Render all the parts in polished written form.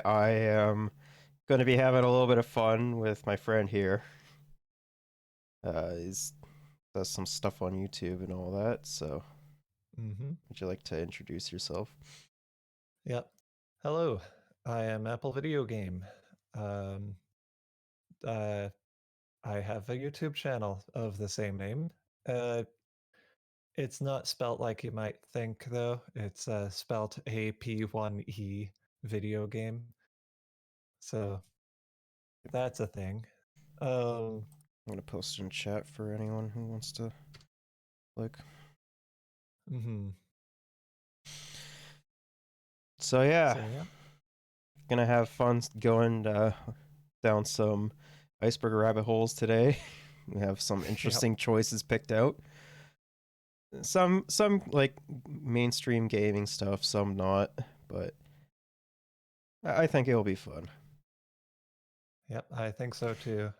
I am going to be having a little bit of fun with my friend here. He's does some stuff on YouTube and all that. So, Mm-hmm. would you like to introduce yourself? Yep. Hello, I am Ap1evideogame. Um, uh, I have a YouTube channel of the same name. It's not spelt like you might think, though. It's spelt Ap1e video game. So that's a thing. I'm going to post in chat for anyone who wants to look. Mm-hmm. So yeah, So yeah. gonna have fun going down some iceberg rabbit holes today. We have some interesting choices picked out. Some like mainstream gaming stuff, some not, but I think it'll be fun. Yep, I think so too.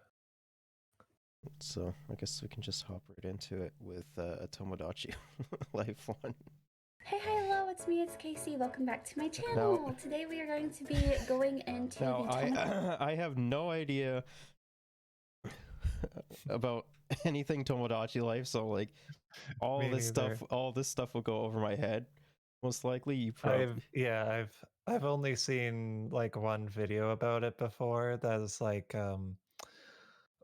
So I guess we can just hop right into it with a Tomodachi Life 1. Hey, hello, it's me, it's Casey. Welcome back to my channel. Today we are going to be going into I have no idea about anything Tomodachi Life, so like all this stuff will go over my head. Most likely, you probably. I've only seen like one video about it before. That was like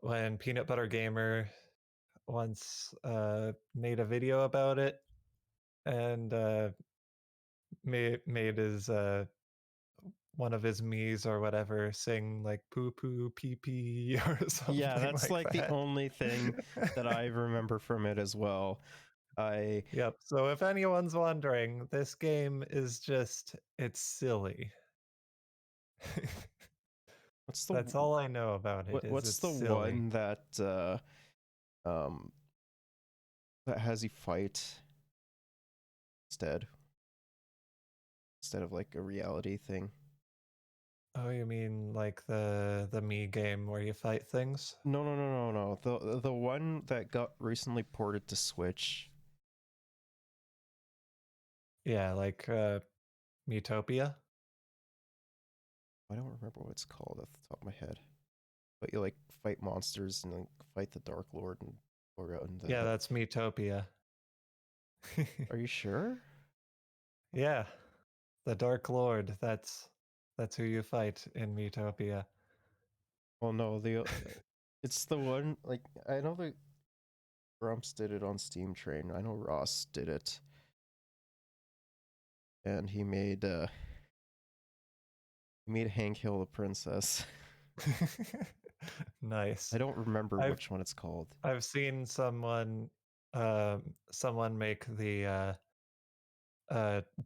when Peanut Butter Gamer once made a video about it and made his one of his Miis or whatever sing like poo poo pee pee or something. Yeah, that's like that. the only thing that I remember from it as well. Yep. So if anyone's wondering, this game is it's silly. That's all I know about it. What's the silly. one that that has you fight instead of like a reality thing? Oh, you mean like the Mii game where you fight things? No. The one that got recently ported to Switch. Yeah, like Miitopia. I don't remember what it's called off the top of my head. But you like fight monsters and like fight the Dark Lord and Yeah, that's Miitopia. Are you sure? Yeah. The Dark Lord, that's who you fight in Miitopia. Well, no, it's the one, like, I know that Grumps did it on Steam Train. I know Ross did it. And he made Hank kill the princess. Nice. I don't remember which one it's called. I've seen someone make the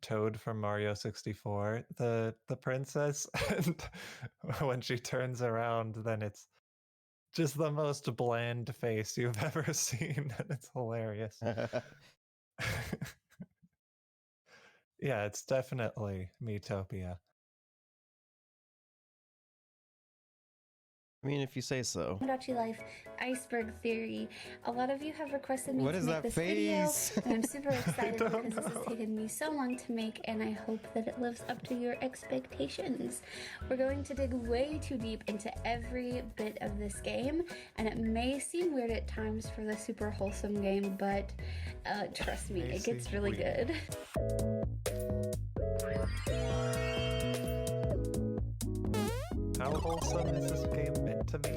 Toad from Mario 64, the princess, and when she turns around, then it's just the most bland face you've ever seen, and it's hilarious. Yeah, it's definitely Miitopia. I mean, if you say so. Tomodachi Life Iceberg Theory. A lot of you have requested me to make this face? video, and I'm super excited because this has taken me so long to make, and I hope that it lives up to your expectations. We're going to dig way too deep into every bit of this game, and it may seem weird at times for the super wholesome game, but trust me, it gets really good. How wholesome is this game meant to be?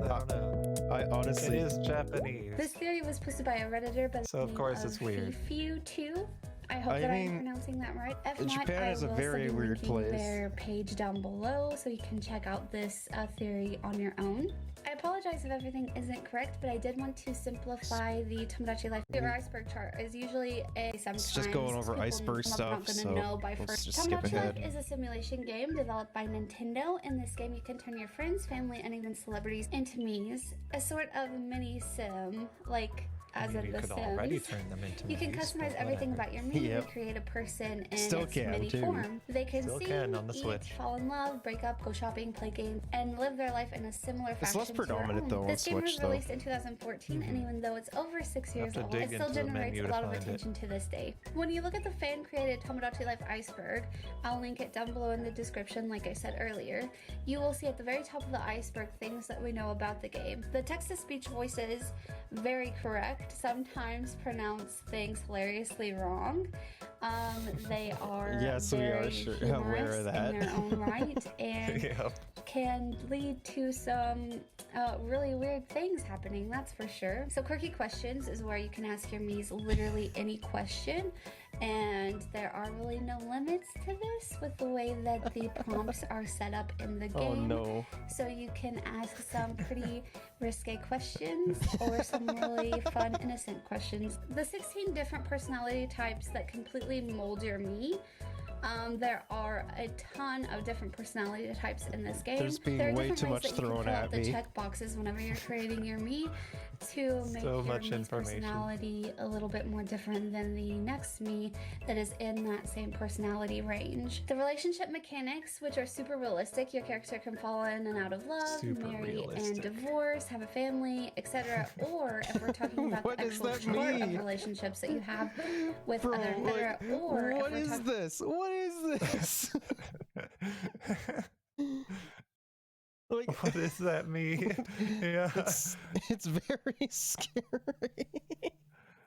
I don't know. I honestly... It is Japanese. This theory was posted by a Redditor, but so of course it's weird. Fifu2. I hope that I'm pronouncing that right. If not, Japan is a very weird place. Their page down below so you can check out this theory on your own. I apologize if everything isn't correct, but I did want to simplify the Tomodachi Life. Your iceberg chart is usually sometimes just going over iceberg stuff, so let's just skip ahead. Tomodachi Life is a simulation game developed by Nintendo. In this game, you can turn your friends, family, and even celebrities into Miis. A sort of mini sim, like as you in The could already Sims. turn them into You can minis, customize but everything whatever. about your Mii Yep. to create a person in Still its can, Mini too. form. They can Still sing, can on the eat, Switch. fall in love, break up, go shopping, play games, and live their life in a similar It's fashion less to your predominant, own. though, on This game Switch, was though. released in 2014, and even though it's over 6 Have years to old, dig it still into the generates menu a to lot of find it. attention to this day. When you look at the fan-created Tomodachi Life Iceberg, I'll link it down below in the description like I said earlier, you will see at the very top of the iceberg things that we know about the game. The text-to-speech voices, very correct, sometimes pronounce things hilariously wrong. They are Yes, we are very sure humorous aware of that. in their own right, and Yep. can lead to some really weird things happening, that's for sure. So Quirky Questions is where you can ask your Miis literally any question, and there are really no limits to this with the way that the prompts are set up in the game. Oh no. So you can ask some pretty risque questions or some really fun, innocent questions. The 16 different personality types that completely mold your Mii. There are a ton of different personality types in this game. There's being there are way different too ways much that you can thrown fill at out the me. check boxes whenever you're creating your Mii to make So your much Mii's information. personality a little bit more different than the next Mii that is in that same personality range. The relationship mechanics, which are super realistic, your character can fall in and out of love, Super marry and realistic. divorce, have a family, etc. Or if we're talking about What the does actual that chart of mean? relationships that you have with Bro, other, like, or if what we're is talking this? What is this? Like, What does that mean? Yeah. it's very scary.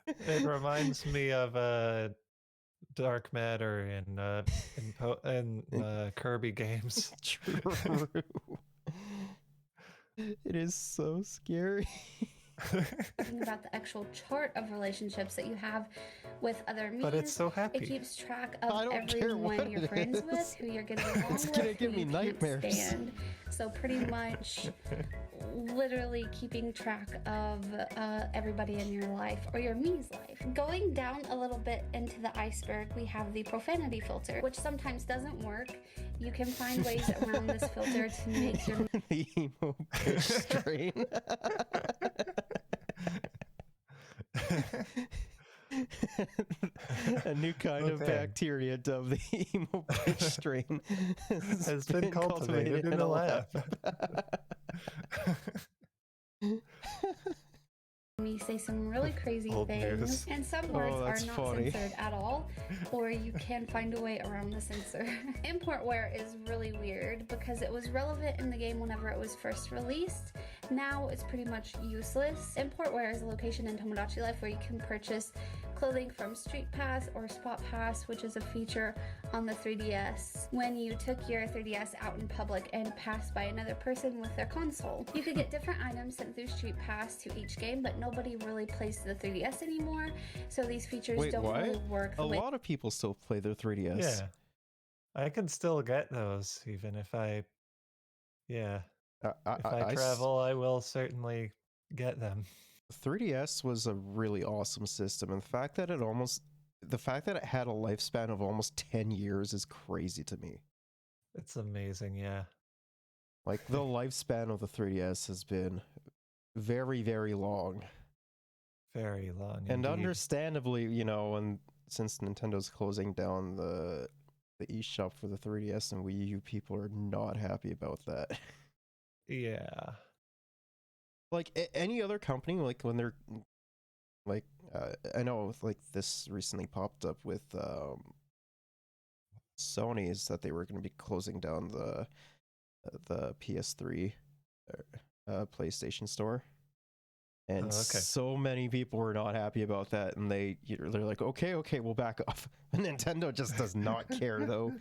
It reminds me of dark matter in Kirby games. True. It is so scary. talking about the actual chart of relationships that you have with other Miis. But it's so It happy. keeps track I of don't care everyone what you're it friends is. with, who you're getting along It's with, gonna who give me you can't nightmares. stand. So pretty much literally keeping track of everybody in your life or your Mii's life. Going down a little bit into the iceberg, we have the profanity filter, which sometimes doesn't work. You can find ways around this filter to make your The emo bitch strain. A new kind of Okay. bacteria dubbed the emo bitch strain Has been cultivated in a lab. Me say some really crazy Old things, news. and some Oh, words are that's not funny. censored at all, or you can find a way around the censor. Importware is really weird because it was relevant in the game whenever it was first released. Now it's pretty much useless. Importware is a location in Tomodachi Life where you can purchase clothing from Street Pass or Spot Pass, which is a feature on the 3DS. When you took your 3DS out in public and passed by another person with their console, you could get different items sent through Street Pass to each game, but nobody really plays the 3DS anymore, so these features Wait, don't what? really work the A way lot of people still play their 3DS. Yeah. I can still get those even if I if I travel, I will certainly get them. 3DS was a really awesome system, and the fact that it had a lifespan of almost 10 years is crazy to me. It's amazing, yeah. Like, the lifespan of the 3DS has been very, very long. Very long. And indeed. understandably, and since Nintendo's closing down the eShop for the 3DS and Wii U, people are not happy about that. Yeah. Like, any other company, like, when they're, like, I know, like, this recently popped up with Sony's that they were going to be closing down the PS3 PlayStation Store. And Oh, okay. so many people were not happy about that, and they're like, okay, we'll back off. Nintendo just does not care, though.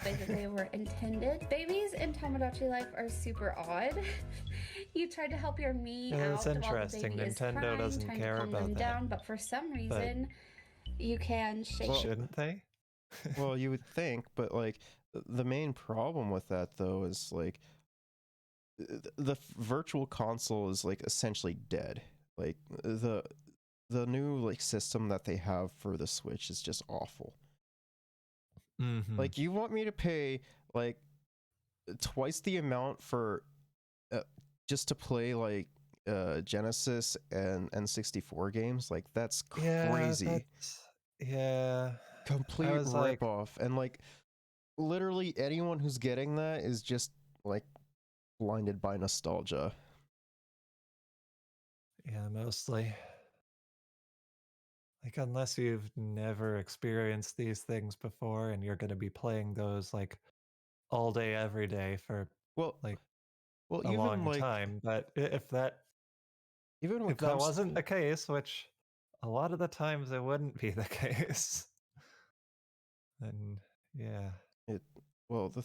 that they were intended. Babies in Tomodachi Life are super odd. You try to help your Mii Yeah, out that's while the interesting. baby is Nintendo crying, doesn't trying care to calm about them that. down, but for some reason, you can shake. Well, Shouldn't they? Well, you would think, but like the main problem with that though is like the virtual console is like essentially dead. Like the new like system that they have for the Switch is just awful. Mm-hmm. Like, you want me to pay like twice the amount for just to play like Genesis and N64 games. Like that's Yeah, crazy. yeah. Complete was rip like- off. And like literally anyone who's getting that is just like blinded by nostalgia. Yeah, mostly. Like, unless you've never experienced these things before and you're going to be playing those like all day, every day for Well, like well, a even long like time. But even when if it that comes wasn't the case, which a lot of the times it wouldn't be the case, then yeah. well, the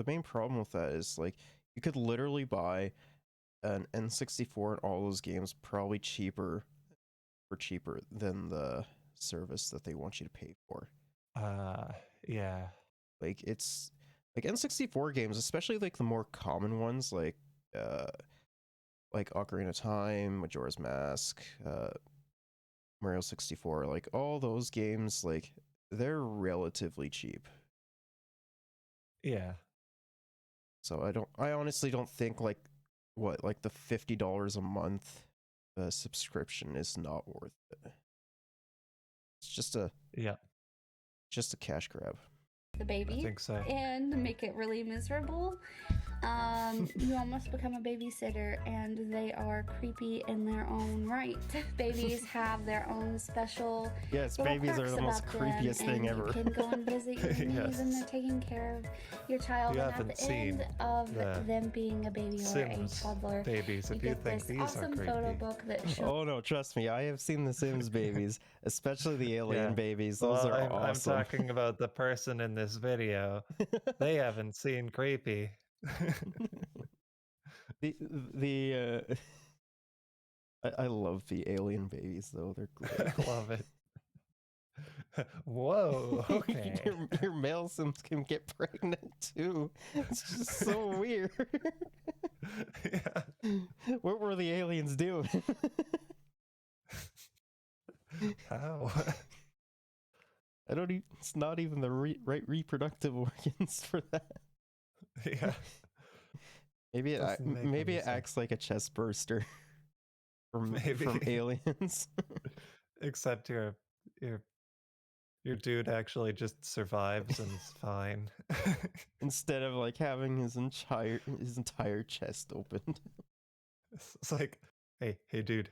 main problem with that is like you could literally buy an N64 and all those games probably cheaper than the service that they want you to pay for. Yeah. Like it's like N64 games, especially like the more common ones like Ocarina of Time, Majora's Mask, Mario 64, like all those games, like they're relatively cheap. Yeah. So I honestly don't think like the $50 a month subscription is not worth it. It's just a cash grab. The I baby think so. and make it really miserable. You almost become a babysitter, and they are creepy in their own right. Babies have their own special. Yes, little babies are quirks the most about them, creepiest thing and ever. You can go and visit your knees, and they're taking care of your child. You and at haven't the end seen of the them being a baby or a Sims toddler, babies, you if you get think this these are awesome creepy. photo book that shows. Oh no, trust me, I have seen the Sims babies, especially the alien Yeah. babies. Those Well, are I'm awesome. talking about the person in this video. They haven't seen creepy. I love the alien babies though. They're great. I love it. Whoa, okay. your male Sims can get pregnant too. It's just so weird. Yeah. What were the aliens doing? How? I don't. It's not even the right reproductive organs for that. Yeah. Maybe Doesn't make maybe any it sense. acts like a chest burster from Maybe. aliens. Except your dude actually just survives and is fine. Instead of like having his entire chest opened. It's like, hey dude,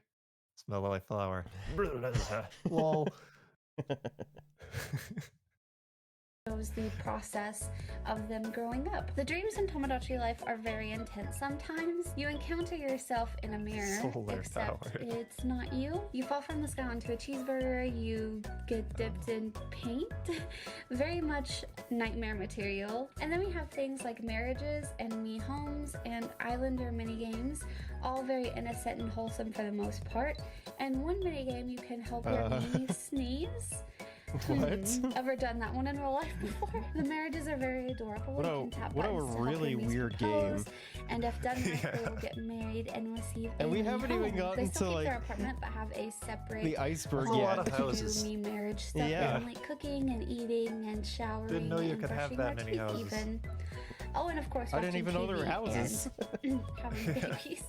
smell like flower. Lol. Shows the process of them growing up. The dreams in Tomodachi life are very intense. Sometimes you encounter yourself in a mirror, Solar except powered. it's not you. You fall from the sky onto a cheeseburger, you get dipped in paint. Very much nightmare material. And then we have things like marriages and me homes and islander minigames, all very innocent and wholesome for the most part. And one minigame you can help your me sneeze. What? Ever done that one in real life before? The marriages are very adorable. What You can tap a buttons to help really your niece weird propose, game. And if done right, they Yeah. will get married and receive And a we me haven't even home. gotten They still to, keep their like, apartment, but have a separate The iceberg There's a lot yet. of houses. to do me marriage stuff. Yeah. And like cooking and eating and showering. Didn't know you and could have brushing that their many teeth houses. Even. Oh, and of course, I didn't watching even know there were TV houses. and having babies.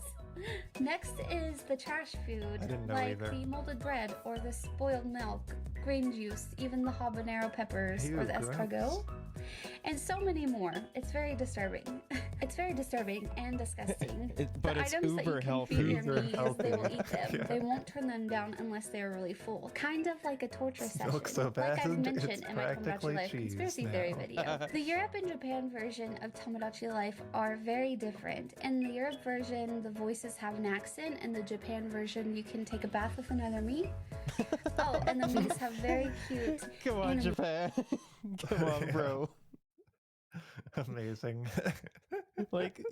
Next is the trash food, I didn't know like either. the molded bread or the spoiled milk, green juice, even the habanero peppers Ew, or the gross. escargot, and so many more. It's very disturbing. It's very disturbing and disgusting. But The it's items that you uber can healthy. feed your Uber me's, healthy. they will eat them. Yeah. They won't turn them down unless they're really full. Kind of like a torture session. Milk so like bad, I've mentioned it's in my Tomodachi practically Life cheese conspiracy theory now. video. The Europe and Japan version of Tomodachi Life are very different. In the Europe version, the voices have an accent. In the Japan version, you can take a bath with another me. Oh, and the me's have very cute Come on, anime. Japan. Come on, bro. Amazing. Like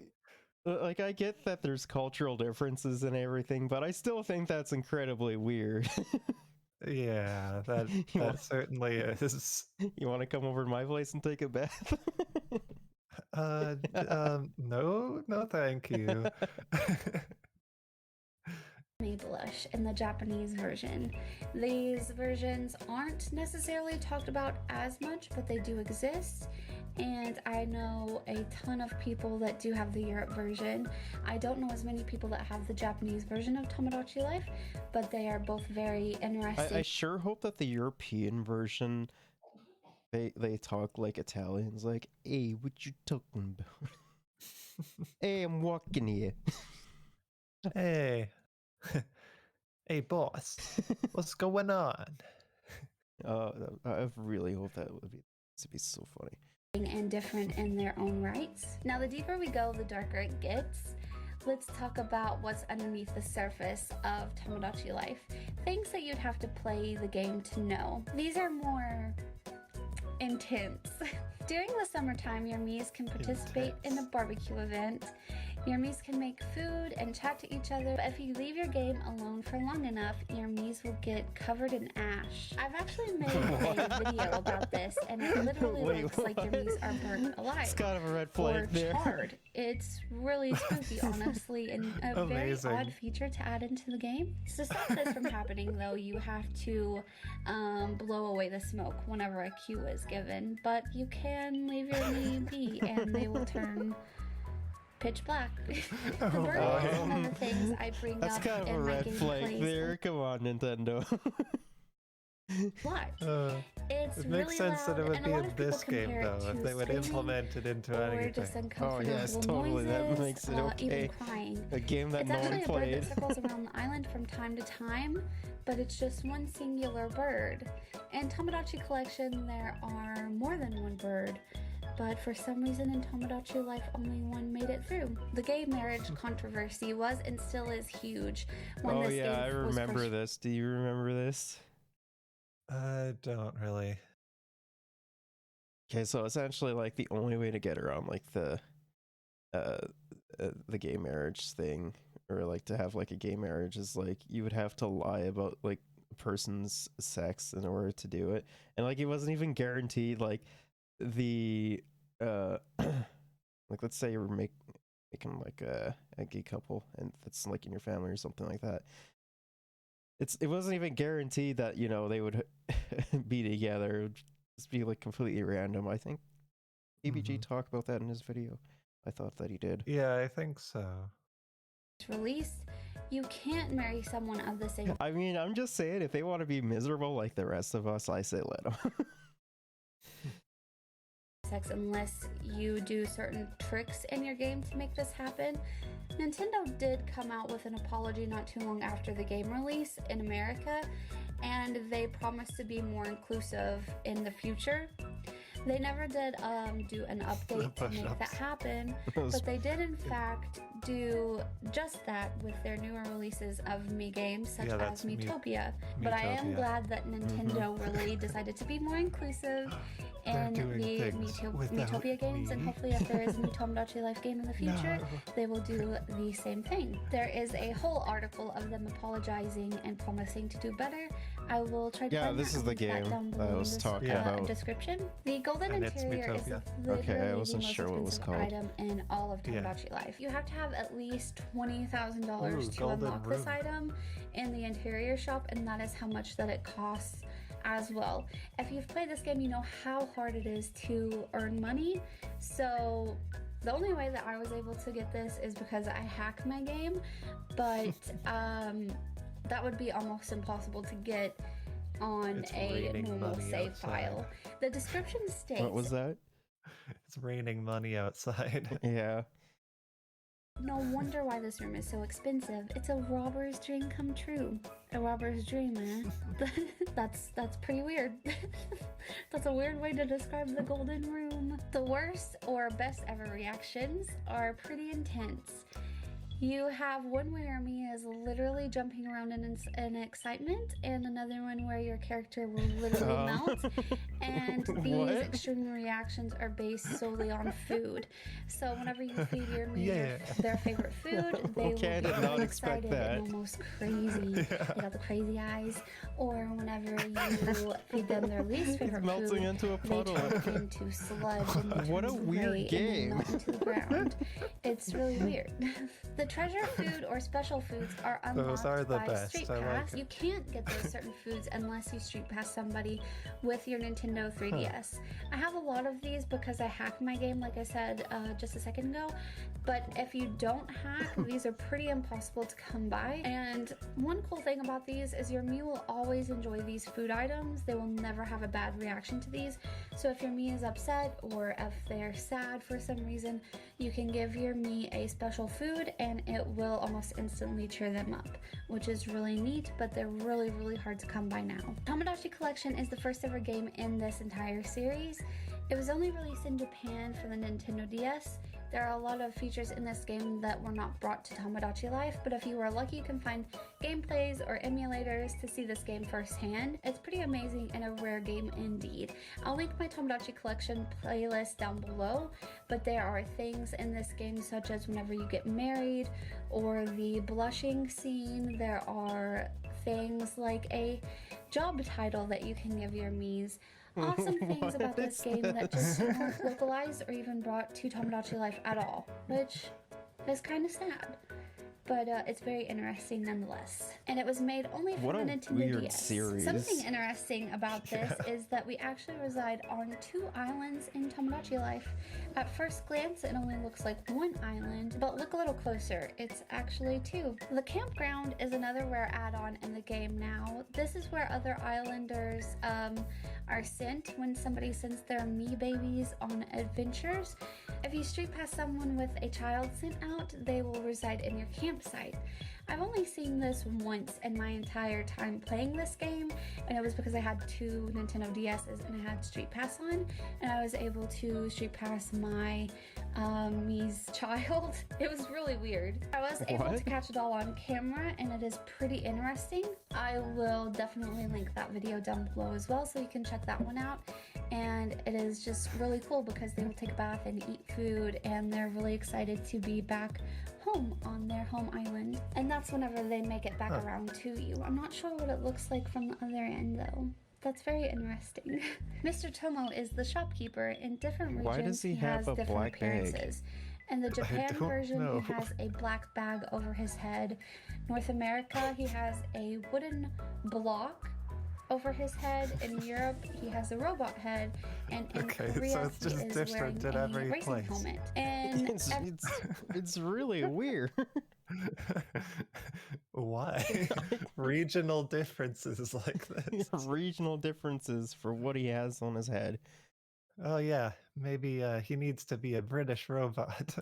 I get that there's cultural differences and everything, but I still think that's incredibly weird. Yeah, that You want- certainly is. You want to come over to my place and take a bath? No, thank you. Blush in the Japanese version. These versions aren't necessarily talked about as much, but they do exist. and I know a ton of people that do have the Europe version. I don't know as many people that have the Japanese version of Tomodachi Life, but they are both very interesting. I sure hope that the European version, they talk like Italians, like, hey, what you talking about? Hey, I'm walking here. Hey. Hey, boss. What's going on? I really hope that would be so funny. And different in their own rights. Now, the deeper we go, the darker it gets. Let's talk about what's underneath the surface of Tomodachi Life. Things that you'd have to play the game to know. These are more intense. During the summertime, your Miis can participate in a barbecue event. Your Miis can make food and chat to each other, but if you leave your game alone for long enough, your Miis will get covered in ash. I've actually made a video about this, and it literally looks like your Miis are burnt alive. It's kind of a red flag there. Charred. It's really spooky, honestly, and a very odd feature to add into the game. To stop this from happening, though, you have to blow away the smoke whenever a cue is given, but you can leave your Mii be, and they will turn pitch black. The burn is one of the things I bring That's up kind of in a my red flag there. Come on, Nintendo. What? It's it really makes sense loud, that it would and be a lot in of people this game, compare it though, if to they would screaming implement it into or anything. just Oh uncomfortable yes, totally. That noises, makes it okay. even crying. A game that It's no one actually a bird played. that circles around the island from time to time, but it's just one singular bird. In Tomodachi Collection, there are more than one bird, but for some reason in Tomodachi Life, only one made it through. The gay marriage controversy was and still is huge. When Oh this yeah, game I was remember first this. Do you remember this? I don't really. Okay, so essentially, like, the only way to get around like the gay marriage thing, or like to have like a gay marriage, is like you would have to lie about like a person's sex in order to do it, and like it wasn't even guaranteed. Like the like, let's say you're making like a gay couple, and that's like in your family or something like that. It wasn't even guaranteed that, you know, they would be together. It would just be like completely random. I think ABG talked about that in his video. I thought that he did. Yeah, I think so. released, you can't marry someone of the same I mean, I'm just saying, if they want to be miserable like the rest of us, I say let them. sex unless you do certain tricks in your game to make this happen. Nintendo did come out with an apology not too long after the game release in America, and they promised to be more inclusive in the future. They never did do an update to make that happen, but they did in fact do just that with their newer releases of Mii games such as Miitopia. But I am glad that Nintendo really decided to be more inclusive in the Miitopia games, and hopefully if there is a new Tomodachi Life game in the future, they will do the same thing. There is a whole article of them apologizing and promising to do better. I will try to find this is the game that I was talking about. Description. The golden And interior is literally Okay, I wasn't the most sure what it was expensive called. item in all of Tomodachi Life. You have to have at least $20,000 to golden unlock this room. item in the interior shop, and that is how much that it costs as well. If you've played this game, you know how hard it is to earn money. So the only way that I was able to get this is because I hacked my game, but that would be almost impossible to get on It's a raining normal money save outside. file. The description states, What was that? It's raining money outside. Yeah. no wonder why this room is so expensive. It's a robber's dream come true. A robber's dream, eh? That's pretty weird. That's a weird way to describe the golden room. The worst or best ever reactions are pretty intense. You have one where your Mii is literally jumping around in excitement, and another one where your character will literally melt. And these What? extreme reactions are based solely on food. So whenever you feed your Mii their favorite food, they Okay, I will did get not really expect excited that. and almost crazy. They got the crazy eyes. Or whenever you feed them their least favorite melting food, into a they puddle. turn into sludge and they What a turn weird gray and game. then melt into the ground. It's really weird. The treasure food or special foods are unlocked Those are the by best. Street I like Pass. it. You can't get those certain foods unless you Street Pass somebody with your Nintendo 3DS. I have a lot of these because I hacked my game, like I said just a second ago. But if you don't hack, these are pretty impossible to come by. And one cool thing about these is your Mii will always enjoy these food items. They will never have a bad reaction to these. So if your Mii is upset or if they're sad for some reason, you can give your Mii a special food and it will almost instantly cheer them up, which is really neat, but they're really, really hard to come by now. Tomodachi Collection is the first ever game in this entire series. It was only released in Japan for the Nintendo DS. There are a lot of features in this game that were not brought to Tomodachi Life, but if you are lucky, you can find gameplays or emulators to see this game firsthand. It's pretty amazing and a rare game indeed. I'll link my Tomodachi Collection playlist down below, but there are things in this game such as whenever you get married or the blushing scene. There are things like a job title that you can give your Miis. Awesome things about this game that just weren't localized or even brought to Tomodachi Life at all, which is kind of sad. But it's very interesting nonetheless. And it was made only for What the a Nintendo weird DS. series. Something interesting about this is that we actually reside on 2 islands in Tomodachi Life. At first glance, it only looks like 1 island, but look a little closer, it's actually 2. The Campground is another rare add-on in the game now. This is where other islanders are sent when somebody sends their Mii babies on adventures. If you Street Pass someone with a child sent out, they will reside in your campsite. I've only seen this once in my entire time playing this game, and it was because I had 2 Nintendo DS's and I had Street Pass on, and I was able to Street Pass my Mii's child. It was really weird. I was able to catch it all on camera, and it is pretty interesting. I will definitely link that video down below as well, so you can check that one out. And it is just really cool because they will take a bath and eat food, and they're really excited to be back home on their home island. And that's whenever they make it back around to you. I'm not sure what it looks like from the other end though. That's very interesting. Mr. Tomo is the shopkeeper. In different regions, Why does he have has a different black bag? appearances. In the Japan version, know. he has a black bag over his head. North America, he has a wooden block over his head. In Europe, he has a robot head, and in Korea, so it's just he is different wearing in a every racing place. helmet. And It's really weird. Why? Regional differences like this. Regional differences for what he has on his head. Oh yeah, maybe he needs to be a British robot.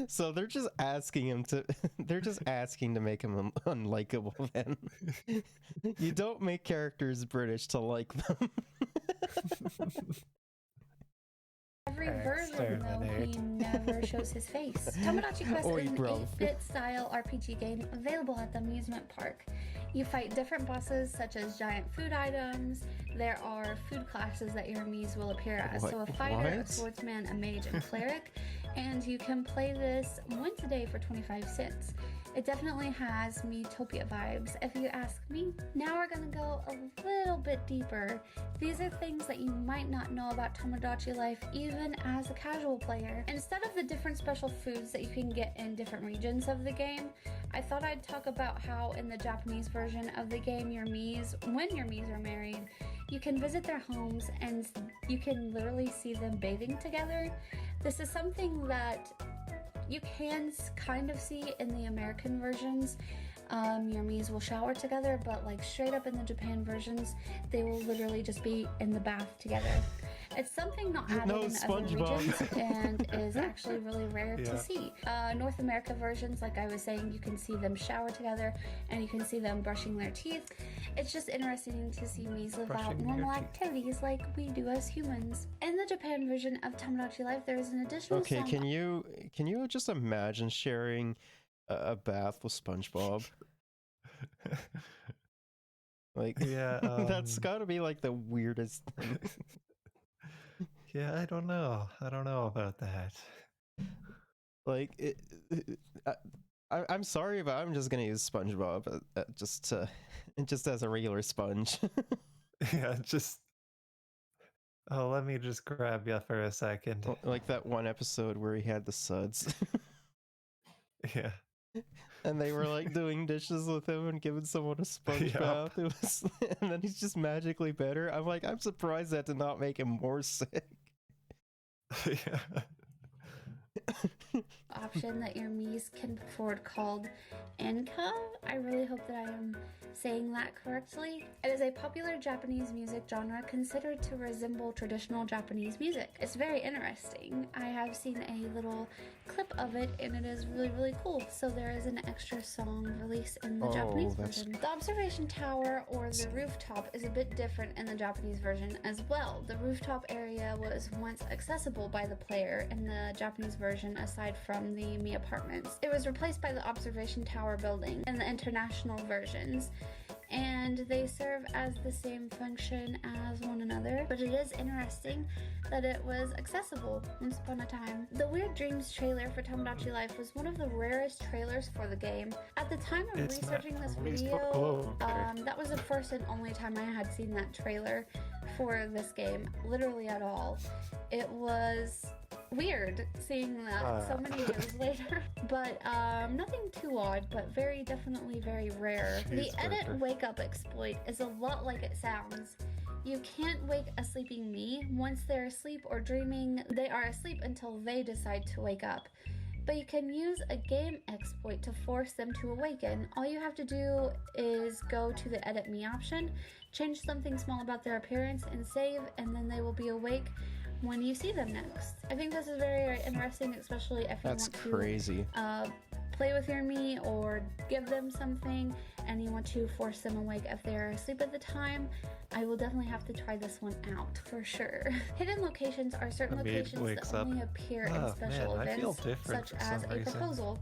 So they're just asking him to they're just asking to make him unlikable then. You don't make characters British to like them. every version, though, he Exterminate. never shows his face. Tomodachi Quest Oi, is an bro. 8-bit style RPG game available at the amusement park. You fight different bosses such as giant food items. There are food classes that your Miis will appear as. So a fighter, a What? swordsman, a mage, and cleric. And you can play this once a day for 25 cents. It definitely has Miitopia vibes, if you ask me. Now we're gonna go a little bit deeper. These are things that you might not know about Tomodachi Life even as a casual player. Instead of the different special foods that you can get in different regions of the game, I thought I'd talk about how in the Japanese version of the game, your Miis, when your Miis are married, you can visit their homes and you can literally see them bathing together. This is something that you can kind of see in the American versions. Your Miis will shower together, but like straight up in the Japan versions, they will literally just be in the bath together. It's something not added No, in other SpongeBob. regions and is actually really rare Yeah. to see. North America versions, like I was saying, you can see them shower together and you can see them brushing their teeth. It's just interesting to see Miis live out Brushing their normal teeth. activities like we do as humans. In the Japan version of Tomodachi Life, there is an additional Okay, song. can you just imagine sharing a bath with SpongeBob? Like, Yeah, that's got to be like the weirdest thing. Yeah, I don't know. I don't know about that. Like, I'm sorry, but I'm just gonna use SpongeBob just as a regular sponge. Yeah, just Oh, let me just grab you for a second. Like that one episode where he had the suds. Yeah. And they were like doing dishes with him and giving someone a sponge Yup. bath. It was, and then he's just magically better. I'm like, I'm surprised that did not make him more sick. Yeah. Option that your Mies can afford called Enka. I really hope that I am saying that correctly. It is a popular Japanese music genre considered to resemble traditional Japanese music. It's very interesting. I have seen a little clip of it and it is really, really cool. So there is an extra song released in the Japanese version. The observation tower or the rooftop is a bit different in the Japanese version as well. The rooftop area was once accessible by the player in the Japanese version aside from the Mii apartments. It was replaced by the observation tower building in the international versions, and they serve as the same function as one another, but it is interesting that it was accessible once upon a time. The Weird Dreams trailer for Tomodachi Life was one of the rarest trailers for the game. At the time of researching this video, that was the first and only time I had seen that trailer for this game, literally at all. It was weird seeing that so many years later, but nothing too odd, but definitely very rare. The edit wake up exploit is a lot like it sounds. You can't wake a sleeping Mii. Once they're asleep or dreaming, they are asleep until they decide to wake up. But you can use a game exploit to force them to awaken. All you have to do is go to the edit Mii option, change something small about their appearance and save, and then they will be awake when you see them next. I think this is very, very interesting, especially if you want to crazy. Play with your Mii or give them something and you want to force them awake if they're asleep at the time. I will definitely have to try this one out for sure. Hidden locations are certain locations that only appear in special events, such as a proposal.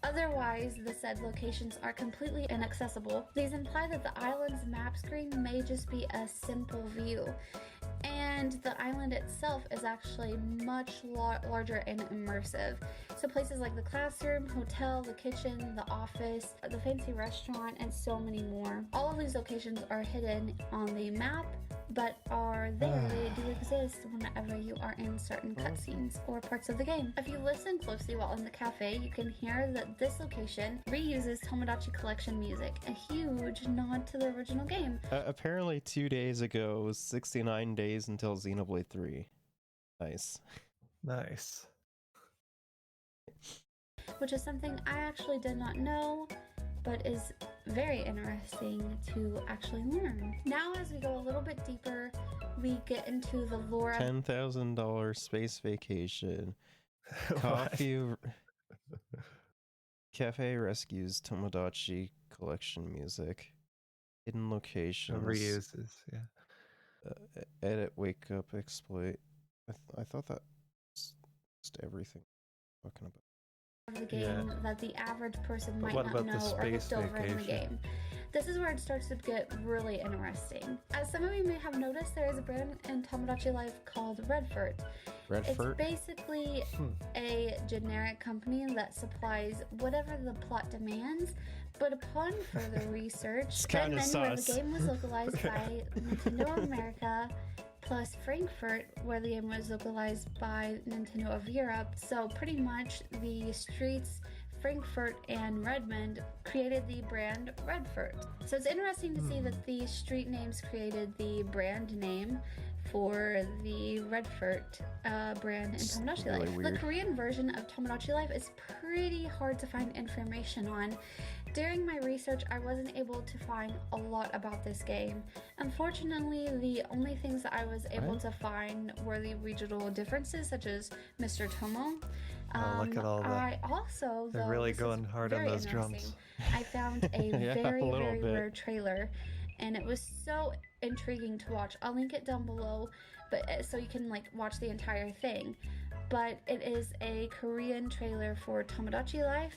Otherwise, the said locations are completely inaccessible. These imply that the island's map screen may just be a simple view, and the island itself is actually much larger and immersive. So places like the classroom, hotel, the kitchen, the office, the fancy restaurant, and so many more. All of these locations are hidden on the map, but are there. They do exist whenever you are in certain cutscenes or parts of the game. If you listen closely while in the cafe, you can hear that this location reuses Tomodachi Collection music, a huge nod to the original game. Apparently 2 days ago was 69 days until Xenoblade 3. Nice. Nice. Which is something I actually did not know, but is very interesting to actually learn. Now, as we go a little bit deeper, we get into the lore of $10,000 space vacation. Cafe rescues Tomodachi Collection music. Hidden locations. Reuses, yeah. Edit wake up exploit. I thought that was just everything I'm talking about. The game that the average person might not know or looked over in the game. This is where it starts to get really interesting. As some of you may have noticed, there is a brand in Tomodachi Life called Redfort. It's basically a generic company that supplies whatever the plot demands, but upon further research, Redmond, where the game was localized by Nintendo America, plus Frankfurt, where the game was localized by Nintendo of Europe. So pretty much the streets, Frankfurt and Redmond, created the brand Redfort. So it's interesting to see that the street names created the brand name for the Redfort brand in Tomodachi Life. The Korean version of Tomodachi Life is pretty hard to find information on. During my research, I wasn't able to find a lot about this game. Unfortunately, the only things that I was able to find were the regional differences, such as Mr. Tomo. Look at all that. I also, they're really going hard on those drums. I found a very rare trailer, and it was so intriguing to watch. I'll link it down below, but so you can watch the entire thing. But it is a Korean trailer for Tomodachi Life,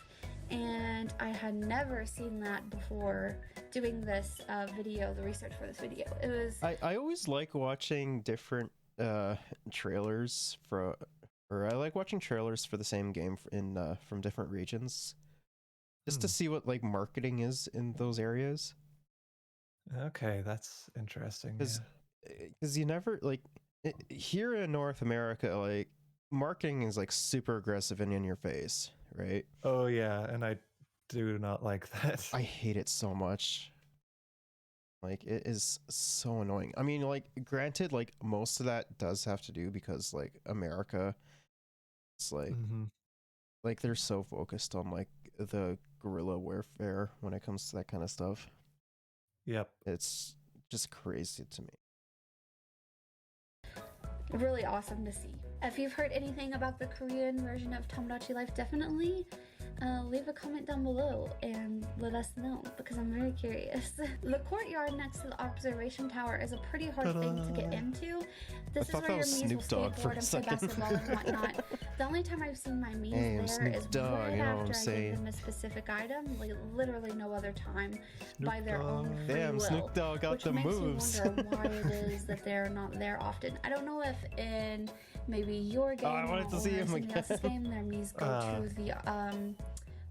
and I had never seen that before doing this video, the research for this video. It was... I always like watching different trailers I like watching trailers for the same game from different regions, just to see what marketing is in those areas. Okay, that's interesting. Because you never here in North America, like marketing is like super aggressive and in your face, right? Oh yeah, and I do not like that. I hate it so much. Like, it is so annoying. I mean, like, granted, like most of that does have to do because like America, it's like they're so focused on like the guerrilla warfare when it comes to that kind of stuff. Yep. It's just crazy to me. Really awesome to see. If you've heard anything about the Korean version of Tomodachi Life, definitely leave a comment down below and let us know, because I'm very curious. The courtyard next to the observation tower is a pretty hard thing to get into. This is where your Miis will skateboard and play basketball and whatnot. The only time I've seen my Miis there is right after I gave them a specific item, like literally no other time, by their own free Damn, will. Snoop Dogg got the moves. Which makes me wonder why it is that they're not there often. I don't know if in maybe your game I wanted to see him somebody else's again. game, their Miis go to the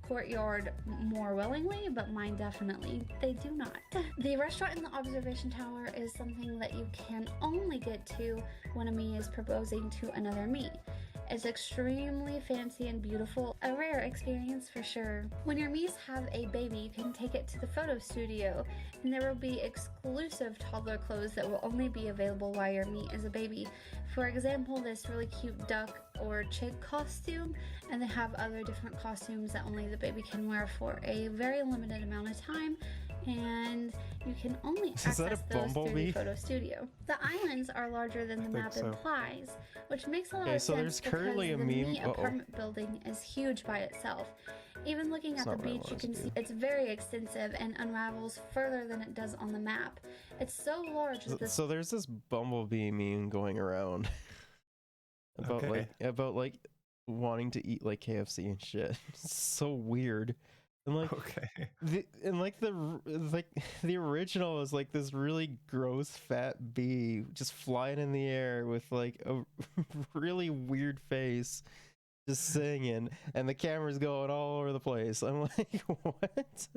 courtyard more willingly, but mine definitely, they do not. The restaurant in the observation tower is something that you can only get to when a Mii is proposing to another Mii. It's extremely fancy and beautiful, a rare experience for sure. When your Miis have a baby, you can take it to the photo studio, and there will be exclusive toddler clothes that will only be available while your Mii is a baby. For example, this really cute duck or chick costume, and they have other different costumes that only the baby can wear for a very limited amount of time, and you can only access those through the photo studio. The islands are larger than the map implies, which makes a lot of so sense there's currently because a the meme. Mii apartment building is huge by itself. Even looking at the beach, you can see it's very extensive and unravels further than it does on the map. It's so large that So there's this bumblebee meme going around about like wanting to eat like KFC and shit. It's so weird. And like the original is like this really gross fat bee just flying in the air with like a really weird face, just singing, and the camera's going all over the place. I'm like, what?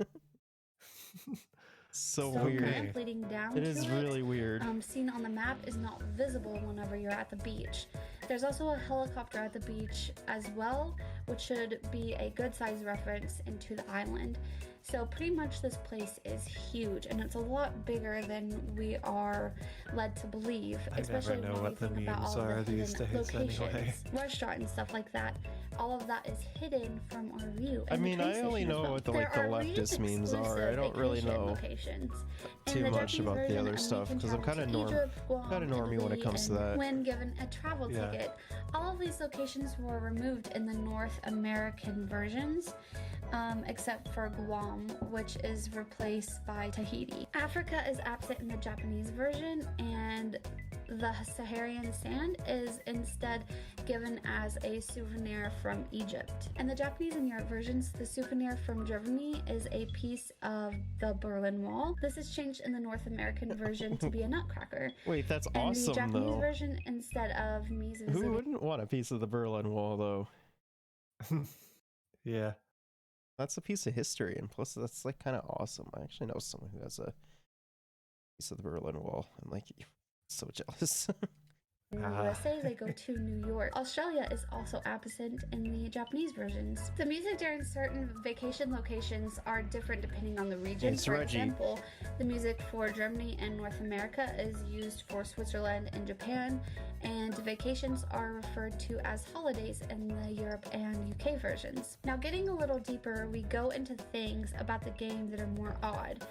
So weird. Ramp leading down it is really weird. Seen on the map is not visible whenever you're at the beach. There's also a helicopter at the beach as well, which should be a good size reference into the island. So pretty much this place is huge, and it's a lot bigger than we are led to believe, especially when we think about all of the hidden locations, restaurant and stuff like that. All of that is hidden from our view. I mean, I only know what the leftist memes are. I don't really know too much about the other stuff because I'm kind of normie when it comes to that. When given a travel ticket, all of these locations were removed in the North American versions, except for Guam, which is replaced by Tahiti. Africa is absent in the Japanese version, and the Saharan sand is instead given as a souvenir from Egypt. In the Japanese and Europe versions, the souvenir from Germany is a piece of the Berlin Wall. This is changed in the North American version to be a nutcracker. Wait, that's and awesome, the Japanese though. version, instead of Mii's visiting... Who wouldn't want a piece of the Berlin Wall, though? Yeah. That's a piece of history, and plus that's like kind of awesome. I actually know someone who has a piece of the Berlin Wall. I'm like, so jealous. In the USA, they go to New York. Australia is also absent in the Japanese versions. The music during certain vacation locations are different depending on the region. For example, the music for Germany and North America is used for Switzerland and Japan, and vacations are referred to as holidays in the Europe and UK versions. Now, getting a little deeper, we go into things about the game that are more odd.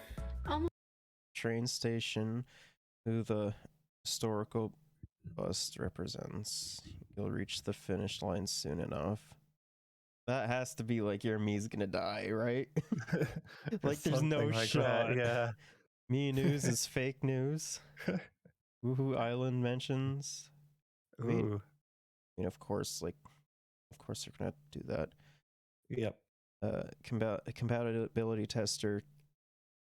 Train station, who the historical bust represents. You'll reach the finish line soon enough. That has to be like your Mii's gonna die, right? Like there's no like shot. That, yeah. Mii news is fake news. Woohoo Island mentions. I mean, of course, they're gonna do that. Yep. Compatibility tester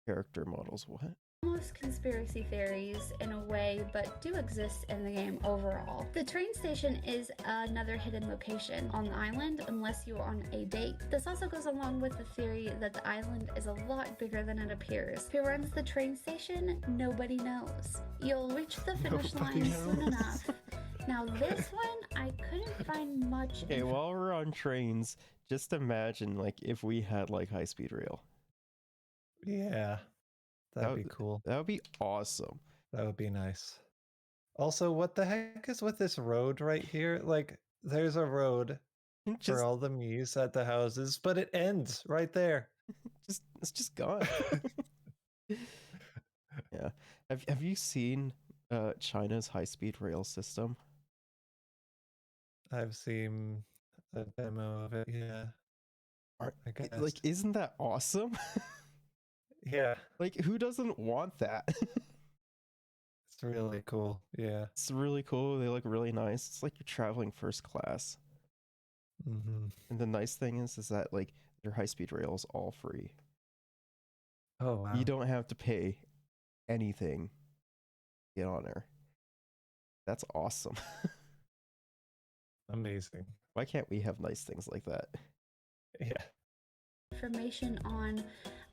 character models. What? Almost conspiracy theories in a way, but do exist in the game overall. The train station is another hidden location on the island unless you are on a date. This also goes along with the theory that the island is a lot bigger than it appears. Who runs the train station? Nobody knows. You'll reach the finish line soon enough, Now this one, I couldn't find much. Okay, while we're on trains, just imagine like if we had like high-speed rail. Yeah, that'd be cool. That would be awesome. That would be nice. Also, what the heck is with this road right here? Like, there's a road for all the Miis at the houses, but it ends right there. It's just gone. Yeah. Have you seen China's high-speed rail system? I've seen a demo of it, yeah. I guess. Like, isn't that awesome? Yeah. Like, who doesn't want that? It's really cool. Yeah. It's really cool. They look really nice. It's like you're traveling first class. Mm-hmm. And the nice thing is that like their high-speed rail is all free. Oh wow. You don't have to pay anything to get on there. That's awesome. Amazing. Why can't we have nice things like that? Yeah. Information on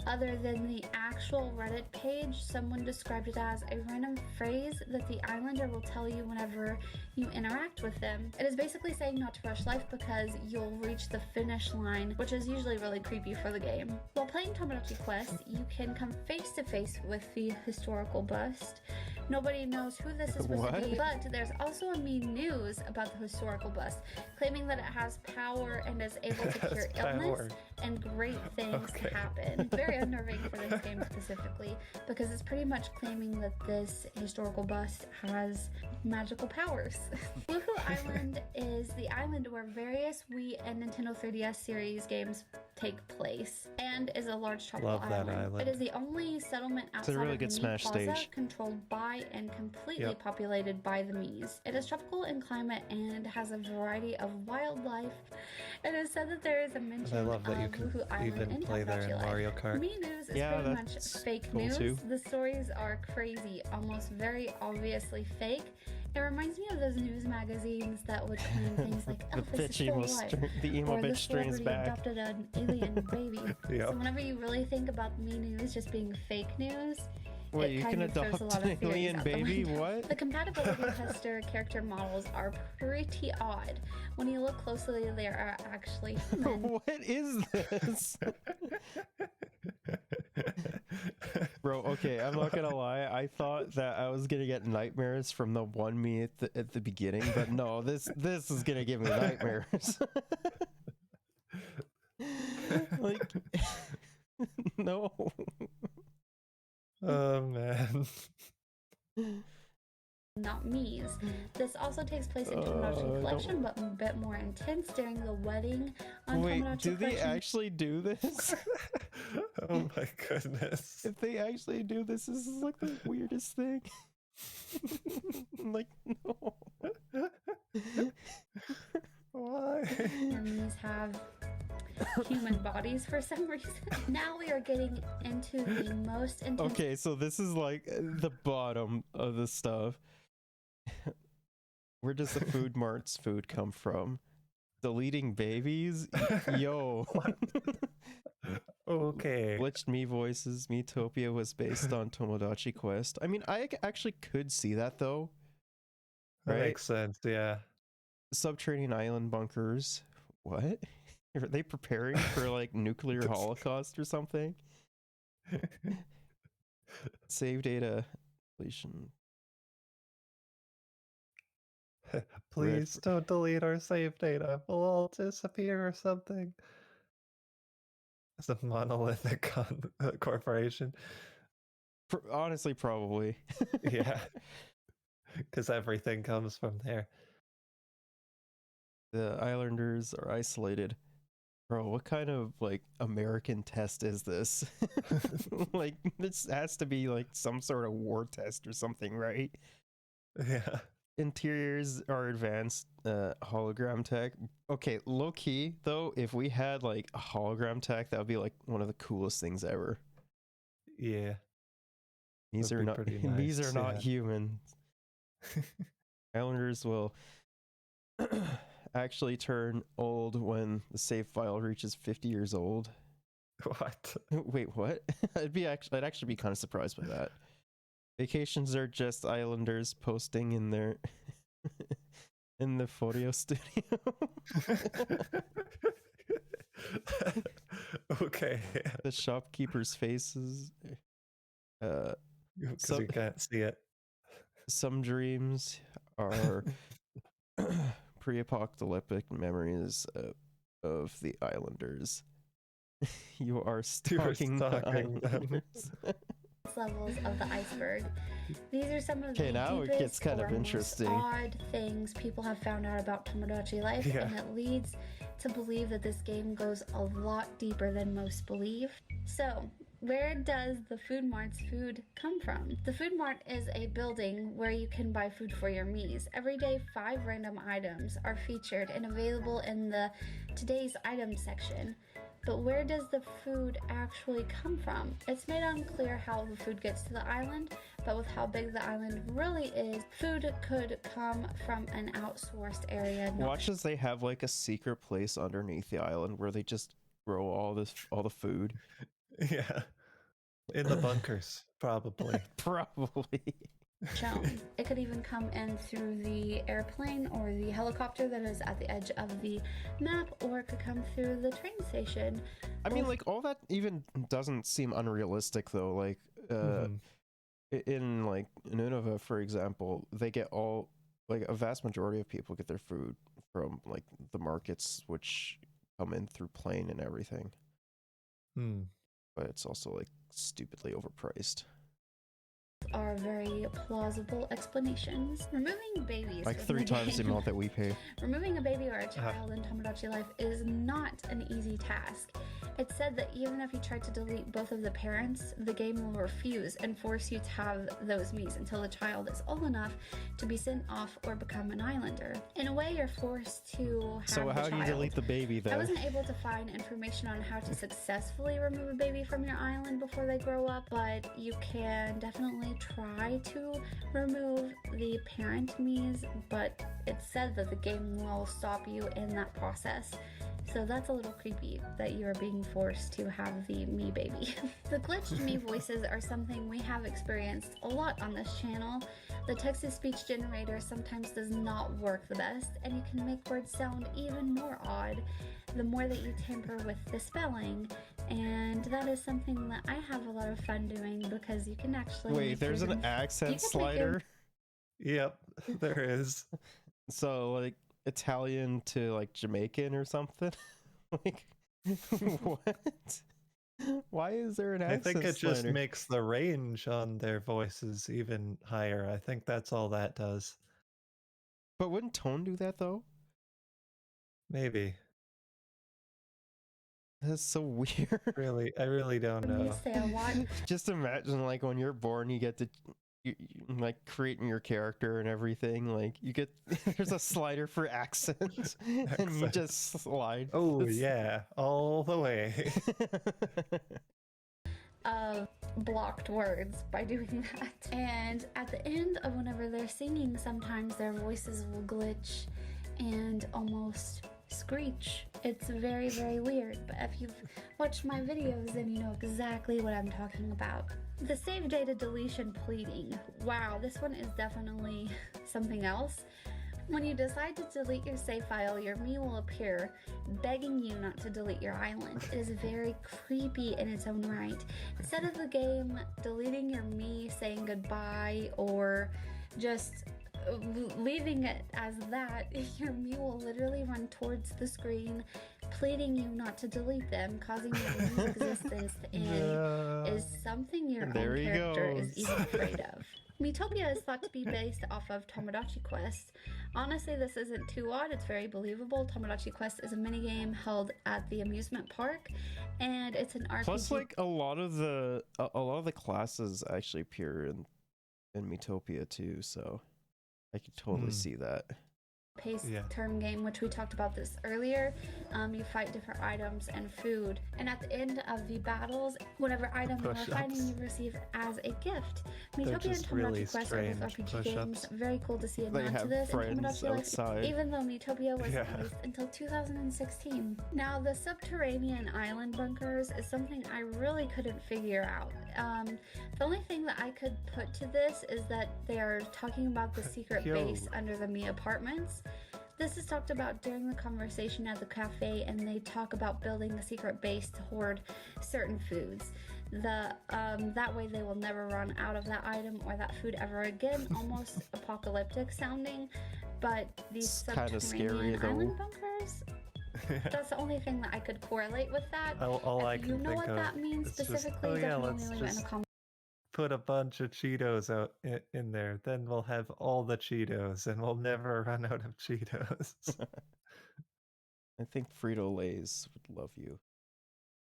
other than the actual Reddit page. Someone described it as a random phrase that the islander will tell you whenever you interact with them. It is basically saying not to rush life because you'll reach the finish line, which is usually really creepy for the game. While playing Tomodachi Quest, you can come face to face with the historical bust. Nobody knows who this is supposed to be, but there's also a mean news about the historical bust, claiming that it has power and is able to cure illness and great things happen. Very unnerving for this game specifically, because it's pretty much claiming that this historical bust has magical powers. Woohoo Island is the island where various Wii and Nintendo 3DS series games take place, and is a large tropical island. It is the only settlement outside of the Mii Plaza controlled by and completely populated by the Miis. It is tropical in climate and has a variety of wildlife. It is said that there is a mention of Woohoo Island in Tomodachi Life. Mario Kart. Mii news is pretty much fake news. The stories are crazy, almost very obviously fake. It reminds me of those news magazines that would claim things like, oh, this is still alive, the emo bitch strains back. Adopted an alien baby. So whenever you really think about Mii news just being fake news, wait, you can adopt an alien baby? What? The compatibility tester character models are pretty odd. When you look closely, they are actually human. What is this? Bro, okay, I'm not gonna lie. I thought that I was gonna get nightmares from the one Mii at the beginning, but no, this is gonna give me nightmares. Like, no. Oh man. Not Mii's. This also takes place in Tomodachi Collection, but a bit more intense during the wedding on Tomodachi Collection. Do they actually do this? Oh my goodness. If they actually do this, this is like the weirdest thing. Like, no. Why? Mii's have human bodies for some reason. Now we are getting into the most intense. Okay, so this is like the bottom of the stuff. Where does the Food Mart's food come from? Deleting babies? Yo. Okay. Glitched Mii voices. Miitopia was based on Tomodachi Quest. I mean, I actually could see that though. That makes sense, yeah. Subterranean island bunkers. What? Are they preparing for like nuclear holocaust or something? Save data deletion. Please don't delete our save data. We'll all disappear or something. It's a monolithic corporation. Honestly, probably. Yeah. Because everything comes from there. The islanders are isolated. Bro, what kind of like American test is this? Like, this has to be like some sort of war test or something, right? Yeah. Interiors are advanced hologram tech. Okay, low key though, if we had like a hologram tech, that would be like one of the coolest things ever. Yeah. These are not nice, these are not human. Islanders will actually turn old when the save file reaches 50 years old. What? Wait, what? I'd actually be kind of surprised by that. Vacations are just islanders posting in their in the photo studio. Okay. The shopkeepers' faces. Because So- you can't see it. Some dreams are pre-apocalyptic memories of the islanders. You are stalking the stalking them. islanders. Levels of the iceberg. These are some of Okay, the now it deepest gets kind of or most interesting. odd things people have found out about Tomodachi life, Yeah. and it leads to believe that this game goes a lot deeper than most believe. So, where does the Food Mart's food come from? The Food Mart is a building where you can buy food for your Miis. Every day, 5 random items are featured and available in the Today's Items section. But where does the food actually come from? It's made unclear how the food gets to the island, but with how big the island really is, food could come from an outsourced area. Watch as they have like a secret place underneath the island where they just grow all the food. Yeah. In the bunkers, probably. Probably. Shown. It could even come in through the airplane or the helicopter that is at the edge of the map, or it could come through the train station. I mean, like, all that even doesn't seem unrealistic though. Like Mhm. in like Nineveh, for example, they get all, like, a vast majority of people get their food from like the markets, which come in through plane and everything, Hmm. but it's also like stupidly overpriced. Are very plausible explanations. Removing babies Like from 3 the times the game. amount that we pay. Removing a baby or a child in Tomodachi life is not an easy task. It's said that even if you try to delete both of the parents, the game will refuse and force you to have those Miis until the child is old enough to be sent off or become an islander. In a way, you're forced to have So the how do you child. delete the baby I then? wasn't able to find information on how to successfully remove a baby from your island before they grow up, but you can definitely try to remove the parent Miis, but it's said that the game will stop you in that process. So that's a little creepy that you're being forced to have the Mii baby. The glitched Mii voices are something we have experienced a lot on this channel. The text-to-speech generator sometimes does not work the best, and you can make words sound even more odd the more that you tamper with the spelling. And that is something that I have a lot of fun doing because you can actually Wait, make there's your- an accent you can make your- slider? Yep, there is. So like Italian to like Jamaican or something? Like what? Why is there an I accent think it just slider? makes the range on their voices even higher. I think that's all that does. But wouldn't Tone do that though? Maybe. That's so weird. I really don't When you know. say a lot, Just imagine like when you're born you get to you, like creating your character and everything, like you get there's a slider for accents and you Accent. just slide. Oh It's- yeah, all the way. of blocked words by doing that. And at the end of whenever they're singing, sometimes their voices will glitch and almost screech. It's very, very weird, but if you've watched my videos, then you know exactly what I'm talking about. The save data deletion pleading. Wow, this one is definitely something else. When you decide to delete your save file, your Mii will appear begging you not to delete your island. It is very creepy in its own right. Instead of the game deleting your Mii, saying goodbye, or just leaving it as that, your Mii will literally run towards the screen, pleading you not to delete them, causing your Mii's existence to end. Is something your There own he character is goes. even afraid of. Miitopia is thought to be based off of Tomodachi Quest. Honestly, this isn't too odd, it's very believable. Tomodachi Quest is a minigame held at the amusement park, and it's an RPG. Plus, like a lot of the classes actually appear in Miitopia too, so I could totally see that. paced Yeah. turn game, which we talked about this earlier. You fight different items and food, and at the end of the battles, whatever item you are Push-ups. fighting, you receive as a gift. Miitopia and just Tomodachi really Quest are both strange RPG games. push-ups. Very cool to see a They nod to have this in friends Tomodachi Life, outside. even though Miitopia was Yeah. released until 2016. Now, the Subterranean island bunkers is something I really couldn't figure out. The only thing that I could put to this is that they are talking about the secret Yo. base under the Mii apartments. This is talked about during the conversation at the cafe, and they talk about building a secret base to hoard certain foods. That way they will never run out of that item or that food ever again. Almost apocalyptic sounding, but these subterranean island bunkers, that's the only thing that I could correlate with that. If you know what that means specifically, definitely leave it in the comments. Put a bunch of Cheetos out in there, then we'll have all the Cheetos and we'll never run out of Cheetos. I think Frito-Lay's would love you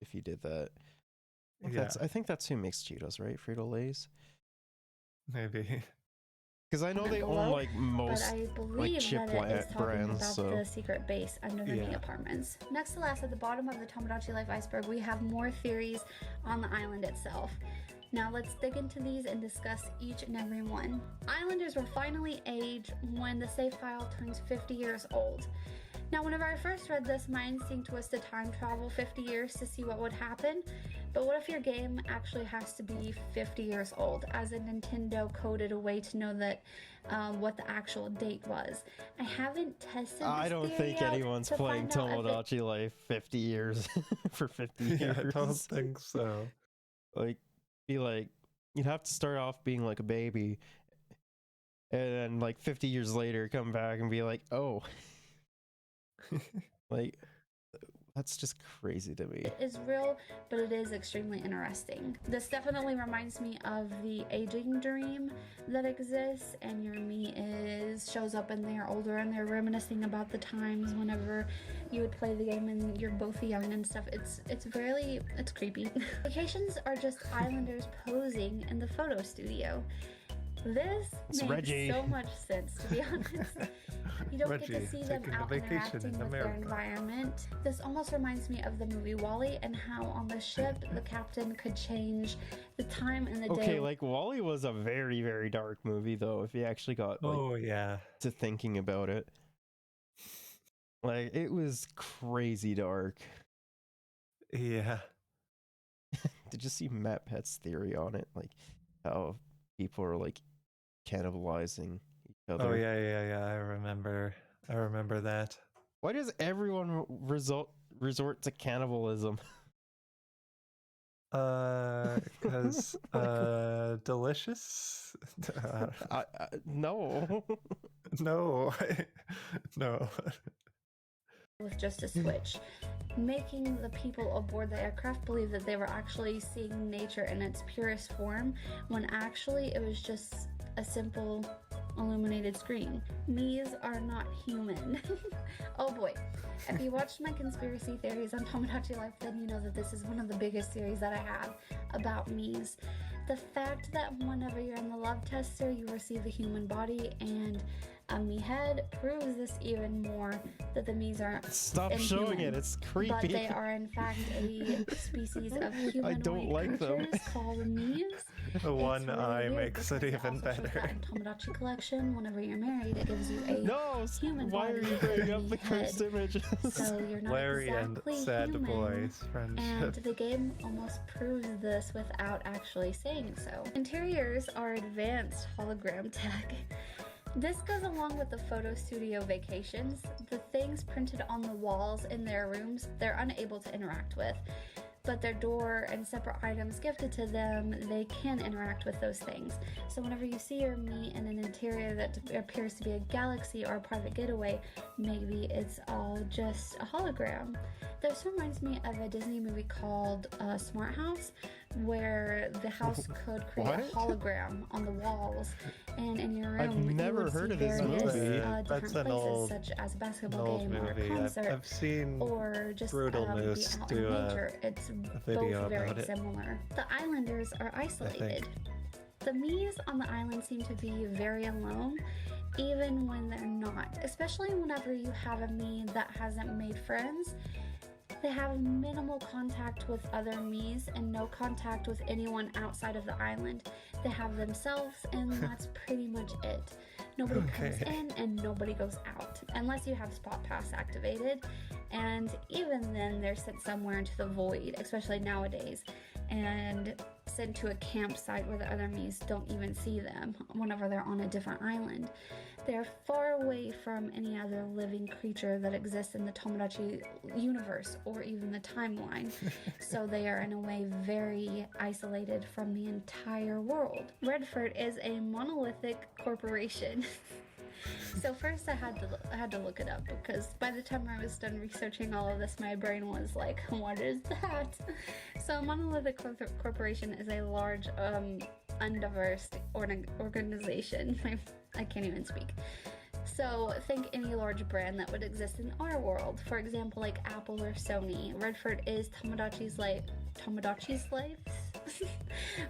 if you did that. I think that's who makes Cheetos, right? Frito-Lay's? Maybe. Because I know they own like most but I believe chip that it is talking brands. About the secret base under the Mii apartments. Next to last, at the bottom of the Tomodachi Life iceberg, we have more theories on the island itself. Now let's dig into these and discuss each and every one. Islanders will finally age when the save file turns 50 years old. Now whenever I first read this, my instinct was to time travel 50 years to see what would happen. But what if your game actually has to be 50 years old, as in Nintendo coded a way to know that what the actual date was? I haven't tested this I don't think anyone's playing Tomodachi Life 50 years for 50 years. Yeah, I don't think so. You'd have to start off being like a baby, and then like 50 years later come back and be like, oh. Like, that's just crazy to me. It is real, but it is extremely interesting. This definitely reminds me of the aging dream that exists, and your Mii shows up and they're older and they're reminiscing about the times whenever you would play the game and you're both young and stuff. It's creepy. Vacations are just islanders posing in the photo studio. This makes so much sense, to be honest. You don't get to see them out interacting with their environment. This almost reminds me of the movie WALL-E and how on the ship the captain could change the time and the day. Okay, like WALL-E was a very, very dark movie though, if you actually got to thinking about it. Like, it was crazy dark. Yeah. Did you see Matt Pet's theory on it? Like, how people are like cannibalizing each other. Oh yeah. I remember that. Why does everyone resort to cannibalism? Because delicious. No. No. With just a switch, making the people aboard the aircraft believe that they were actually seeing nature in its purest form, when actually it was just a simple illuminated screen. Miis are not human. Oh boy. If you watched my conspiracy theories on Tomodachi Life, then you know that this is one of the biggest theories that I have about Miis. The fact that whenever you're in the love tester, you receive a human body and a Mii head proves this even more, that the Miis are Stop showing it, it's creepy. But they are in fact a species of humanoid I don't like them. called Miis. The one eye makes it even better. In Tomodachi Collection, whenever you're married, it gives you a human why body are you bringing up the cursed images? So you're not Larry exactly and Sad human, Boys friendship. and the game almost proves this without actually saying so. Interiors are advanced hologram tech. This goes along with the photo studio vacations. The things printed on the walls in their rooms, they're unable to interact with. But their door and separate items gifted to them, they can interact with those things. So whenever you see your Mii in an interior that appears to be a galaxy or a private getaway, maybe it's all just a hologram. This reminds me of a Disney movie called Smart House, where the house could create a hologram on the walls, and in your room I've never heard of this movie. That's an places, old, such as a basketball game or a movie. concert, I've seen or just Brutal be Moose out do in nature. It's video both very about it. similar. The islanders are isolated. The Miis on the island seem to be very alone, even when they're not, especially whenever you have a Mii that hasn't made friends. They have minimal contact with other Miis and no contact with anyone outside of the island. They have themselves, and that's pretty much it. Nobody comes in and nobody goes out, unless you have Spot Pass activated, and even then they're sent somewhere into the void, especially nowadays. And sent to a campsite where the other Miis don't even see them whenever they're on a different island. They're far away from any other living creature that exists in the Tomodachi universe or even the timeline. So they are in a way very isolated from the entire world. Redford is a monolithic corporation. So first I had to look it up, because by the time I was done researching all of this, my brain was like, what is that? So Monolithic Corporation is a large, undiverse organization. I can't even speak. So think any large brand that would exist in our world. For example, like Apple or Sony. Redford is Tomodachi Life's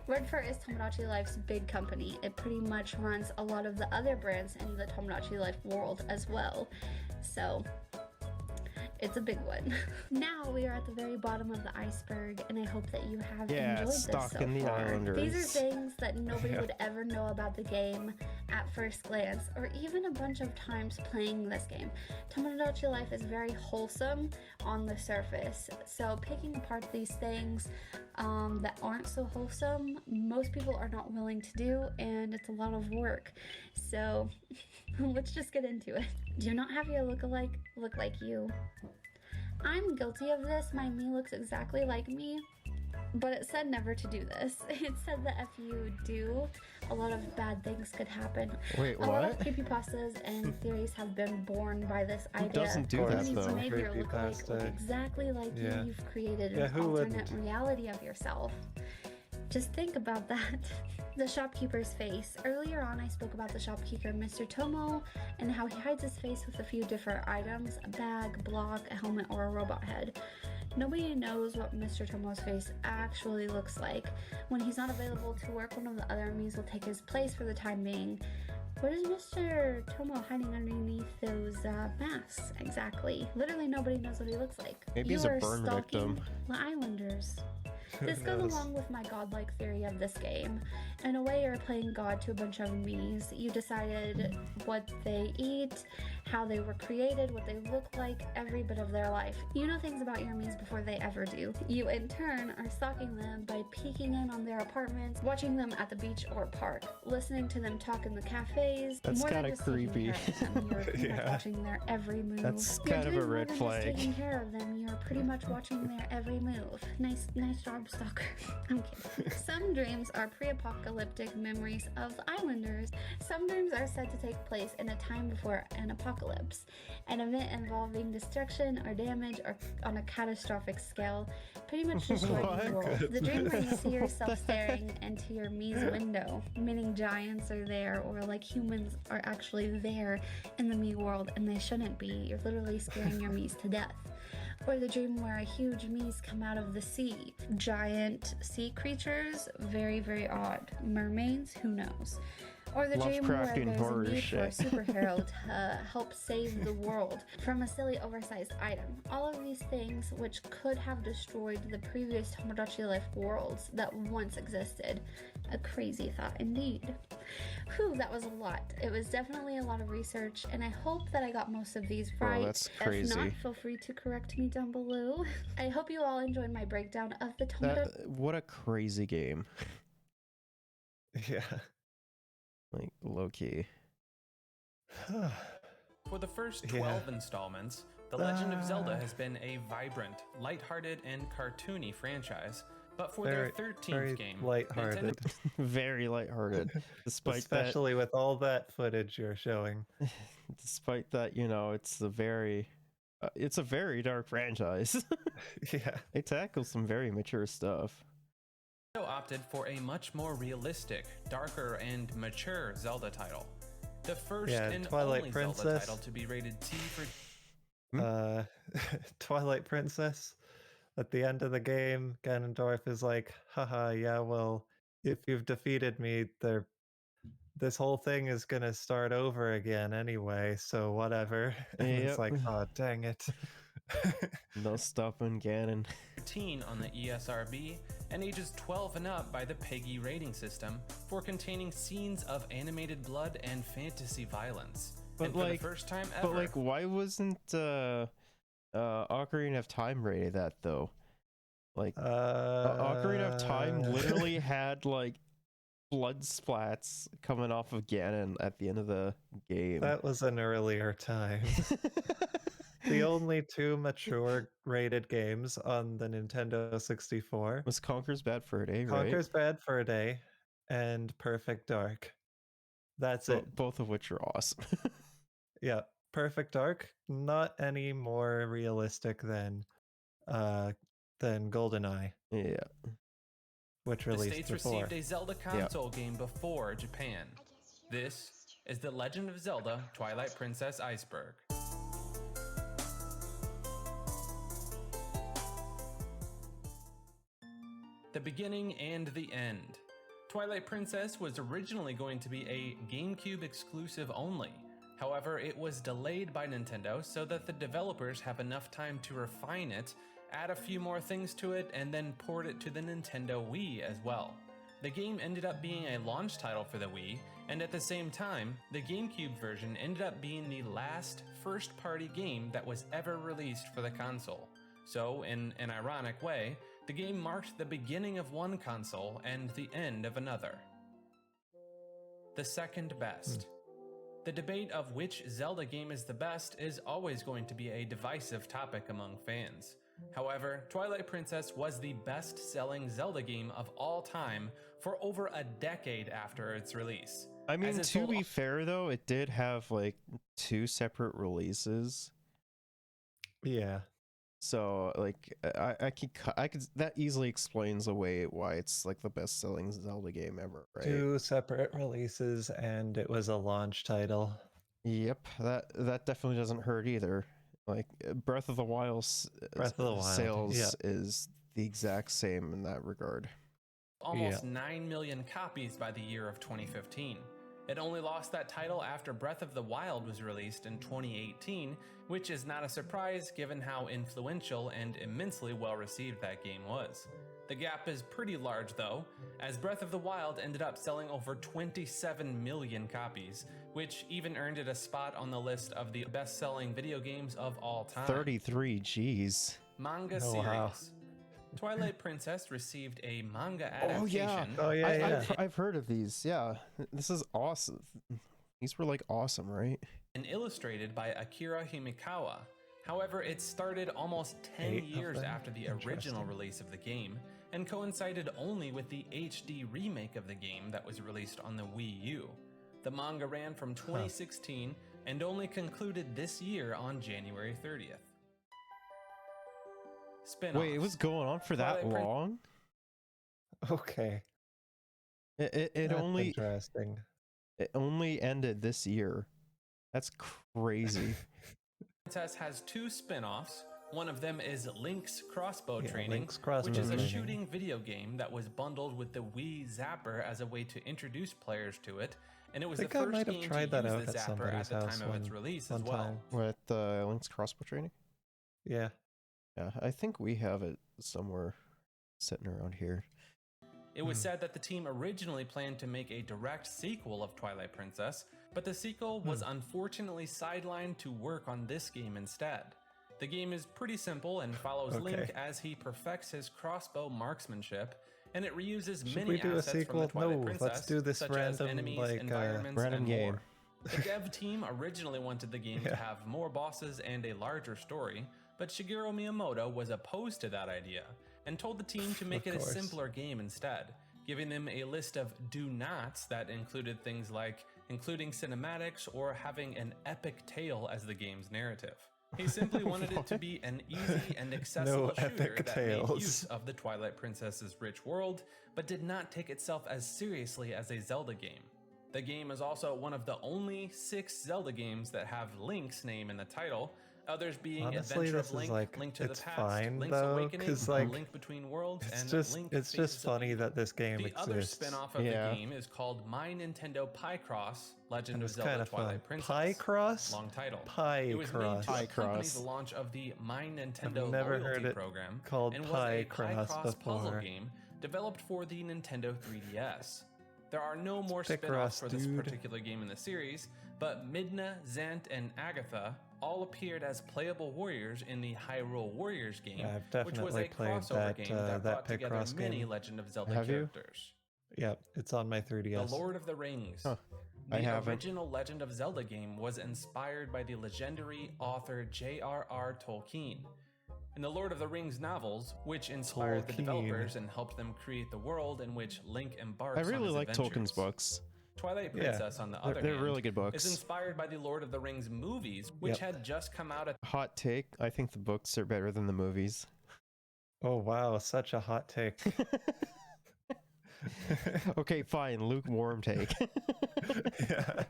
Redford is Tomodachi Life's big company. It pretty much runs a lot of the other brands in the Tomodachi Life world as well. So it's a big one. Now we are at the very bottom of the iceberg, and I hope that you have enjoyed this so stalking the far. islanders. These are things that nobody would ever know about the game at first glance, or even a bunch of times playing this game. Tomodachi Life is very wholesome on the surface, so picking apart these things that aren't so wholesome, most people are not willing to do, and it's a lot of work. So let's just get into it. Do not have your lookalike look like you. I'm guilty of this. My Mii looks exactly like me, but it said never to do this. It said that if you do, a lot of bad things could happen. Wait, a lot of what? creepypastas and theories have been born by this Who idea. doesn't do You that, need to though? make your lookalike look Creepypasta. exactly like you. You've created Yeah, an who alternate wouldn't? reality of yourself. Just think about that. The shopkeeper's face. Earlier on, I spoke about the shopkeeper, Mr. Tomo, and how he hides his face with a few different items: a bag, block, a helmet, or a robot head. Nobody knows what Mr. Tomo's face actually looks like. When he's not available to work, one of the other Miis will take his place for the time being. What is Mr. Tomo hiding underneath those masks exactly? Literally nobody knows what he looks like. Maybe You he's a are burn stalking victim. the islanders. Who This goes knows? along with my godlike theory of this game. In a way, you're playing God to a bunch of Miis. You decided what they eat, how they were created, what they look like, every bit of their life. You know things about your Miis before they ever do. You, in turn, are stalking them by peeking in on their apartments, watching them at the beach or park, listening to them talk in the cafes. That's More than kinda just taking creepy. care of them, you're pretty much Yeah. watching their every move. That's You're kind of a doing more red than just flag. taking care of them. You're pretty much watching their every move. Nice job, stalker. I'm kidding. Some dreams are pre-apocalyptic memories of the islanders. Some dreams are said to take place in a time before an apocalypse, an event involving destruction or damage or on a catastrophic scale, pretty much destroying the What? world. The dream where you see yourself staring into your Mii's window, meaning giants are there, or like humans are actually there in the Mii world and they shouldn't be. You're literally scaring your Mii's to death. Or the dream where a huge Miis come out of the sea. Giant sea creatures, very, very odd. Mermaids, who knows? Or the dream where Lovecraftian there's a horror need for a shit. superhero to help save the world from a silly oversized item. All of these things which could have destroyed the previous Tomodachi Life worlds that once existed. A crazy thought indeed. Whew, that was a lot. It was definitely a lot of research, and I hope that I got most of these Bro, right. that's If not, crazy. feel free to correct me down below. I hope you all enjoyed my breakdown of the Tomodachi. What a crazy game. Yeah. Like, low key. For the first Yeah. 12 installments, The Legend of Zelda has been a vibrant, lighthearted, and cartoony franchise. But for their 13th game, lighthearted, Very lighthearted. Despite especially with all that footage you're showing. despite that, you know, it's a very dark franchise. Yeah. They tackle some very mature stuff. Nintendo opted for a much more realistic, darker, and mature Zelda title. The first Yeah, and Twilight only Zelda Princess. title to be rated T for Twilight Princess. At the end of the game, Ganondorf is like, haha, yeah, well, if you've defeated me, this whole thing is gonna start over again anyway, so whatever. And it's Yep. like, oh, dang it. No stopping Ganon. 13 on the ESRB, and ages 12 and up by the PEGI rating system for containing scenes of animated blood and fantasy violence. But and for like- the first time ever, But like, why wasn't Ocarina of Time rated that though? Like Ocarina of Time literally had like blood splats coming off of Ganon at the end of the game. That was an earlier time. The only two mature rated games on the Nintendo 64 was Conker's Bad Fur Day, right? Conker's Bad Fur Day and Perfect Dark. That's it. Both of which are awesome. Yeah, Perfect Dark, not any more realistic than GoldenEye, Yeah. which The released States before. received a Zelda console game before Japan. This is The Legend of Zelda Twilight Princess Iceberg. The beginning and the end. Twilight Princess was originally going to be a GameCube exclusive only. However, it was delayed by Nintendo so that the developers have enough time to refine it, add a few more things to it, and then port it to the Nintendo Wii as well. The game ended up being a launch title for the Wii, and at the same time, the GameCube version ended up being the last first-party game that was ever released for the console. So, in an ironic way, the game marked the beginning of one console and the end of another. The second best. The debate of which Zelda game is the best is always going to be a divisive topic among fans. However, Twilight Princess was the best-selling Zelda game of all time for over a decade after its release. I mean, it to sold- be fair though, it did have like 2 separate releases. Yeah. So like I could that easily explains away why it's like the best-selling Zelda game ever, right? 2 separate releases, and it was a launch title. Yep, that definitely doesn't hurt either. Like Breath of the Wild sales yeah. is the exact same in that regard. Almost 9 million copies by the year of 2015. It only lost that title after Breath of the Wild was released in 2018, which is not a surprise given how influential and immensely well received that game was. The gap is pretty large though, as Breath of the Wild ended up selling over 27 million copies, which even earned it a spot on the list of the best-selling video games of all time. 33, geez. Manga Oh, series. wow. Twilight Princess received a manga Oh adaptation. yeah, Oh, yeah. I've heard of these. Yeah, this is awesome. These were like awesome, right? And illustrated by Akira Himikawa. However, it started almost 10 8 of years them? after the original Interesting. release of the game, and coincided only with the HD remake of the game that was released on the Wii U. The manga ran from 2016 and only concluded this year on January 30th. Spin-offs. Wait, it was going on for that Twilight long? Okay. It That's only interesting. it only ended this year. That's crazy. Princess has 2 spin-offs. One of them is Lynx Crossbow Yeah, Training, Lynx Crossbow which is a Training. shooting video game that was bundled with the Wii Zapper as a way to introduce players to it, and it was the think I first might have game tried to that use out the at Zapper at somebody's the house time of its one release as well. time. With Link's crossbow training? Yeah. Yeah, I think we have it somewhere sitting around here. It was said that the team originally planned to make a direct sequel of Twilight Princess, but the sequel was unfortunately sidelined to work on this game instead. The game is pretty simple and follows Link Okay. as he perfects his crossbow marksmanship, and it reuses Should many we do a assets from the sequel? Twilight No, Princess, let's do this such as random, enemies, like, environments, random and game. more. The dev team originally wanted the game to have more bosses and a larger story, but Shigeru Miyamoto was opposed to that idea and told the team to make Of it a course. simpler game instead, giving them a list of do-nots that included things like including cinematics or having an epic tale as the game's narrative. He simply wanted it to be an easy and accessible No shooter epic that made tales. use of the Twilight Princess's rich world, but did not take itself as seriously as a Zelda game. The game is also one of the only 6 Zelda games that have Link's name in the title, others being Honestly, Adventure this of is, Link, like, Link to the it's Past, fine, Link's though, Awakening, 'cause, A like, Link Between Worlds, It's and just Link it's Faces just of funny Eve. that this game The other exists. spin-off of Yeah. the game is called My Nintendo Picross: Legend And of it's Zelda kind of fun. Twilight Princess. Picross? Long title. It was made Picross. to accompany Picross. the launch of the My Nintendo never heard loyalty it program called and was a Picross Picross puzzle before. game developed for the Nintendo 3DS. There are no more Picross, spin-offs for this dude. particular game in the series, but Midna, Zant, and Agatha, all appeared as playable warriors in the Hyrule Warriors game, Yeah, I've which was a definitely played crossover game that brought together Picross many game. Legend of Zelda Have you? characters. Yep, it's on my 3DS. The Lord of the Rings. Huh. I The haven't. original Legend of Zelda game was inspired by the legendary author J.R.R. Tolkien. In the Lord of the Rings novels, which inspired the Tolkien. developers and helped them create the world in which Link embarks I on really his like adventures. Tolkien's books. Twilight Yeah. Princess, on the other They're hand, really good books. is inspired by the Lord of the Rings movies, which had just come out at Hot take, I think the books are better than the movies. Oh wow, such a hot take. Okay, fine, lukewarm take. Yeah.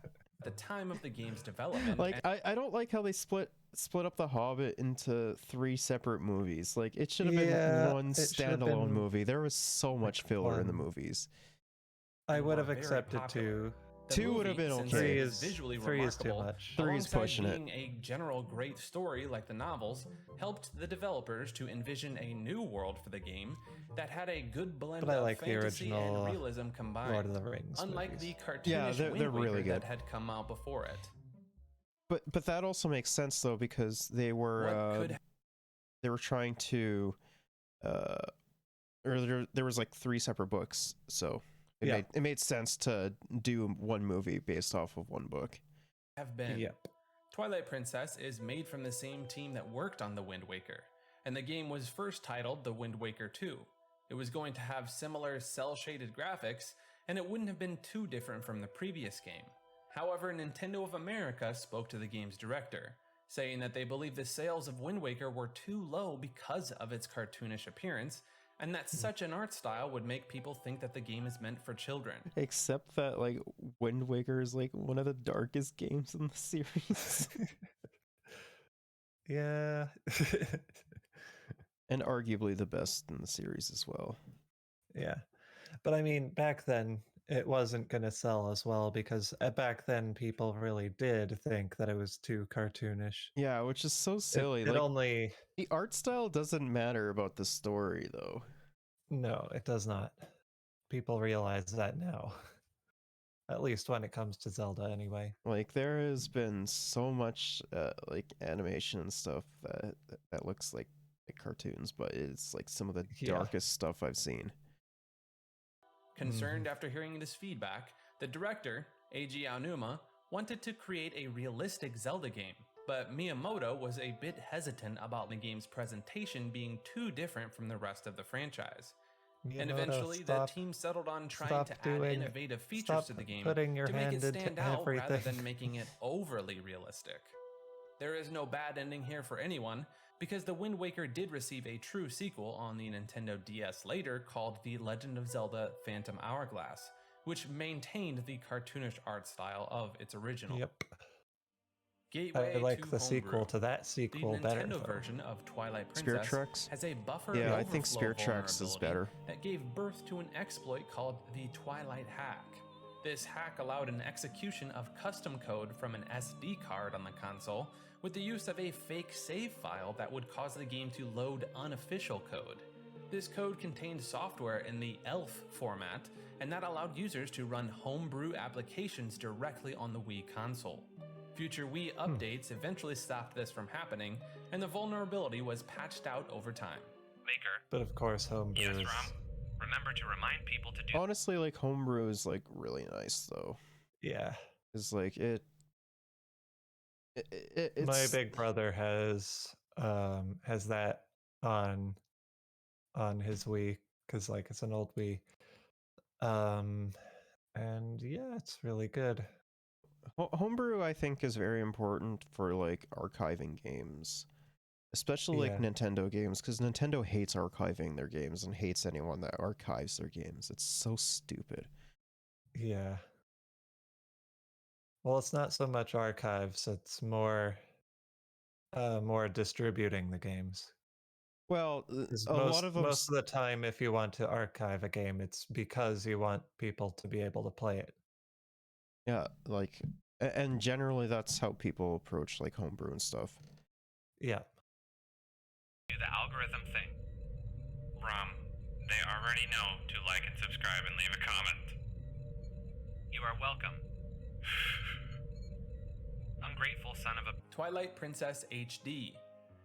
the time of the game's development. Like I don't like how they split up the Hobbit into 3 separate movies. Like it should have Yeah, been one it should have standalone been movie. There was so much filler in the one. movies. I would were have very accepted popular. 2. The 2 would have movie, been since okay. it 3 is is visually 3 is too remarkable, much. 3 is alongside pushing it. being a general great story like the novels, helped the developers to envision a new world for the game that had a good blend But I of like the fantasy original and realism combined. Lord of the Rings Unlike movies. the cartoonish Yeah, they're Wind really Waker good. that had come out before it. But that also makes sense though, because they were What could they were trying to or there was like 3 separate books, so it made sense to do one movie based off of one book. have been? Yep. Twilight Princess is made from the same team that worked on The Wind Waker, and the game was first titled The Wind Waker 2. It was going to have similar cel-shaded graphics, and it wouldn't have been too different from the previous game. However, Nintendo of America spoke to the game's director, saying that they believed the sales of Wind Waker were too low because of its cartoonish appearance, and that such an art style would make people think that the game is meant for children. Except that like Wind Waker is like one of the darkest games in the series. Yeah. And arguably the best in the series as well. Yeah. But I mean, back then it wasn't going to sell as well because back then people really did think that it was too cartoonish. Yeah, which is so silly. It like only the art style doesn't matter about the story though. No, it does not. People realize that now. At least when it comes to Zelda anyway. Like there has been so much like animation and stuff that looks like cartoons, but it's like some of the Yeah. darkest stuff I've seen. Concerned after hearing this feedback, the director, Eiji Aonuma, wanted to create a realistic Zelda game, but Miyamoto was a bit hesitant about the game's presentation being too different from the rest of the franchise. And Miyamoto, eventually, stop- the team settled on trying stop to add doing- innovative features stop to the game putting your to make hand it into stand out rather everything. than making it overly realistic. There is no bad ending here for anyone, because The Wind Waker did receive a true sequel on the Nintendo DS later called The Legend of Zelda Phantom Hourglass, which maintained the cartoonish art style of its original. Yep. Gateway I like to the sequel Homebrew. to that The sequel better. Nintendo though. version of Twilight Spirit Princess Tracks? has a buffer Yeah, I overflow think Spirit Tracks is vulnerability better. that gave birth to an exploit called the Twilight Hack. This hack allowed an execution of custom code from an SD card on the console with the use of a fake save file that would cause the game to load unofficial code. This code contained software in the ELF format, and that allowed users to run homebrew applications directly on the Wii console. Future Wii updates eventually stopped this from happening, and the vulnerability was patched out over time. Maker. But of course, Homebrew Yes, is... Rom. Remember to remind people to do. Honestly, like Homebrew is like really nice though. Yeah. It's like it's My big brother has that on his Wii because like it's an old Wii. And yeah, it's really good. Homebrew I think is very important for like archiving games, especially like Yeah. Nintendo games, because Nintendo hates archiving their games and hates anyone that archives their games. It's so stupid. Yeah. Well, it's not so much archives, it's more distributing the games. Well, 'Cause a lot of them most of the time, if you want to archive a game, it's because you want people to be able to play it. yeah, like and generally that's how people approach like Homebrew and stuff. Yeah. Do the algorithm thing. Rom, they already know to like and subscribe and leave a comment. You are welcome. ungrateful son of a... Twilight Princess HD.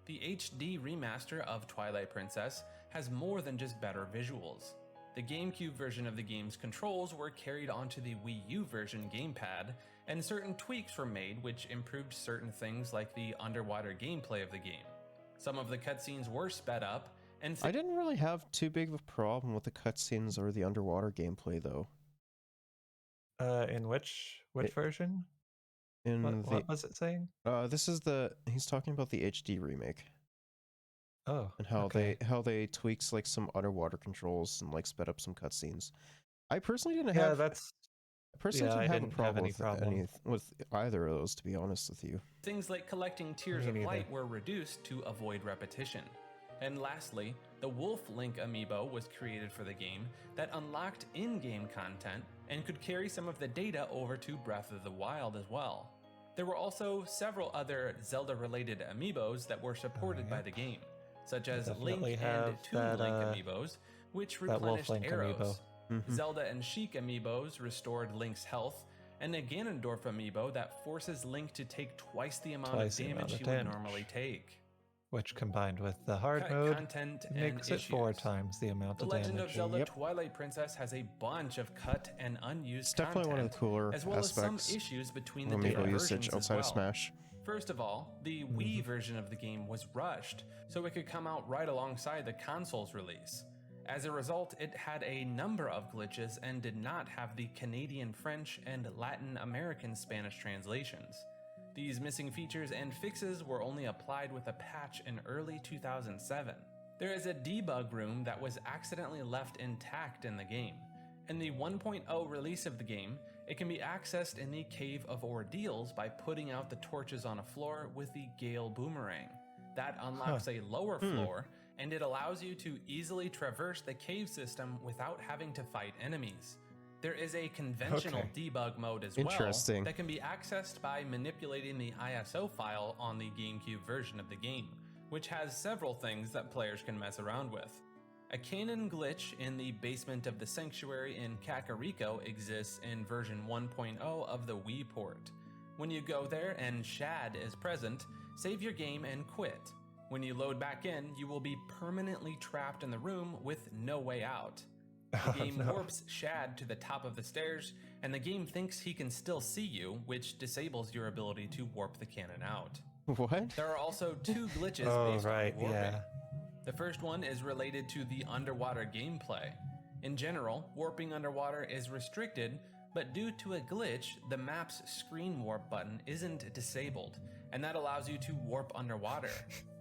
The HD remaster of Twilight Princess has more than just better visuals. The GameCube version of the game's controls were carried onto the Wii U version gamepad, and certain tweaks were made which improved certain things like the underwater gameplay of the game. Some of the cutscenes were sped up, and I didn't really have too big of a problem with the cutscenes or the underwater gameplay, though. In which version? What was it saying? This is he's talking about the HD remake. Oh, And how okay. they tweaks like some underwater controls and like sped up some cutscenes. I personally didn't Yeah, have that's... I personally yeah, didn't I have didn't a problem, have any problem. with either of those, to be honest with you. things like collecting Tears Me of neither. Light were reduced to avoid repetition. And lastly, the Wolf Link amiibo was created for the game that unlocked in-game content and could carry some of the data over to Breath of the Wild as well. There were also several other Zelda-related amiibos that were supported by the game, such as Link Definitely and have Toon that, Link amiibos, which that Wolf replenished Link arrows. amiibo. Zelda and Sheik amiibos restored Link's health, and a Ganondorf amiibo that forces Link to take twice the amount of damage he would normally take. Which combined with the hard Cut mode content makes and it 4 issues. times the amount The of Legend damage. of Zelda Yep. Twilight Princess has a bunch of cut and unused It's definitely content, one of the cooler as well as some aspects issues between the of different amiibo versions usage as outside well. of Smash. First of all, the Wii version of the game was rushed, so it could come out right alongside the console's release. As a result, it had a number of glitches and did not have the Canadian French and Latin American Spanish translations. These missing features and fixes were only applied with a patch in early 2007. There is a debug room that was accidentally left intact in the game. In the 1.0 release of the game, it can be accessed in the Cave of Ordeals by putting out the torches on a floor with the Gale Boomerang. That unlocks a lower floor, and it allows you to easily traverse the cave system without having to fight enemies. There is a conventional debug mode as well Interesting. that can be accessed by manipulating the ISO file on the GameCube version of the game, which has several things that players can mess around with. A Canon Glitch in the basement of the Sanctuary in Kakariko exists in version 1.0 of the Wii port. When you go there and Shad is present, save your game and quit. When you load back in, you will be permanently trapped in the room with no way out. The game warps Shad to the top of the stairs, and the game thinks he can still see you, which disables your ability to warp the cannon out. What? There are also 2 glitches based on warping. Yeah. The first one is related to the underwater gameplay. In general, warping underwater is restricted, but due to a glitch, the map's screen warp button isn't disabled, and that allows you to warp underwater.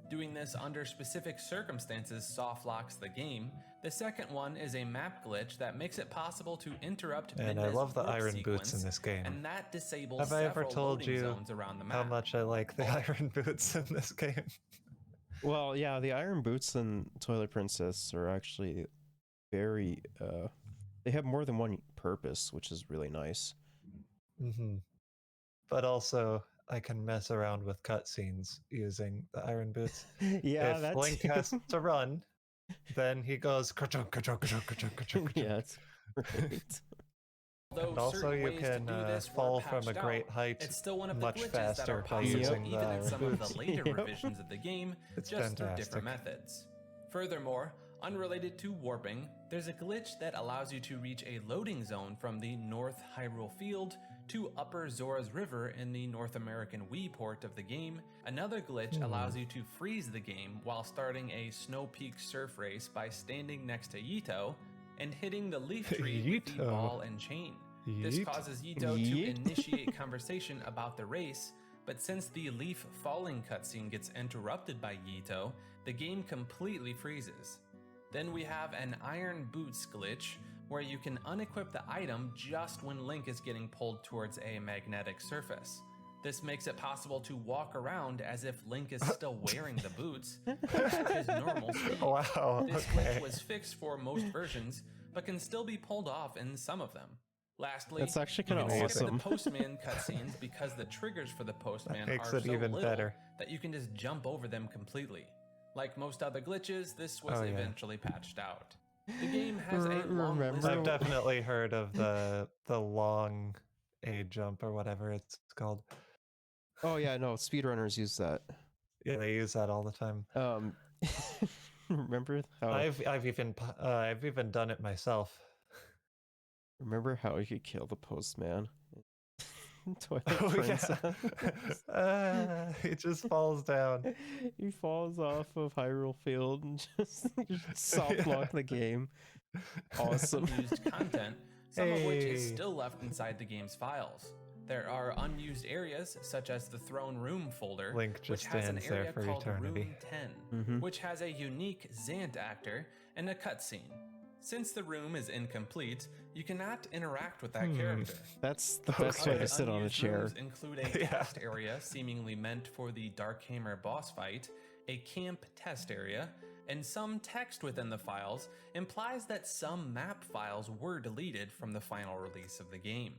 Doing this under specific circumstances soft locks the game. The second one is a map glitch that makes it possible to interrupt And I Midna's love the warp iron sequence, boots in this game. and that disables Have I ever several told loading you zones around the how map. much I like the iron boots in this game? Well, yeah, the iron boots in Twilight Princess are actually very they have more than one purpose, which is really nice. But also, I can mess around with cutscenes using the iron boots. Yeah, if that's Link has to run, then he goes ka-chunk, ka-chunk, ka-chunk, ka-chunk, ka-chunk, ka-chunk. yeah, it's great. Although And also certain you ways to can do this were fall from a patched great out, height it's still one of the much glitches that are faster by possible using the even in iron some of boots. the later Yep. revisions of the game, It's just through fantastic. different methods. Furthermore, unrelated to warping, there's a glitch that allows you to reach a loading zone from the North Hyrule Field to Upper Zora's River in the North American Wii port of the game. Another glitch allows you to freeze the game while starting a Snow Peak surf race by standing next to Yito and hitting the leaf tree with the Yito. ball and chain. This Yeet. causes Yito Yeet. to initiate conversation about the race, but since the leaf falling cutscene gets interrupted by Yito, the game completely freezes. Then we have an Iron Boots glitch, where you can unequip the item just when Link is getting pulled towards a magnetic surface. This makes it possible to walk around as if Link is still wearing the boots at his normal speed. Wow, This okay. glitch was fixed for most versions, but can still be pulled off in some of them. Lastly, That's actually you kinda can skip awesome. the postman cutscenes because the triggers for the postman makes are it so even little better. that you can just jump over them completely. Like most other glitches, this was Oh, yeah. eventually patched out. The game has a long Remember- list I've of definitely heard of the long A jump or whatever it's called. Oh yeah, no, speedrunners use that. Yeah, they use that all the time. Remember how I've even done it myself. remember how you could kill the postman? Twilight Oh Princess. yeah, it just falls down. He falls off of Hyrule Field and just soft lock the game. Awesome. Unused content, some of which is Hey. still left inside the game's files. There are unused areas, such as the Throne Room folder, Link which just has an stands there area for called eternity. Room 10, which has a unique Zant actor and a cutscene. Since the room is incomplete, you cannot interact with that character. That's the best way Other to sit on a unused chair. rooms include a Yeah. test area seemingly meant for the Darkhammer boss fight, a camp test area, and some text within the files implies that some map files were deleted from the final release of the game.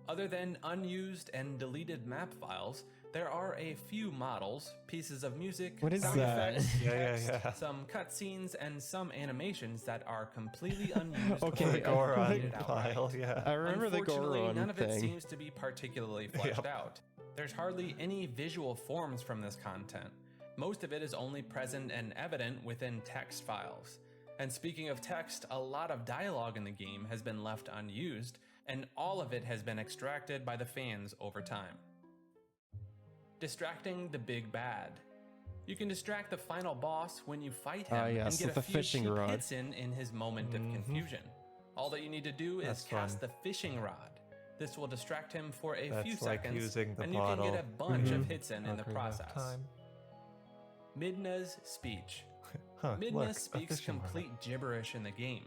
Other than unused and deleted map files, there are a few models, pieces of music, What is sound that? effects, Yeah. text, some cutscenes, and some animations that are completely unused. Okay, or The Goron deleted outright. file, yeah. I remember the Unfortunately, Goron none of it thing. seems to be particularly fleshed Yep. out. There's hardly any visual forms from this content. Most of it is only present and evident within text files. And speaking of text, a lot of dialogue in the game has been left unused, and all of it has been extracted by the fans over time. Distracting the big bad. You can distract the final boss when you fight him yes, and get with a the few fishing cheap rod. hits in his moment of confusion. All that you need to do is That's cast fun. the fishing rod. This will distract him for a few That's like seconds, using the and you can bottle. get a bunch of hits in the Ocarina of process. Time. Midna's speech. Huh, Midna look, a speaks fishing rod. complete gibberish in the game.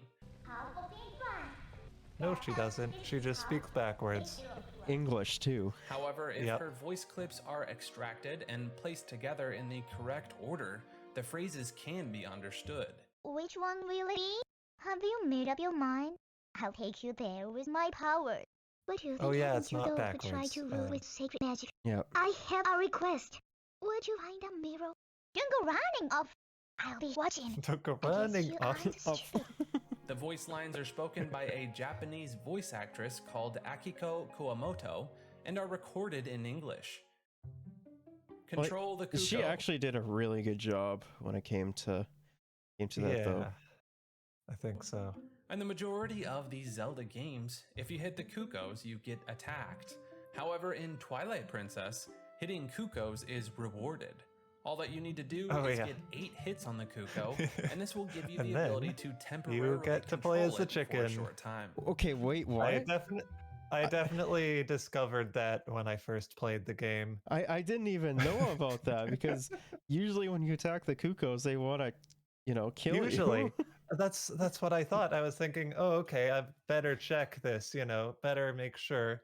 No, she doesn't. She just speaks backwards. English too. However, if Yep. her voice clips are extracted and placed together in the correct order, the phrases can be understood. Which one will it be? Have you made up your mind? I'll take you there with my power. But you Oh, think yeah, haven't it's you not though to try backwards, to rule uh, with sacred magic? Yeah. I have a request. Would you find a mirror? Don't go running off. I'll be watching. Don't go I guess running you off. aren't Up. stupid. The voice lines are spoken by a Japanese voice actress called Akiko Kuwamoto and are recorded in English. Control the Kuko. She actually did a really good job when it came to that though. I think so. In the majority of these Zelda games, if you hit the Kukos, you get attacked. However, in Twilight Princess, hitting Kukos is rewarded. All that you need to do Oh, is yeah. get 8 hits on the Kuko, and this will give you And the then ability to temporarily get to play as control the it for a chicken. short time. Okay, wait, what? I definitely discovered that when I first played the game. I didn't even know about that because usually when you attack the Kukos, they want to, kill Usually, you. that's what I thought. I was thinking, oh, okay, I better check this. Better make sure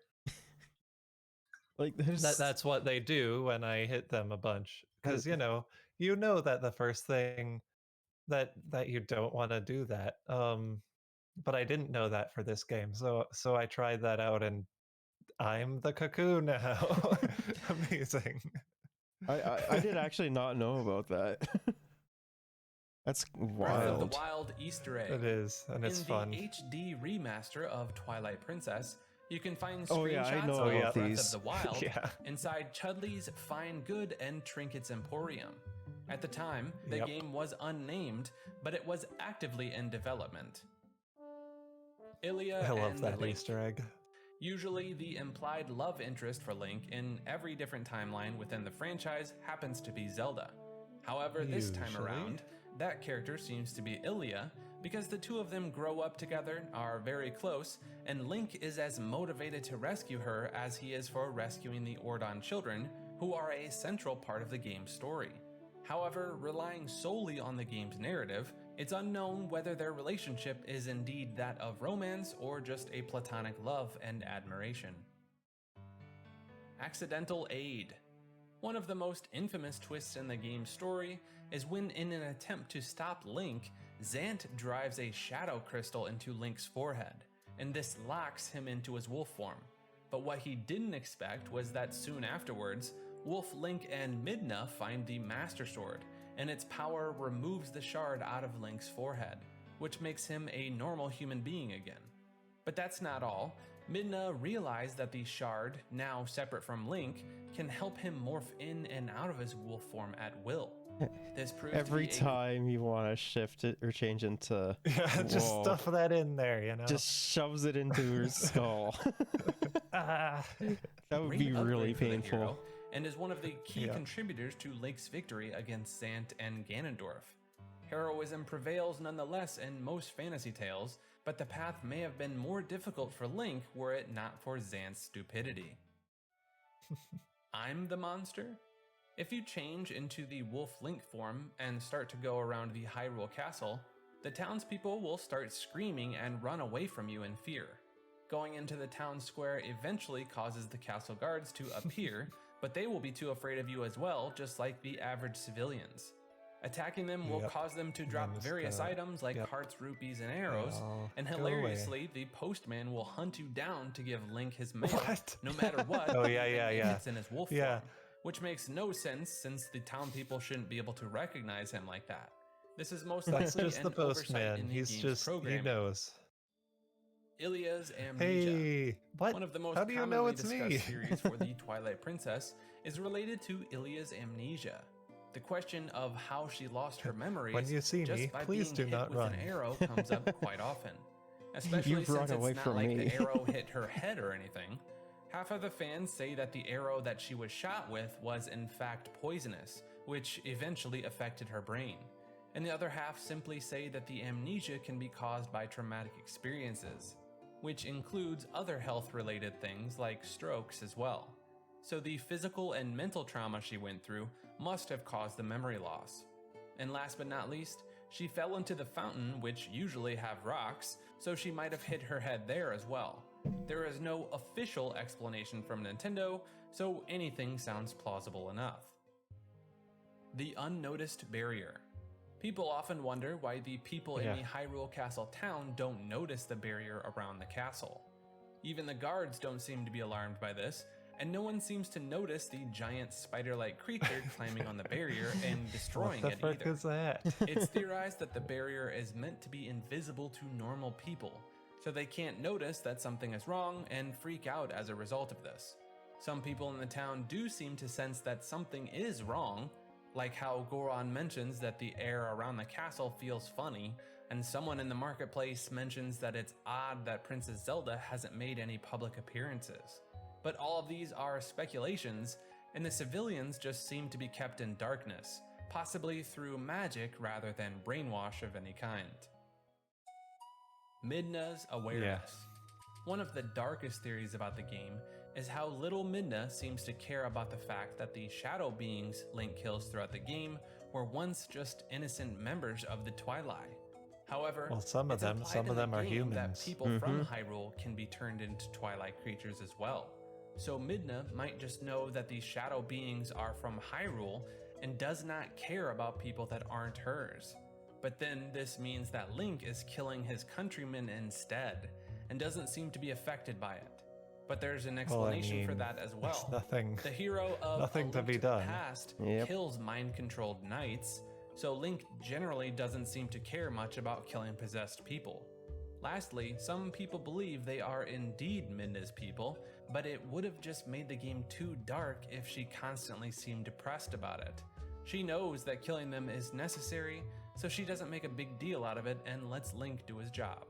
Like there's that's what they do when I hit them a bunch. Because you know that the first thing that you don't want to do that. But I didn't know that for this game, so I tried that out, and I'm the cocoon now. Amazing. I did actually not know about that. That's Breath of wild. the Wild Easter egg. It is, and it's in fun. the HD remaster of Twilight Princess, you can find Oh, yeah, I screenshots know of about Breath these. of the Wild Yeah. inside Chudley's Fine Good and Trinkets Emporium. At the time, the Yep. game was unnamed, but it was actively in development. Ilia I love and that Link. Easter egg. Usually, the implied love interest for Link in every different timeline within the franchise happens to be Zelda. However, this time Usually. around, that character seems to be Ilia because the two of them grow up together, are very close, and Link is as motivated to rescue her as he is for rescuing the Ordon children, who are a central part of the game's story. However, relying solely on the game's narrative, it's unknown whether their relationship is indeed that of romance or just a platonic love and admiration. Accidental aid. One of the most infamous twists in the game's story is when, in an attempt to stop Link, Zant drives a shadow crystal into Link's forehead, and this locks him into his wolf form. But what he didn't expect was that soon afterwards, Wolf, Link, and Midna find the Master Sword, and its power removes the shard out of Link's forehead, which makes him a normal human being again. But that's not all. Midna realized that the shard, now separate from Link, can help him morph in and out of his wolf form at will. This proves Every to be time you want to shift it or change into Yeah, just wolf, stuff that in there, you know. just shoves it into her skull. Ah. That would great be really upgrade for the painful. hero, and is one of the key Yeah. contributors to Link's victory against Zant and Ganondorf. Heroism prevails nonetheless in most fantasy tales, but the path may have been more difficult for Link were it not for Zant's stupidity. I'm the monster? If you change into the Wolf Link form and start to go around the Hyrule Castle, the townspeople will start screaming and run away from you in fear. Going into the town square eventually causes the castle guards to appear, but they will be too afraid of you as well, just like the average civilians. Attacking them will Yep. cause them to And drop then just, various items like yep. hearts, rupees, and arrows, Oh, and go away. hilariously, the postman will hunt you down to give Link his mail, What? no matter what, Oh, yeah, even yeah, if yeah. it's in his wolf Yeah. form, which makes no sense since the town people shouldn't be able to recognize him like that. This is most That's likely just an the oversight postman. in the He's game's just, he programming. knows. Ilia's Amnesia. Hey, what? One of the most How do you know commonly it's discussed me? theories for the Twilight Princess is related to Ilia's amnesia. The question of how she lost her memories When you see just me, by please being do hit not with run. an arrow comes up quite often. Especially You've run since it's away not from like me. the arrow hit her head or anything. Half of the fans say that the arrow that she was shot with was in fact poisonous, which eventually affected her brain. And the other half simply say that the amnesia can be caused by traumatic experiences, which includes other health-related things like strokes as well. So the physical and mental trauma she went through must have caused the memory loss. And last but not least, she fell into the fountain, which usually have rocks, so she might have hit her head there as well. There is no official explanation from Nintendo, so anything sounds plausible enough. The Unnoticed Barrier. People often wonder why the people in Yeah. the Hyrule Castle town don't notice the barrier around the castle. Even the guards don't seem to be alarmed by this, and no one seems to notice the giant spider-like creature climbing on the barrier and destroying What it the fuck either. is that? It's theorized that the barrier is meant to be invisible to normal people, so they can't notice that something is wrong and freak out as a result of this. Some people in the town do seem to sense that something is wrong, like how Goron mentions that the air around the castle feels funny, and someone in the marketplace mentions that it's odd that Princess Zelda hasn't made any public appearances. But all of these are speculations, and the civilians just seem to be kept in darkness, possibly through magic rather than brainwash of any kind. Midna's awareness. One of the darkest theories about the game is how little Midna seems to care about the fact that the shadow beings Link kills throughout the game were once just innocent members of the Twilight. However, Well, some of it's them implied in the are game that humans. people from Hyrule can be turned into Twilight creatures as well. So Midna might just know that these shadow beings are from Hyrule and does not care about people that aren't hers. But then this means that Link is killing his countrymen instead and doesn't seem to be affected by it. But there's an explanation for that as There's well. nothing. The hero of Nothing A to Link be the done. Past Yep. kills mind-controlled knights, so Link generally doesn't seem to care much about killing possessed people. Lastly, some people believe they are indeed Midna's people, but it would have just made the game too dark if she constantly seemed depressed about it. She knows that killing them is necessary, so she doesn't make a big deal out of it and lets Link do his job.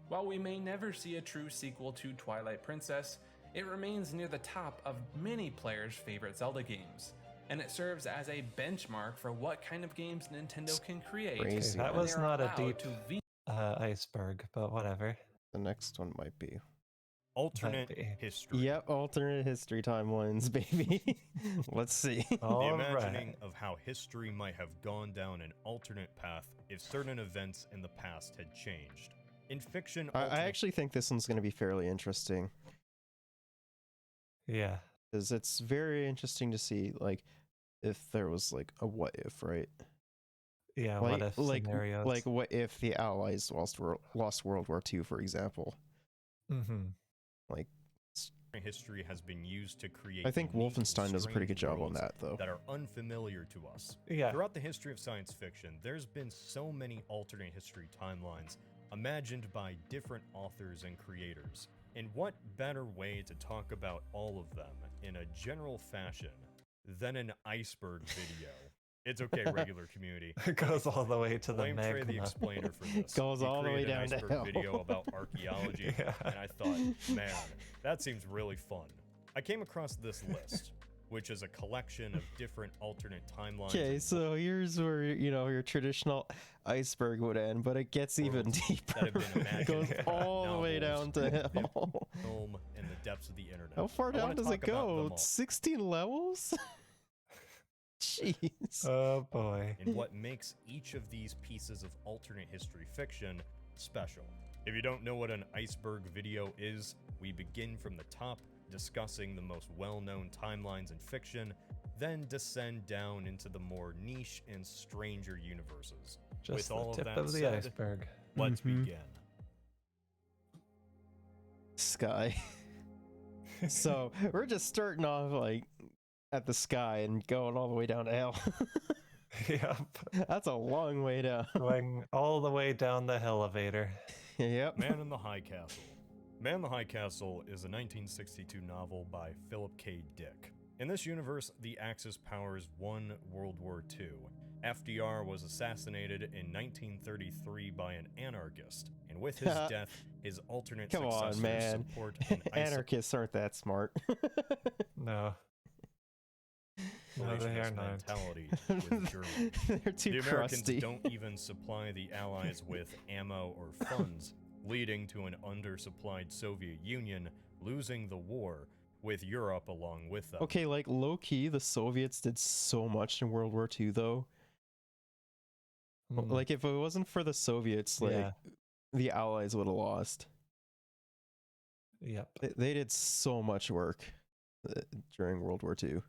While we may never see a true sequel to Twilight Princess, it remains near the top of many players' favorite Zelda games, and it serves as a benchmark for what kind of games Nintendo can create. Crazy. That when was they are not a allowed deep to iceberg, but whatever. The next one might be. Alternate be. history. Yep, alternate history timelines, baby. Let's see. The All imagining right. of how history might have gone down an alternate path if certain events in the past had changed. In fiction, I alternate actually think this one's going to be fairly interesting, Yeah. because it's very interesting to see, like, if there was like a what if, right? Yeah, Like, what if scenarios. like what if the Allies lost World War II, for example? Mm-hmm. Like, history has been used to create. I think unique and Wolfenstein does a pretty good strange job on worlds that, though. That are unfamiliar to us. Yeah. Throughout the history of science fiction, there's been so many alternate history timelines imagined by different authors and creators. And what better way to talk about all of them in a general fashion than an iceberg video? It's okay, regular community. It goes all the way to the Blame Trey the magma. Explainer for this. Goes He all the way created an down to iceberg hell. video about archaeology, Yeah. and I thought, man, that seems really fun. I came across this list, which is a collection of different alternate timelines. Okay, so here's where, you know, your traditional iceberg would end, but it gets even Worlds deeper. that have been It imagined goes by all the way down novels, to hell. film, and the depths of the internet. How far I wanna down does it talk about them go? all. 16 levels? Jeez. Oh boy. And what makes each of these pieces of alternate history fiction special. If you don't know what an iceberg video is, we begin from the top, discussing the most well-known timelines in fiction, then descend down into the more niche and stranger universes. Just With the all of tip that of the said, iceberg. Let's Mhm. begin. Sky. So we're just starting off like at the sky and going all the way down to hell. Yep. That's a long way down. Going all the way down the elevator. Yep. Man in the High Castle. Man in the High Castle is a 1962 novel by Philip K. Dick. In this universe, the Axis powers won World War II. FDR was assassinated in 1933 by an anarchist, and with his death, his alternate Come on, successors man. support an Anarchists aren't that smart. No. No, they are isolationist not. mentality with Germany. They're too The Americans crusty. don't even supply the Allies with ammo or funds, leading to an undersupplied Soviet Union losing the war, with Europe along with them. Okay, like low key, the Soviets did so much in World War II, though. Mm. Like, if it wasn't for the Soviets, like, Yeah. the Allies would have lost. Yep. They did so much work during World War II.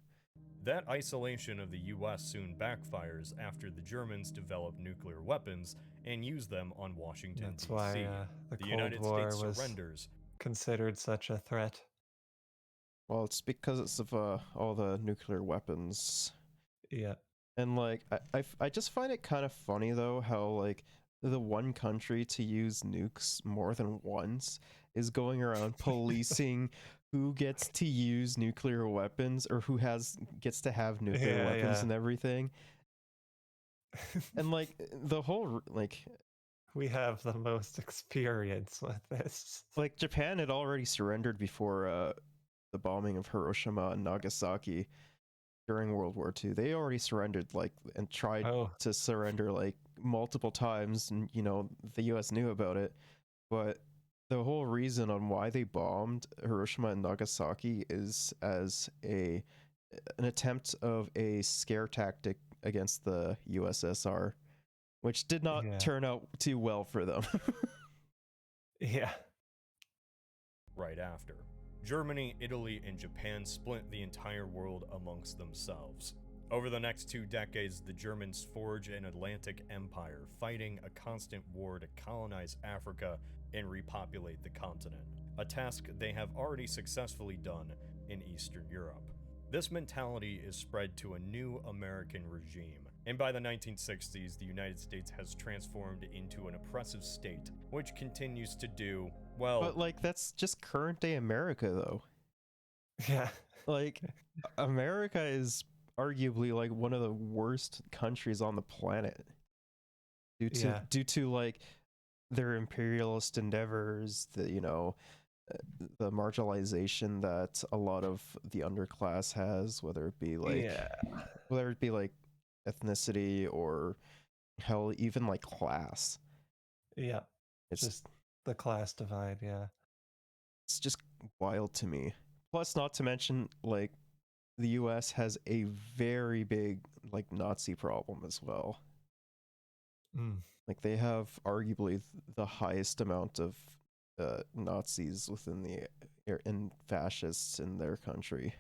That isolation of the US soon backfires after the Germans develop nuclear weapons and use them on Washington, That's D.C. why the The Cold United War States was surrenders. considered such a threat. Well, it's because of all the nuclear weapons. Yeah. And, like, I just find it kind of funny, though, how, like, the one country to use nukes more than once is going around policing who gets to use nuclear weapons or who gets to have nuclear Yeah, weapons yeah. and everything. And, like, the whole, like, We have the most experience with this. like Japan had already surrendered before the bombing of Hiroshima and Nagasaki during World War II. They already surrendered, like, and tried Oh, to surrender like multiple times, and you know the US knew about it. But the whole reason on why they bombed Hiroshima and Nagasaki is as an attempt of a scare tactic against the USSR, which did not Yeah. turn out too well for them. yeah. Right after. Germany, Italy, and Japan split the entire world amongst themselves. Over the next 2 decades, the Germans forge an Atlantic empire, fighting a constant war to colonize Africa and repopulate the continent, a task they have already successfully done in Eastern Europe. This mentality is spread to a new American regime, and by the 1960s, the United States has transformed into an oppressive state, which continues to do, well, But like that's just current day America, though. Yeah. Like America is arguably like one of the worst countries on the planet Yeah. due to like their imperialist endeavors, the marginalization that a lot of the underclass has, whether it be like ethnicity or hell, even like class. Yeah. It's Just the class divide, yeah. it's just wild to me. Plus, not to mention, like, the US has a very big like Nazi problem as well. Mm. Like, they have arguably the highest amount of Nazis and fascists in their country.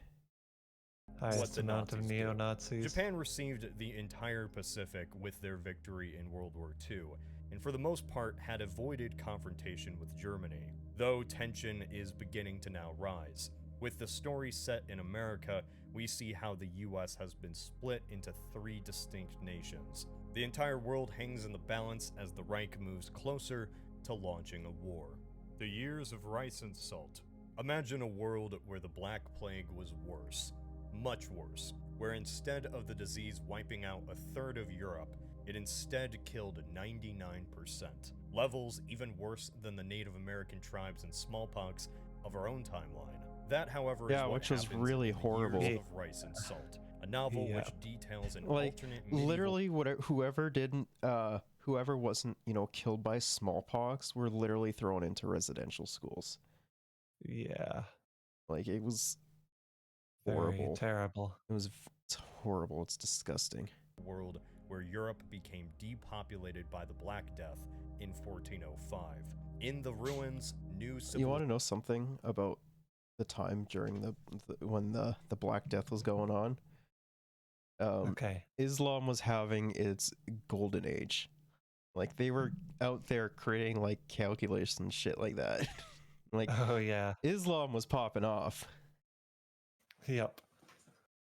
Highest the amount of Nazis do. neo-Nazis. Japan received the entire Pacific with their victory in World War II, and for the most part had avoided confrontation with Germany, though tension is beginning to now rise. With the story set in America, we see how the US has been split into 3 distinct nations. The entire world hangs in the balance as the Reich moves closer to launching a war. The years of rice and salt. Imagine a world where the Black Plague was worse, much worse, where instead of the disease wiping out a third of Europe, it instead killed 99%. Levels even worse than the Native American tribes and smallpox of our own timeline. That, however, is what which was happens really in the horrible. Years of Rice and Salt, a novel Yeah. which details an Like, alternate medieval literally, whoever wasn't, killed by smallpox were literally thrown into residential schools. Yeah. Like, it was Very horrible. terrible. It's horrible. It's disgusting. world where Europe became depopulated by the Black Death in 1405. In the ruins, new You want to know something about the time during when the Black Death was going on? Okay. Islam was having its golden age. Like, they were out there creating like calculations and shit like that. Like, Oh yeah. Islam was popping off. Yep.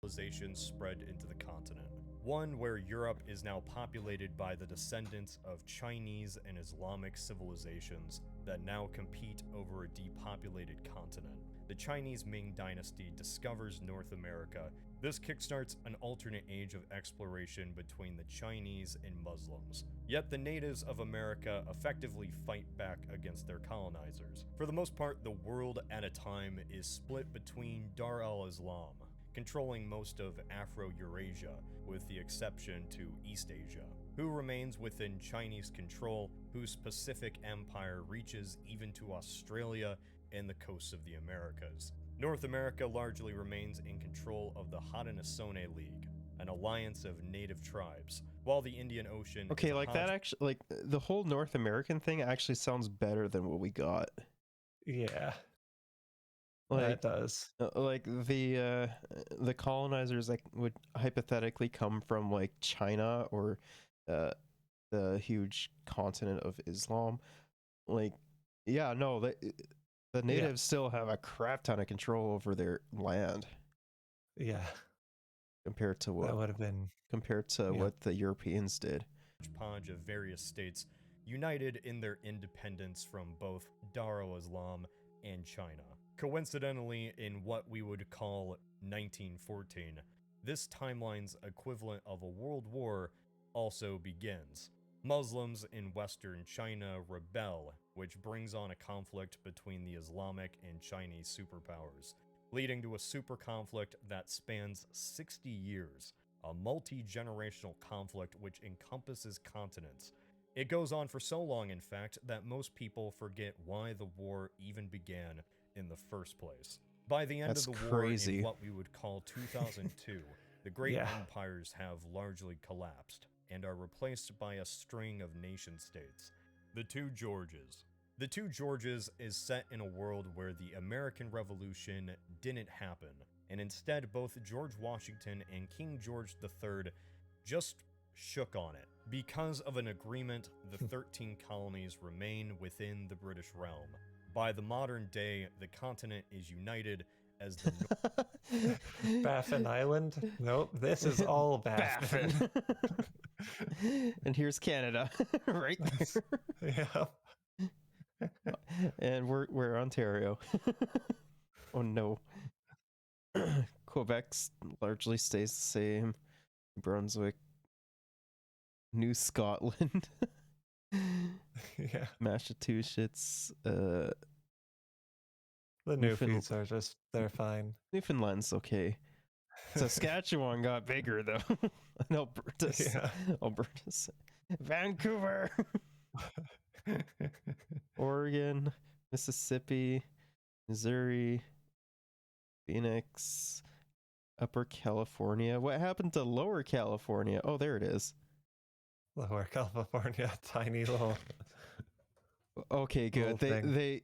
civilization spread into the continent. One where Europe is now populated by the descendants of Chinese and Islamic civilizations that now compete over a depopulated continent. The Chinese Ming Dynasty discovers North America. This kickstarts an alternate age of exploration between the Chinese and Muslims. Yet the natives of America effectively fight back against their colonizers. For the most part, the world at a time is split between Dar al-Islam, controlling most of Afro-Eurasia, with the exception to East Asia, who remains within Chinese control, whose Pacific Empire reaches even to Australia and the coasts of the Americas. North America largely remains in control of the Haudenosaunee League, an alliance of native tribes, while the Indian Ocean Okay, is a like that actually, like the whole North American thing actually sounds better than what we got. Yeah. Like, That does. like the colonizers like would hypothetically come from like China or the huge continent of Islam. Like, yeah, no, the natives still have a crap ton of control over their land Yeah. compared to That would have been. what the Europeans did. hodgepodge of various states united in their independence from both Dar al-Islam and China. Coincidentally, in what we would call 1914, this timeline's equivalent of a world war also begins. Muslims in Western China rebel, which brings on a conflict between the Islamic and Chinese superpowers, leading to a super conflict that spans 60 years, a multi-generational conflict which encompasses continents. It goes on for so long, in fact, that most people forget why the war even began in the first place. By the end That's of the war, crazy. in what we would call 2002, the great Yeah. empires have largely collapsed and are replaced by a string of nation-states. The Two Georges. The Two Georges is set in a world where the American Revolution didn't happen, and instead both George Washington and King George III just shook on it. Because of an agreement, the 13 colonies remain within the British realm. By the modern day, the continent is united as the Baffin Island? Nope. This is all Baffin. And here's Canada, right there. Yeah. And we're Ontario. Oh no. Quebec largely stays the same. Brunswick, New Scotland, Yeah. Massachusetts, The Newfies are just, they're fine. Newfoundland's okay. Saskatchewan got bigger though. And Alberta's, Yeah. Alberta's, Vancouver, Oregon, Mississippi, Missouri, Phoenix, Upper California. What happened to Lower California? Oh, there it is. Lower California, tiny little. Okay, good. Little thing.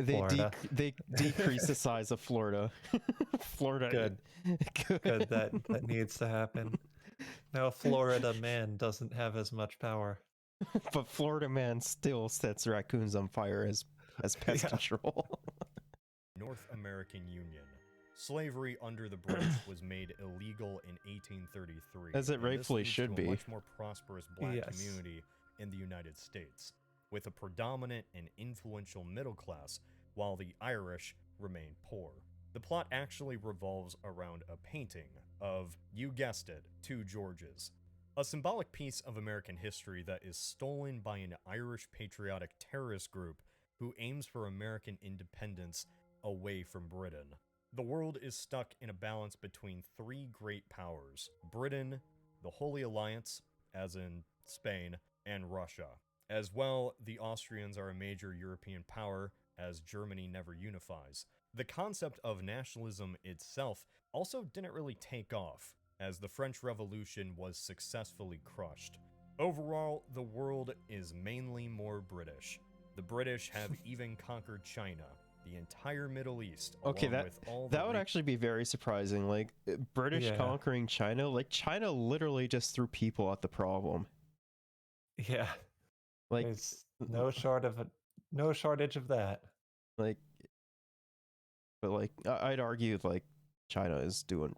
Florida. They decrease the size of Florida. Florida. Good. Good. That needs to happen. Now Florida man doesn't have as much power. But Florida man still sets raccoons on fire as pest Yeah. control. North American Union. Slavery under the British was made illegal in 1833. As it and this rightfully leads should to a be. much more prosperous black Yes. community in the United States. with a predominant and influential middle class, while the Irish remain poor. The plot actually revolves around a painting of, you guessed it, two Georges. A symbolic piece of American history that is stolen by an Irish patriotic terrorist group who aims for American independence away from Britain. The world is stuck in a balance between three great powers: Britain, the Holy Alliance, as in Spain, and Russia. As well, the Austrians are a major European power, as Germany never unifies. The concept of nationalism itself also didn't really take off, as the French Revolution was successfully crushed. Overall, the world is mainly more British. The British have even conquered China, the entire Middle East, Okay, along with all the that would actually be very surprising. Like, British Yeah. conquering China, like, China literally just threw people at the problem. Yeah. Like, There's no shortage of that. like, but like, I'd argue, like, China is doing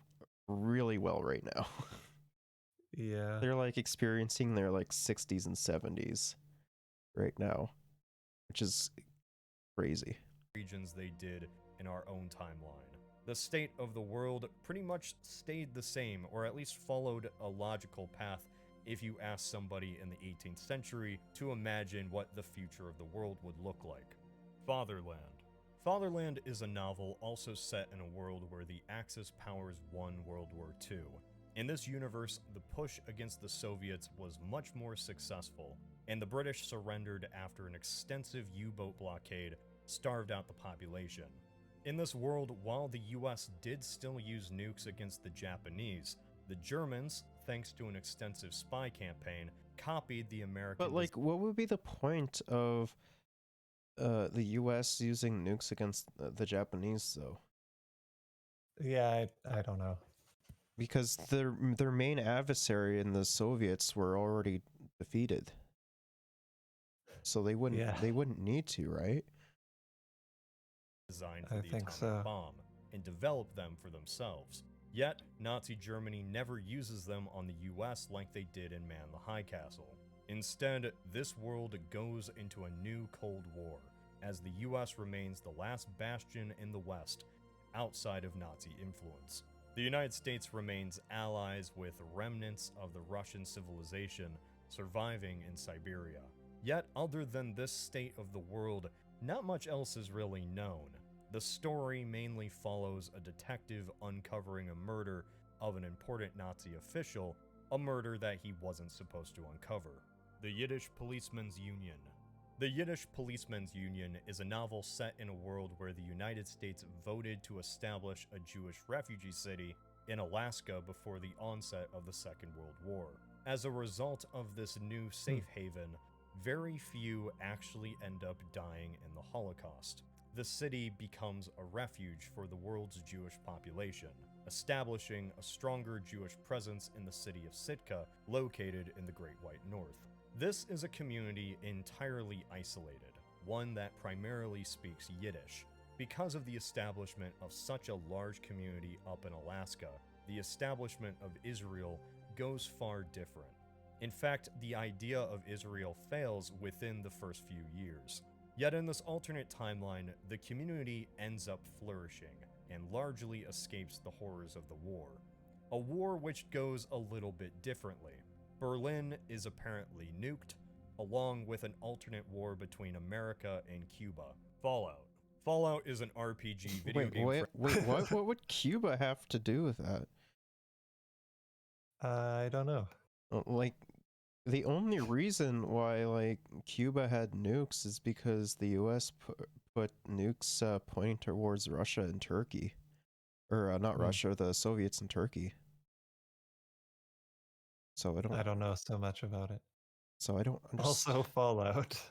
really well right now. Yeah. They're, like, experiencing their, like, 60s and 70s right now, which is crazy. Regions they did in our own timeline. The state of the world pretty much stayed the same, or at least followed a logical path if you ask somebody in the 18th century to imagine what the future of the world would look like. Fatherland. Fatherland is a novel also set in a world where the Axis powers won World War II. In this universe, the push against the Soviets was much more successful, and the British surrendered after an extensive U-boat blockade starved out the population. In this world, while the US did still use nukes against the Japanese, the Germans, thanks to an extensive spy campaign, copied the American... But, like, what would be the point of the US using nukes against the Japanese, though? Yeah, I don't know. Because their main adversary in the Soviets were already defeated. So they wouldn't need to, right? Designed for I the think atomic so. bomb and developed them for themselves. Yet, Nazi Germany never uses them on the US like they did in Man the High Castle. Instead, this world goes into a new Cold War, as the US remains the last bastion in the West, outside of Nazi influence. The United States remains allies with remnants of the Russian civilization surviving in Siberia. Yet, other than this state of the world, not much else is really known. The story mainly follows a detective uncovering a murder of an important Nazi official, a murder that he wasn't supposed to uncover. The Yiddish Policemen's Union. The Yiddish Policemen's Union is a novel set in a world where the United States voted to establish a Jewish refugee city in Alaska before the onset of the Second World War. As a result of this new safe haven, very few actually end up dying in the Holocaust. The city becomes a refuge for the world's Jewish population, establishing a stronger Jewish presence in the city of Sitka, located in the Great White North. This is a community entirely isolated, one that primarily speaks Yiddish. Because of the establishment of such a large community up in Alaska, the establishment of Israel goes far different. In fact, the idea of Israel fails within the first few years. Yet in this alternate timeline, the community ends up flourishing and largely escapes the horrors of the war. A war which goes a little bit differently. Berlin is apparently nuked, along with an alternate war between America and Cuba. Fallout. Fallout is an RPG video game. Wait, what? What would Cuba have to do with that? I don't know. Like, the only reason why, like, Cuba had nukes is because the US put nukes pointing towards Russia and Turkey. Or, not Russia, the Soviets and Turkey. So I don't know so much about it. So I don't understand. Also, Fallout.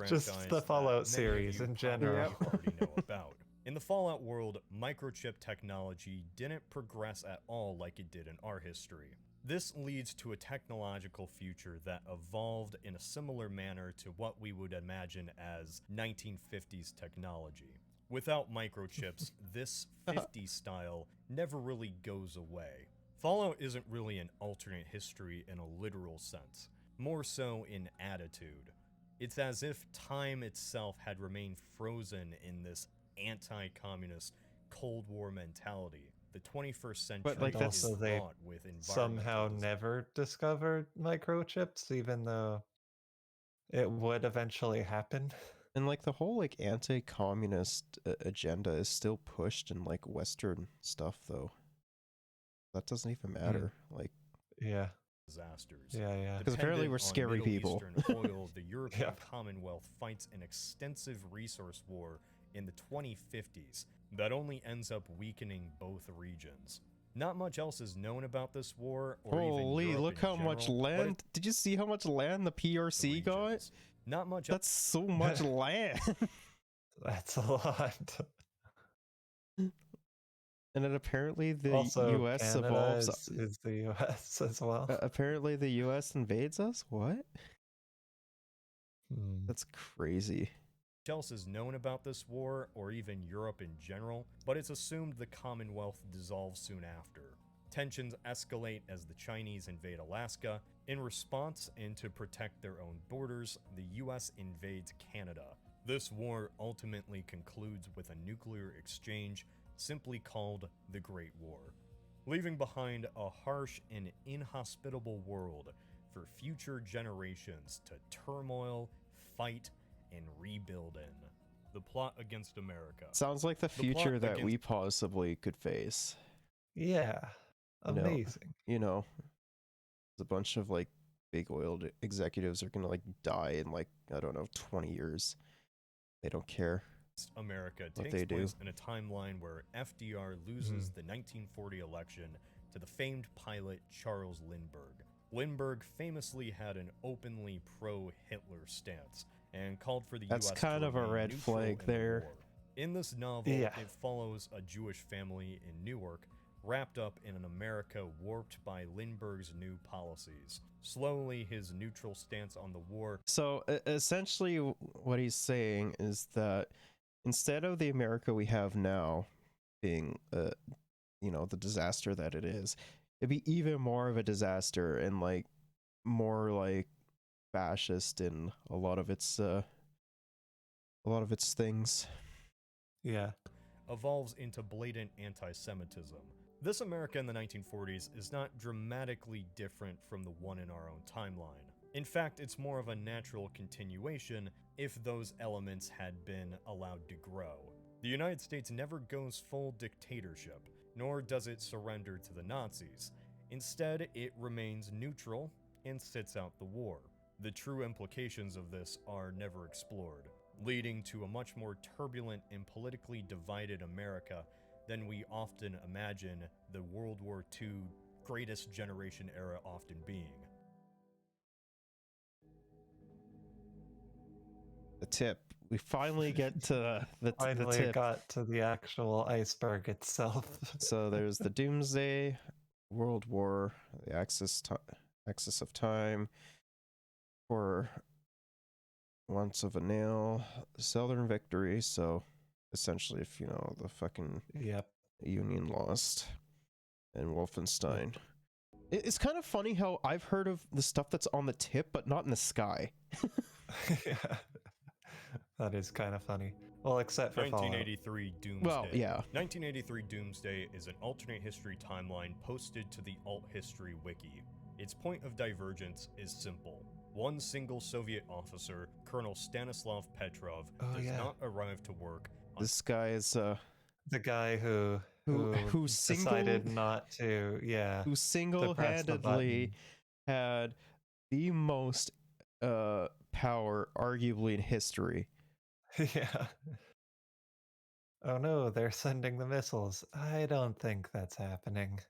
Just franchise the that Fallout many of series you in probably general. already know about. In the Fallout world, microchip technology didn't progress at all like it did in our history. This leads to a technological future that evolved in a similar manner to what we would imagine as 1950s technology. Without microchips, this 50s style never really goes away. Fallout isn't really an alternate history in a literal sense, more so in attitude. It's as if time itself had remained frozen in this anti-communist Cold War mentality. The 21st century like, is also they wrought with somehow environmentalism. never discovered microchips, even though it would eventually happen. And like the whole like anti-communist agenda is still pushed in like Western stuff though. That doesn't even matter. Like, Yeah. Disasters. Yeah. because apparently Dependent we're on scary Middle people. Eastern oil, the European Yep. Commonwealth fights an extensive resource war in the 2050s that only ends up weakening both regions. Not much else is known about this war, or Holy, even Europe look in how much general, but land. Did you see how much land the PRC got? regions. Not much That's so much land. That's a lot. And then apparently the Also, US Canada evolves. is the US as well. Apparently the US invades us? What? Hmm. That's crazy. much else is known about this war, or even Europe in general, but it's assumed the Commonwealth dissolves soon after. Tensions escalate as the Chinese invade Alaska. In response, and to protect their own borders, the US invades Canada. This war ultimately concludes with a nuclear exchange, simply called the Great War, leaving behind a harsh and inhospitable world for future generations to turmoil, fight, and rebuild in. The plot against America. Sounds like the plot future that we against- possibly could face. Yeah. You know, Amazing. You know, a bunch of like big oil executives are gonna like die in like, I don't know, 20 years. They don't care. America what takes they do. place in a timeline where FDR loses the 1940 election to the famed pilot Charles Lindbergh. Lindbergh famously had an openly pro-Hitler stance and called for the That's US kind to of a remain red neutral flag in the there. war. In this novel, Yeah. it follows a Jewish family in Newark wrapped up in an America warped by Lindbergh's new policies. Slowly, his neutral stance on the war So essentially, what he's saying is that instead of the America we have now being, you know, the disaster that it is, it'd be even more of a disaster and like more like fascist in a lot of its things. Yeah. evolves into blatant anti-Semitism. This America in the 1940s is not dramatically different from the one in our own timeline. In fact, it's more of a natural continuation if those elements had been allowed to grow. The United States never goes full dictatorship, nor does it surrender to the Nazis. Instead, it remains neutral and sits out the war. The true implications of this are never explored, leading to a much more turbulent and politically divided America than we often imagine the World War II greatest generation era often being. The tip. We finally get to the Finally tip. got to the actual iceberg itself. So there's the Doomsday, World War, the axis of time, for once of a nail, Southern victory. So essentially, if you know the fucking Yep. Union lost, and Wolfenstein. It's kind of funny how I've heard of the stuff that's on the tip, but not in the sky. Yeah. That is kind of funny. Well, except for Fallout. 1983 Doomsday. Well, yeah. 1983 Doomsday is an alternate history timeline posted to the Alt History Wiki. Its point of divergence is simple. One single Soviet officer, Colonel Stanislav Petrov, does not arrive to work. This guy is The guy who who decided not to, who single-handedly had the most power, arguably, in history. Yeah. Oh no, they're sending the missiles. I don't think that's happening.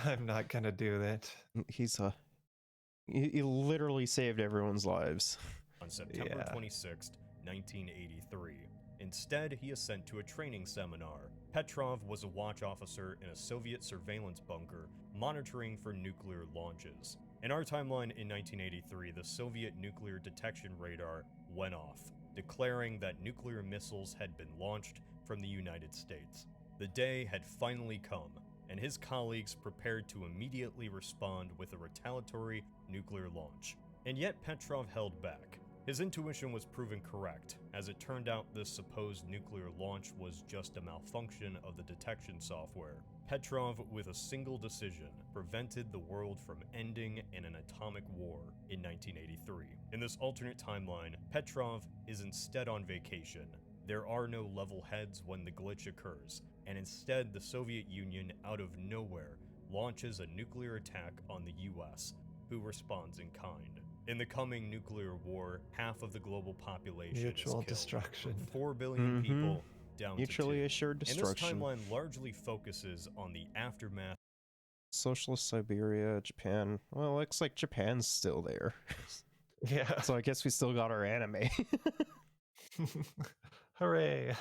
I'm not gonna do that. He literally saved everyone's lives. On September 26th, 1983. Instead, he is sent to a training seminar. Petrov was a watch officer in a Soviet surveillance bunker, monitoring for nuclear launches. In our timeline in 1983, the Soviet nuclear detection radar went off, declaring that nuclear missiles had been launched from the United States. The day had finally come, and his colleagues prepared to immediately respond with a retaliatory nuclear launch. And yet Petrov held back. His intuition was proven correct, as it turned out this supposed nuclear launch was just a malfunction of the detection software. Petrov, with a single decision, prevented the world from ending in an atomic war in 1983. In this alternate timeline, Petrov is instead on vacation. There are no level heads when the glitch occurs, and instead the Soviet Union, out of nowhere, launches a nuclear attack on the US, who responds in kind. In the coming nuclear war, half of the global population Mutual is killed, destruction. from 4 billion people down Mutually to 2. assured destruction. And this timeline largely focuses on the aftermath. Socialist Siberia, Japan. Well, looks like Japan's still there. Yeah. So I guess we still got our anime. Hooray.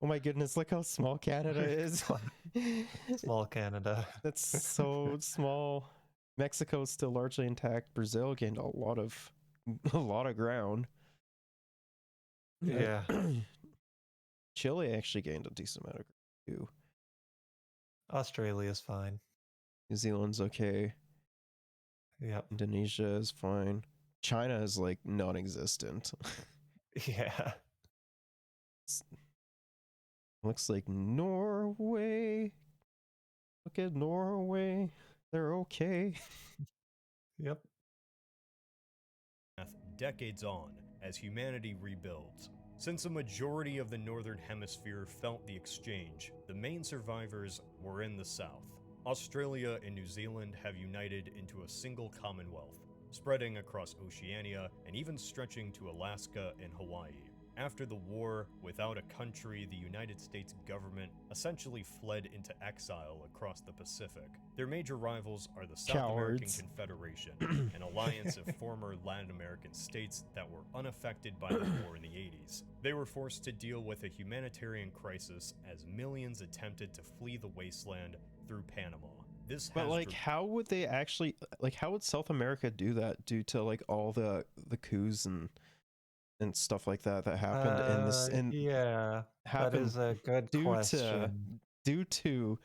Oh my goodness, look how small Canada is. Small Canada. That's so small. Mexico is still largely intact. Brazil gained a lot of ground. Yeah. Chile actually gained a decent amount of ground too. Australia's fine. New Zealand's okay. Yep. Indonesia is fine. China is like non-existent. Yeah. Looks like Norway. Look at Norway. They're okay. Yep. Decades on, as humanity rebuilds. Since a majority of the Northern Hemisphere felt the exchange, the main survivors were in the South. Australia and New Zealand have united into a single Commonwealth, spreading across Oceania and even stretching to Alaska and Hawaii. After the war, without a country, the United States government essentially fled into exile across the Pacific. Their major rivals are the South American Confederation, an alliance of former Latin American states that were unaffected by the war in the 80s. They were forced to deal with a humanitarian crisis as millions attempted to flee the wasteland through Panama. But like, how would they actually, like, how would South America do that due to like all the coups and stuff like that happened in this? And yeah, that is a good question. Due to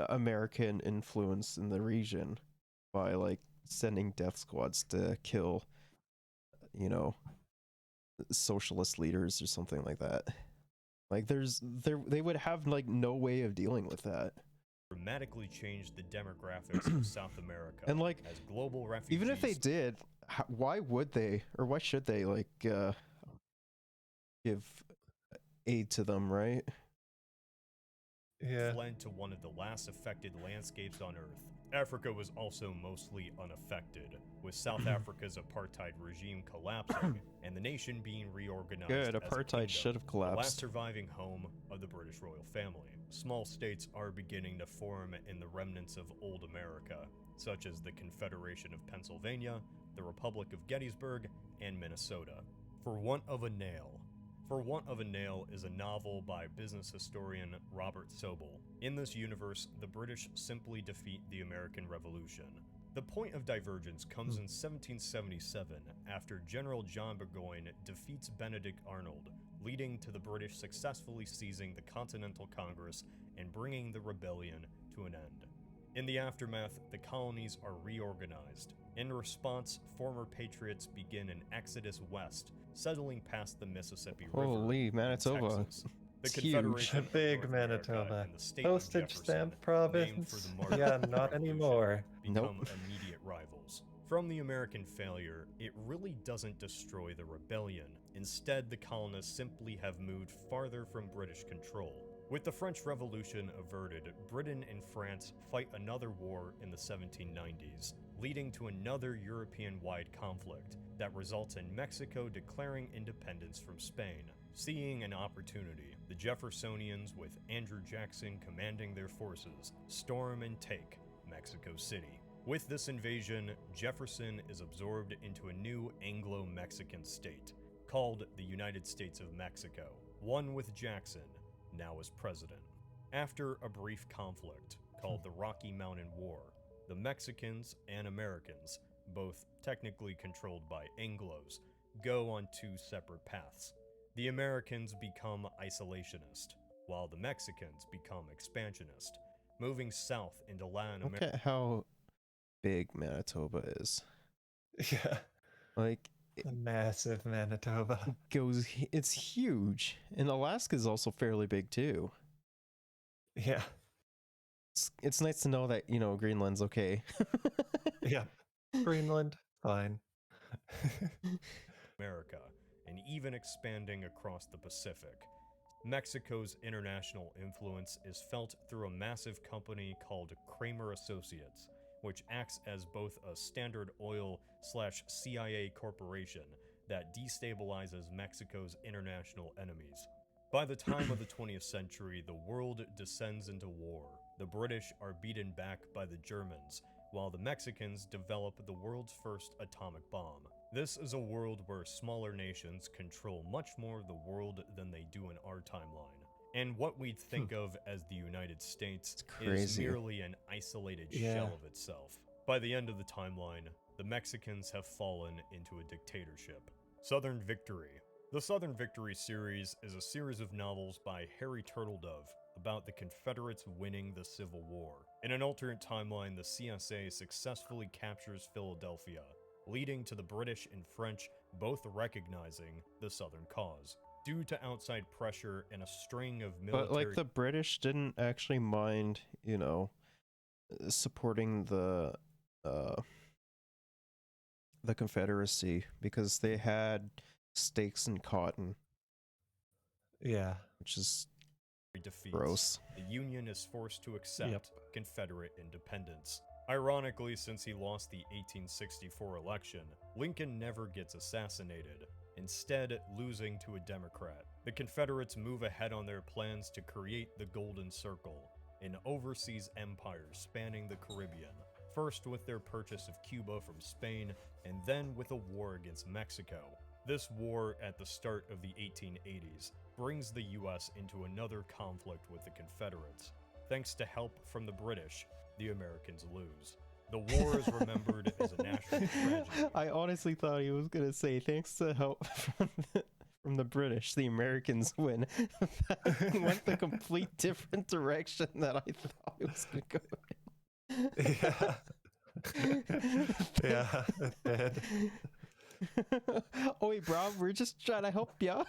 American influence in the region by like sending death squads to kill socialist leaders or something like that. Like they would have like no way of dealing with that. Dramatically changed the demographics of South America. And like, as global refugees, even if they did, why would they, or why should they like give aid to them, right? Yeah. fled to one of the last affected landscapes on Earth. Africa was also mostly unaffected, with South Africa's apartheid regime collapsing and the nation being reorganized. Good, as a apartheid kingdom, should have the collapsed. last surviving home of the British royal family. Small states are beginning to form in the remnants of old America, such as the Confederation of Pennsylvania, the Republic of Gettysburg, and Minnesota. For Want of a Nail. For Want of a Nail is a novel by business historian Robert Sobel. In this universe, the British simply defeat the American Revolution. The point of divergence comes in 1777 after General John Burgoyne defeats Benedict Arnold, leading to the British successfully seizing the Continental Congress and bringing the rebellion to an end. In the aftermath, the colonies are reorganized. In response, former patriots begin an exodus west, settling past the Mississippi River. Holy Manitoba. Texas. The It's huge. Confederation of Big North America Manitoba. and the state of Postage Jefferson, stamp named province. for the martyrs Yeah, of the not Revolution, anymore. become Nope. immediate rivals. From the American failure, it really doesn't destroy the rebellion. Instead, the colonists simply have moved farther from British control. With the French Revolution averted, Britain and France fight another war in the 1790s, leading to another European-wide conflict that results in Mexico declaring independence from Spain. Seeing an opportunity, the Jeffersonians, with Andrew Jackson commanding their forces, storm and take Mexico City. With this invasion, Jefferson is absorbed into a new Anglo-Mexican state, called the United States of Mexico, one with Jackson, now as president. After a brief conflict, called the Rocky Mountain War, the Mexicans and Americans, both technically controlled by Anglos, go on two separate paths. The Americans become isolationist, while the Mexicans become expansionist, moving south into Latin Look America. at how big Manitoba is. Yeah. Like, A massive Manitoba. it's huge. And Alaska is also fairly big too. Yeah. It's nice to know that, Greenland's okay. Yeah. Greenland, fine. America, and even expanding across the Pacific. Mexico's international influence is felt through a massive company called Kramer Associates, which acts as both a Standard Oil/CIA corporation that destabilizes Mexico's international enemies. By the time of the 20th century, the world descends into war. The British are beaten back by the Germans, while the Mexicans develop the world's first atomic bomb. This is a world where smaller nations control much more of the world than they do in our timeline. And what we'd think of as the United States is merely an isolated shell of itself. By the end of the timeline, the Mexicans have fallen into a dictatorship. Southern Victory. The Southern Victory series is a series of novels by Harry Turtledove about the Confederates winning the Civil War. In an alternate timeline, the CSA successfully captures Philadelphia, leading to the British and French both recognizing the Southern cause. Due to outside pressure and a string of military... But, like, the British didn't actually mind, supporting the Confederacy because they had stakes in cotton. Yeah. Which is defeats, gross. The Union is forced to accept Confederate independence. Ironically, since he lost the 1864 election, Lincoln never gets assassinated, instead losing to a Democrat. The Confederates move ahead on their plans to create the Golden Circle, an overseas empire spanning the Caribbean, first with their purchase of Cuba from Spain, and then with a war against Mexico. This war, at the start of the 1880s, brings the US into another conflict with the Confederates. Thanks to help from the British, the Americans lose. The war is remembered as a national tragedy. I honestly thought he was going to say, thanks to help from the British, the Americans win. That went the complete different direction that I thought it was going to go in. Yeah, it did. Oh, wait, bro, we're just trying to help ya.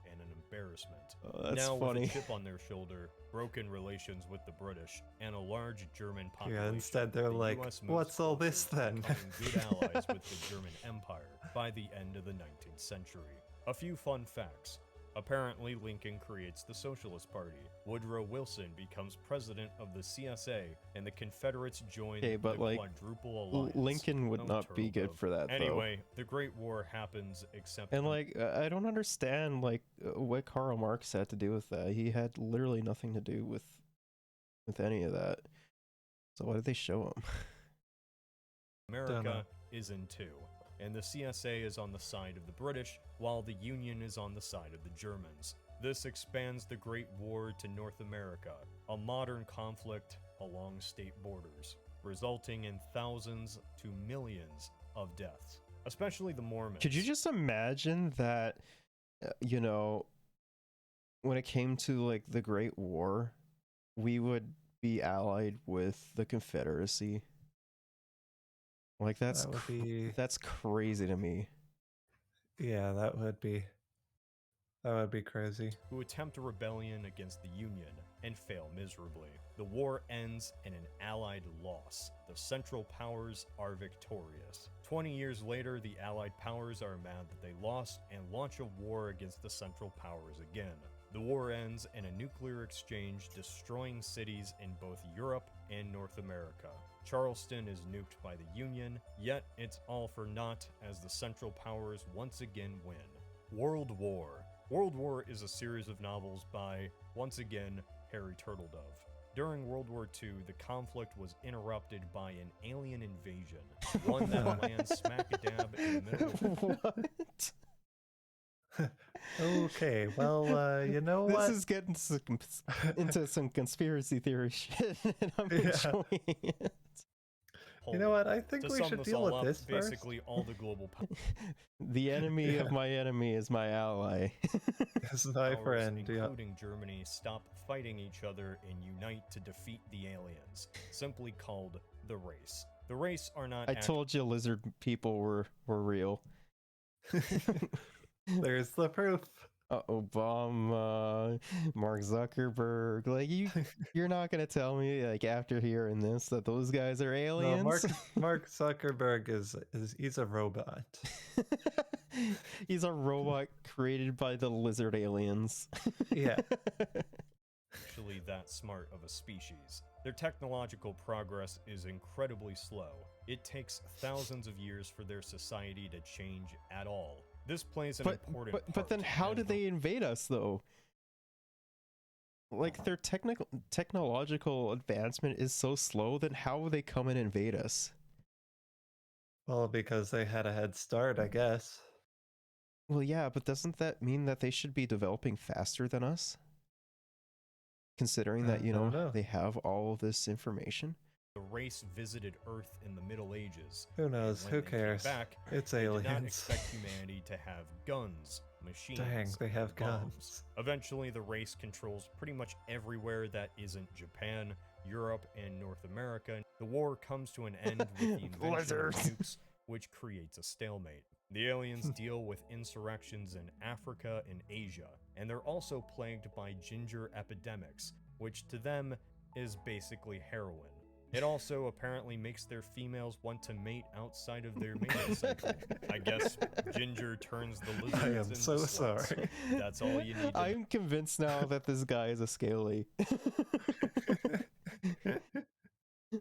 And an embarrassment. Oh, that's now, funny. with a chip on their shoulder, broken relations with the British, and a large German population, Yeah, instead they're like, US moves what's all closer this to then? becoming good allies with the German Empire by the end of the 19th century. A few fun facts. Apparently, Lincoln creates the Socialist Party. Woodrow Wilson becomes president of the CSA, and the Confederates join the Quadruple Alliance. Lincoln would not be good for that, Anyway, the Great War happens, except... And, like, I don't understand, like, what Karl Marx had to do with that. He had literally nothing to do with any of that. So why did they show him? America is in two, and the CSA is on the side of the British, while the Union is on the side of the Germans. This expands the Great War to North America, a modern conflict along state borders, resulting in thousands to millions of deaths, especially the Mormons. Could you just imagine that, when it came to, like, the Great War, we would be allied with the Confederacy? Like, that's crazy to me. Yeah, that would be crazy. Who attempt a rebellion against the Union and fail miserably. The war ends in an Allied loss. The Central Powers are victorious. 20 years later, the Allied powers are mad that they lost and launch a war against the Central Powers again. The war ends in a nuclear exchange, destroying cities in both Europe and North America. Charleston is nuked by the Union, yet it's all for naught as the Central Powers once again win. World War. World War is a series of novels by, once again, Harry Turtledove. During World War II, the conflict was interrupted by an alien invasion, one that lands smack dab in the middle of... What? Okay, well, you know what? This is getting into some conspiracy theory shit, and I'm enjoying it. Poland. You know what? I think To we sum should this deal all with up, this first. basically all the global The enemy of Yeah. my enemy is my ally. This is my powers, friend. Yeah. including Germany, stop fighting each other and unite to defeat the aliens, simply called the Race. The Race are not I told you lizard people were real. There's the proof. Obama, Mark Zuckerberg, like you're not gonna tell me like after hearing this that those guys are No, aliens. Mark Zuckerberg is he's a robot. He's a robot created by the lizard aliens. Yeah. actually that smart of a species. Their technological progress is incredibly slow. It takes thousands of years for their society to change at all. This plays an important part. But then how as did they invade us though? Like their technological advancement is so slow, then how would they come and invade us? Well, because they had a head start, I guess. Well, yeah, but doesn't that mean that they should be developing faster than us? Considering that, I don't know. they have all of this information. The Race visited Earth in the Middle Ages. Who and knows? when Who they came cares? Back, It's they did not aliens. expect humanity to have guns, machines, Dang, they have and bombs. guns. Eventually, the Race controls pretty much everywhere that isn't Japan, Europe, and North America. The war comes to an end with the invention of Lizards. nukes, which creates a stalemate. The aliens deal with insurrections in Africa and Asia, and they're also plagued by ginger epidemics, which to them is basically heroin. It also apparently makes their females want to mate outside of their mating cycle. I guess ginger turns the lizards I am into so sluts. sorry. That's all you need to I'm convinced now that this guy is a scaly.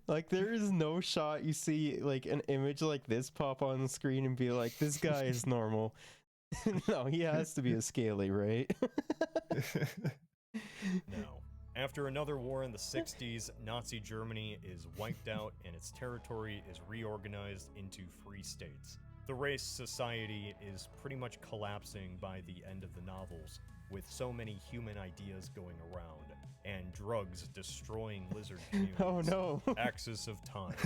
Like there is no shot you see like an image like this pop on the screen and be like, this guy is normal. No, he has to be a scaly, right? No. After another war in the 60s, Nazi Germany is wiped out and its territory is reorganized into free states. The Race society is pretty much collapsing by the end of the novels, with so many human ideas going around, and drugs destroying lizard communities. Oh no. Axis of Time.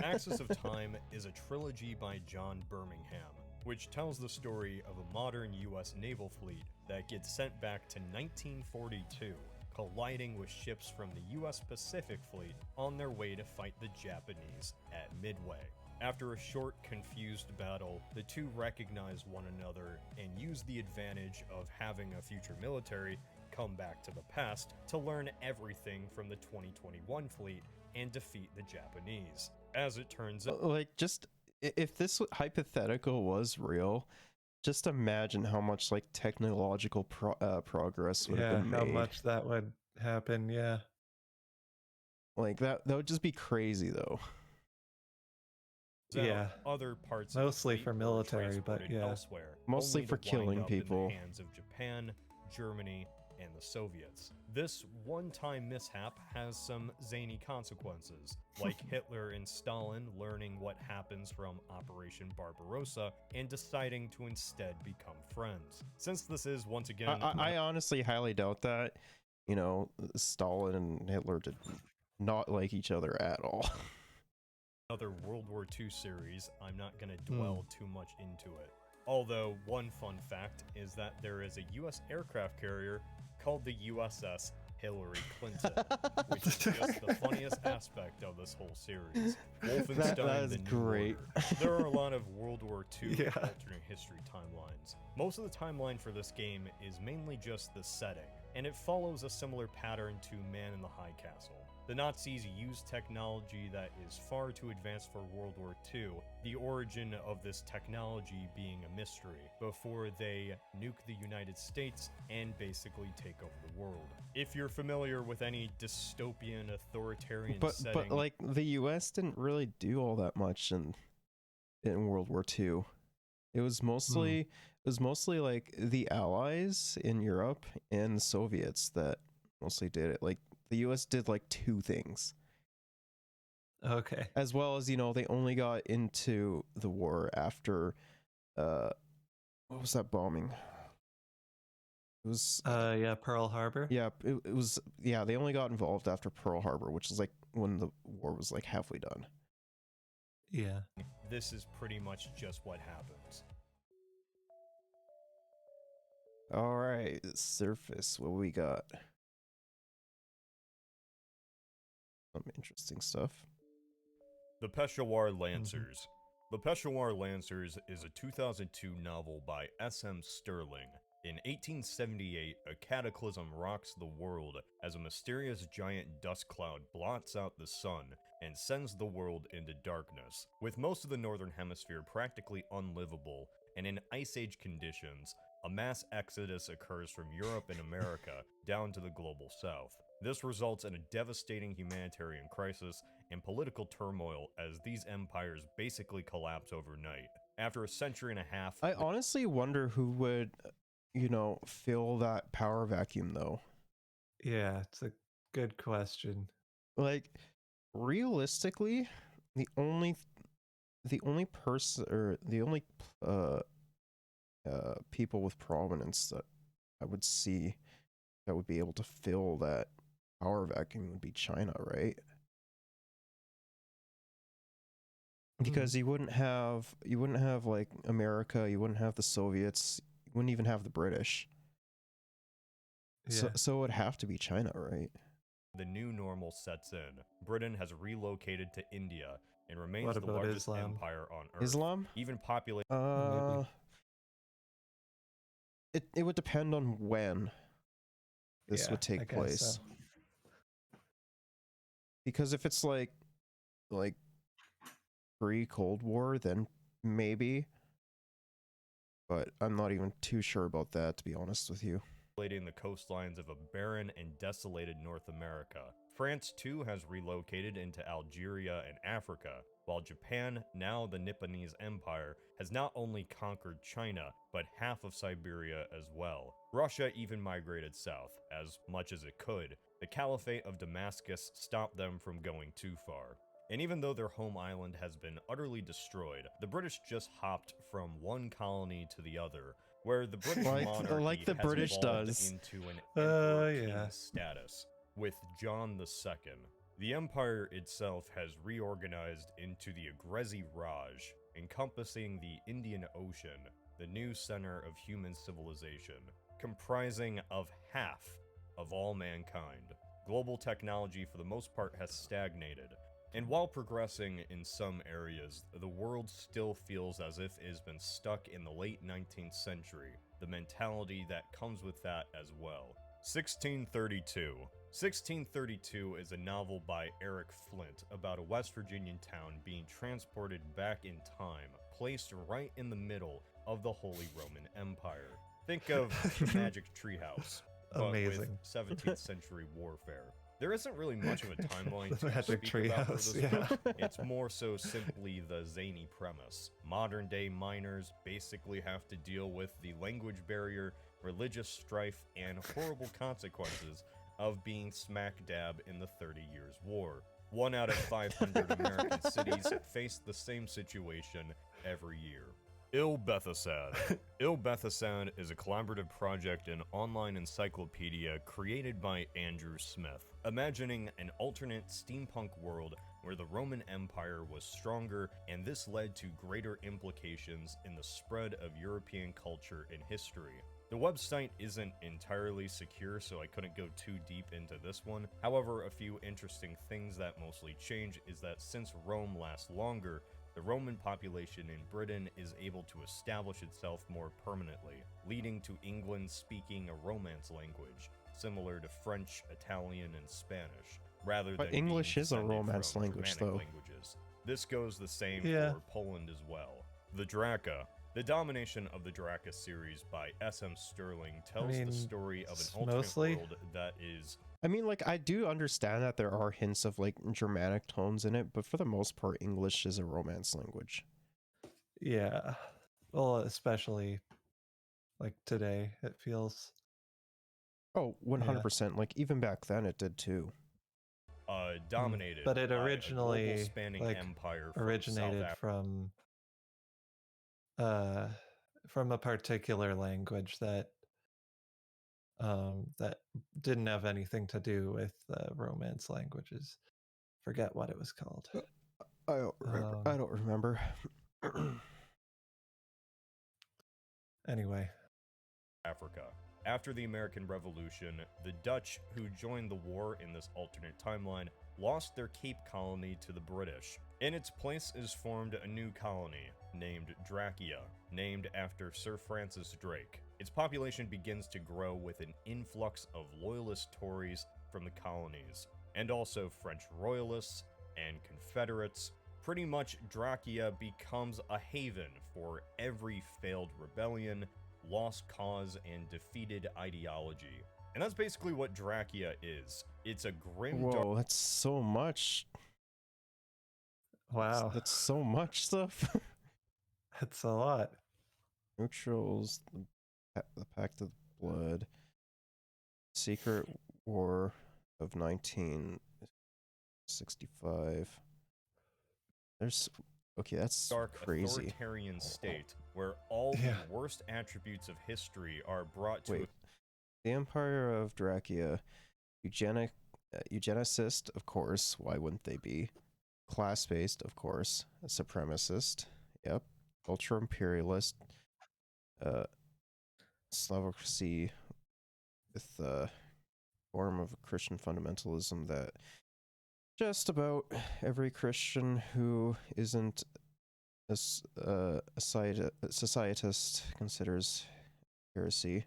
Axis of Time is a trilogy by John Birmingham, which tells the story of a modern US naval fleet that gets sent back to 1942, colliding with ships from the US Pacific Fleet on their way to fight the Japanese at Midway. After a short, confused battle, the two recognize one another and use the advantage of having a future military come back to the past to learn everything from the 2021 fleet and defeat the Japanese. As it turns out, Like just if this hypothetical was real, just imagine how much like technological progress would Yeah, have been made. how much that would happen, yeah. Like that would just be crazy though. Yeah. other parts Mostly of the for fleet military, were but transported yeah. elsewhere, Mostly only for to wind killing up in people. the hands of Japan, Germany, and the Soviets. This one-time mishap has some zany consequences, like Hitler and Stalin learning what happens from Operation Barbarossa and deciding to instead become friends. Since this is once again I honestly highly doubt that. Stalin and Hitler did not like each other at all. another World War II series, I'm not going to dwell too much into it. Although, one fun fact is that there is a US aircraft carrier called the USS Hillary Clinton, which is just the funniest aspect of this whole series. Wolfenstein That is the New great. Order. There are a lot of World War II Yeah. alternate history timelines. Most of the timeline for this game is mainly just the setting, and it follows a similar pattern to Man in the High Castle. The Nazis used technology that is far too advanced for World War II, the origin of this technology being a mystery, before they nuke the United States and basically take over the world. If you're familiar with any dystopian authoritarian setting... But like the US didn't really do all that much in World War II. It was mostly like the Allies in Europe and the Soviets that mostly did it. Like the US did like two things. Okay. As well as, they only got into the war after what was that bombing? It was Yeah, Pearl Harbor. yeah, it was they only got involved after Pearl Harbor, which is like when the war was like halfway done. Yeah. This is pretty much just what happens. All right, surface. What we got? Some interesting stuff. The Peshawar Lancers. The Peshawar Lancers is a 2002 novel by S.M. Sterling. In 1878, a cataclysm rocks the world as a mysterious giant dust cloud blots out the sun and sends the world into darkness. With most of the northern hemisphere practically unlivable and in Ice Age conditions, a mass exodus occurs from Europe and America down to the global south. This results in a devastating humanitarian crisis and political turmoil as these empires basically collapse overnight. After a century and a half, I honestly wonder who would, fill that power vacuum though. Yeah, it's a good question. Like, realistically, the only person or the only people with prominence that I would see that would be able to fill that power vacuum would be China, right? Because you wouldn't have like America, you wouldn't have the Soviets, you wouldn't even have the British. Yeah. So it would have to be China, right? the new normal sets in. Britain has relocated to India and remains What the about largest Islam? empire on Earth. Islam? Even populated. Maybe. It would depend on when this would I take guess place. so. Because if it's like pre-Cold War, then maybe. But I'm not even too sure about that, to be honest with you. The coastlines of a barren and desolated North America. France too has relocated into Algeria and Africa, while Japan, now the Nipponese Empire, has not only conquered China, but half of Siberia as well. Russia even migrated south, as much as it could. The Caliphate of Damascus stopped them from going too far. And even though their home island has been utterly destroyed, the British just hopped from one colony to the other, where the British monarchy like the has British evolved does. into an emperor-king Yeah. status, with John II. The empire itself has reorganized into the Agrezi Raj, encompassing the Indian Ocean, the new center of human civilization, comprising of half of all mankind. Global technology for the most part has stagnated, and while progressing in some areas, the world still feels as if it has been stuck in the late 19th century, the mentality that comes with that as well. 1632. 1632 is a novel by Eric Flint about a West Virginian town being transported back in time, placed right in the middle of the Holy Roman Empire. Think of Magic Treehouse, but Amazing. with 17th century warfare. There isn't really much of a timeline The to Magic speak about for Treehouse, this yeah. book. It's more so simply the zany premise. Modern day miners basically have to deal with the language barrier, religious strife, and horrible consequences of being smack dab in the 30 Years' War. 1 out of 500 American cities face the same situation every year. Il-Bethesad. Il-Bethesad is a collaborative project and online encyclopedia created by Andrew Smith, imagining an alternate steampunk world where the Roman Empire was stronger, and this led to greater implications in the spread of European culture and history. The website isn't entirely secure, so I couldn't go too deep into this one. However, a few interesting things that mostly change is that since Rome lasts longer, the Roman population in Britain is able to establish itself more permanently, leading to England speaking a Romance language, similar to French, Italian, and Spanish, rather But than English being is a descended Romance from language, Germanic though. languages. This goes the same Yeah. for Poland as well. The Draka. The domination of the Draka series by S.M. Sterling tells mean, the story of an it's alternate mostly- world that is I mean, like, I do understand that there are hints of, like, Germanic tones in it, but for the most part, English is a Romance language. Yeah. Well, especially like today, it feels. Oh, 100%. Like, even back then, it did too. Dominated But it by a originally, global-spanning like, empire from originated South from a particular language that that didn't have anything to do with Romance languages. Forget what it was called. I don't remember. I don't remember. Anyway. Africa. After the American Revolution, the Dutch, who joined the war in this alternate timeline, lost their Cape Colony to the British. In its place is formed a new colony, named Drachia, named after Sir Francis Drake. Its population begins to grow with an influx of loyalist Tories from the colonies, and also French royalists and Confederates. Pretty much, Drachia becomes a haven for every failed rebellion, lost cause, and defeated ideology. And that's basically what Drachia is. It's a grim, Whoa, that's so much. Wow. That's so much stuff. That's a lot. Neutrals, the Pact of Blood, Secret War of 1965. There's okay, that's dark crazy. Authoritarian state where all the worst attributes of history are brought to. Wait, the Empire of Drachia, eugenicist, of course. Why wouldn't they be? Class-based, of course. A supremacist. Yep. Ultra-imperialist. Slavocracy with a form of Christian fundamentalism that just about every Christian who isn't a societist considers heresy.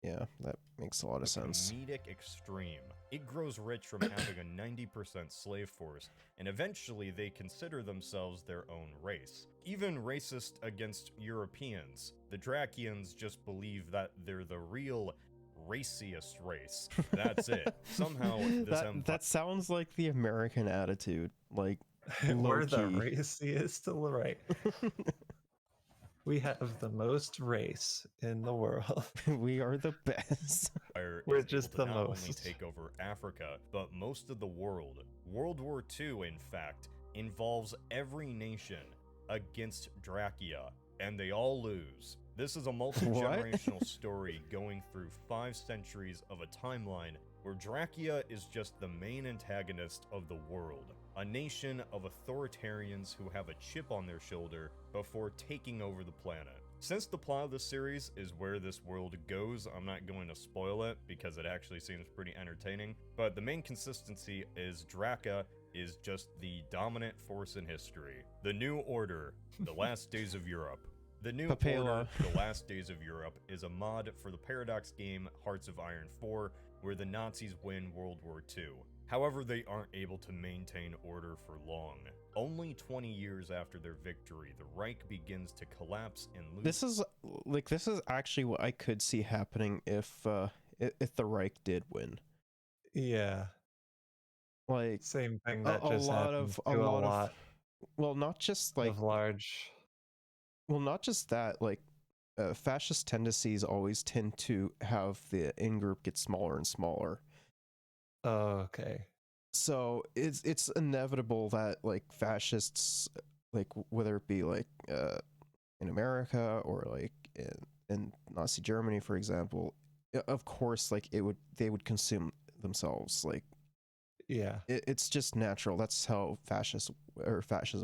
Yeah, that makes a lot of sense. Comedic extreme. It grows rich from having a 90% slave force, and eventually they consider themselves their own race. Even racist against Europeans. The Drachians just believe that they're the real raciest race. That's it. Somehow this that sounds like the American attitude. Like We're the low-key. raciest, right? We have the most race in the world. We are the best. We're just the not most. only take over Africa, but most of the world. World War II, in fact, involves every nation against Drachia, and they all lose. This is a multi-generational story going through 5 centuries of a timeline where Drachia is just the main antagonist of the world. A nation of authoritarians who have a chip on their shoulder before taking over the planet. Since the plot of the series is where this world goes, I'm not going to spoil it because it actually seems pretty entertaining, but the main consistency is Drachia is just the dominant force in history. The New Order, The Last Days of Europe. The New Order, The Last Days of Europe is a mod for the Paradox game Hearts of Iron 4, where the Nazis win World War II. However, they aren't able to maintain order for long. Only 20 years after their victory, the Reich begins to collapse and lose. This is actually what I could see happening if the Reich did win. Yeah. Like same thing that just happened to a lot. Well, not just like large. Well, not just that. Like fascist tendencies always tend to have the in-group get smaller and smaller. Oh, okay. So it's inevitable that like fascists, like whether it be like in America or like in Nazi Germany, for example, of course, like they would consume themselves. Like, yeah, it's just natural. That's how fascism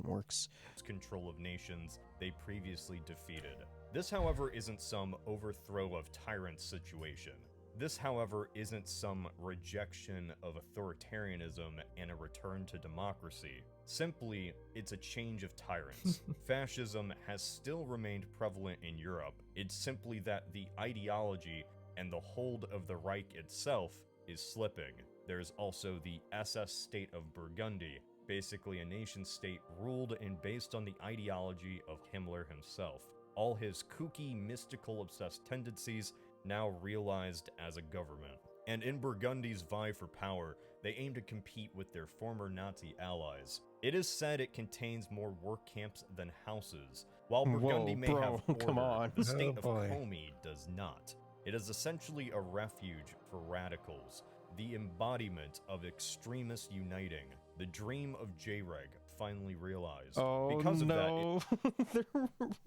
works. Control of nations they previously defeated. This, however, isn't some overthrow of tyrant situation. This, however, isn't some rejection of authoritarianism and a return to democracy. Simply, it's a change of tyrants. Fascism has still remained prevalent in Europe. It's simply that the ideology and the hold of the Reich itself is slipping. There's also the SS state of Burgundy, basically a nation-state ruled and based on the ideology of Himmler himself. All his kooky, mystical, obsessed tendencies now realized as a government. And in Burgundy's vie for power, they aim to compete with their former Nazi allies. It is said it contains more work camps than houses. While Burgundy may have order, the state of Comey does not. It is essentially a refuge for radicals, the embodiment of extremists uniting, the dream of J-Reg finally realized. Oh, because of no.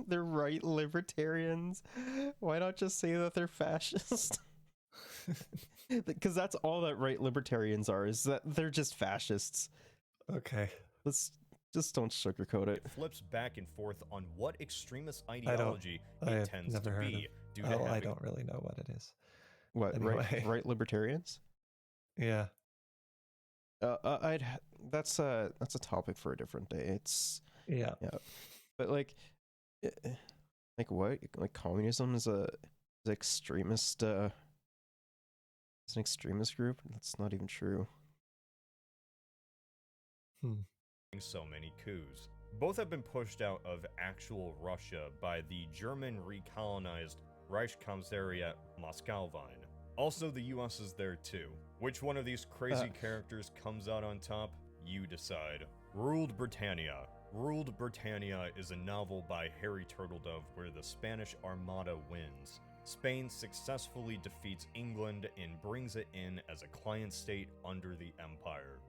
They're right libertarians. Why not just say that they're fascist? Because that's all that right libertarians are, is that they're just fascists. Okay. Just don't sugarcoat it. It flips back and forth on what extremist I ideology it tends to be. Due to Oh, I having don't really know what it is. What, Anyway. right libertarians? Yeah. That's a topic for a different day. It's Yeah. but like what? Like communism is extremist it's an extremist group? That's not even true. So many coups. Both have been pushed out of actual Russia by the German recolonized Reichskommissariat Moskowine. Also, the US is there too. Which one of these crazy characters comes out on top? You decide. Ruled Britannia. Ruled Britannia is a novel by Harry Turtledove where the Spanish Armada wins. Spain successfully defeats England and brings it in as a client state under the Empire.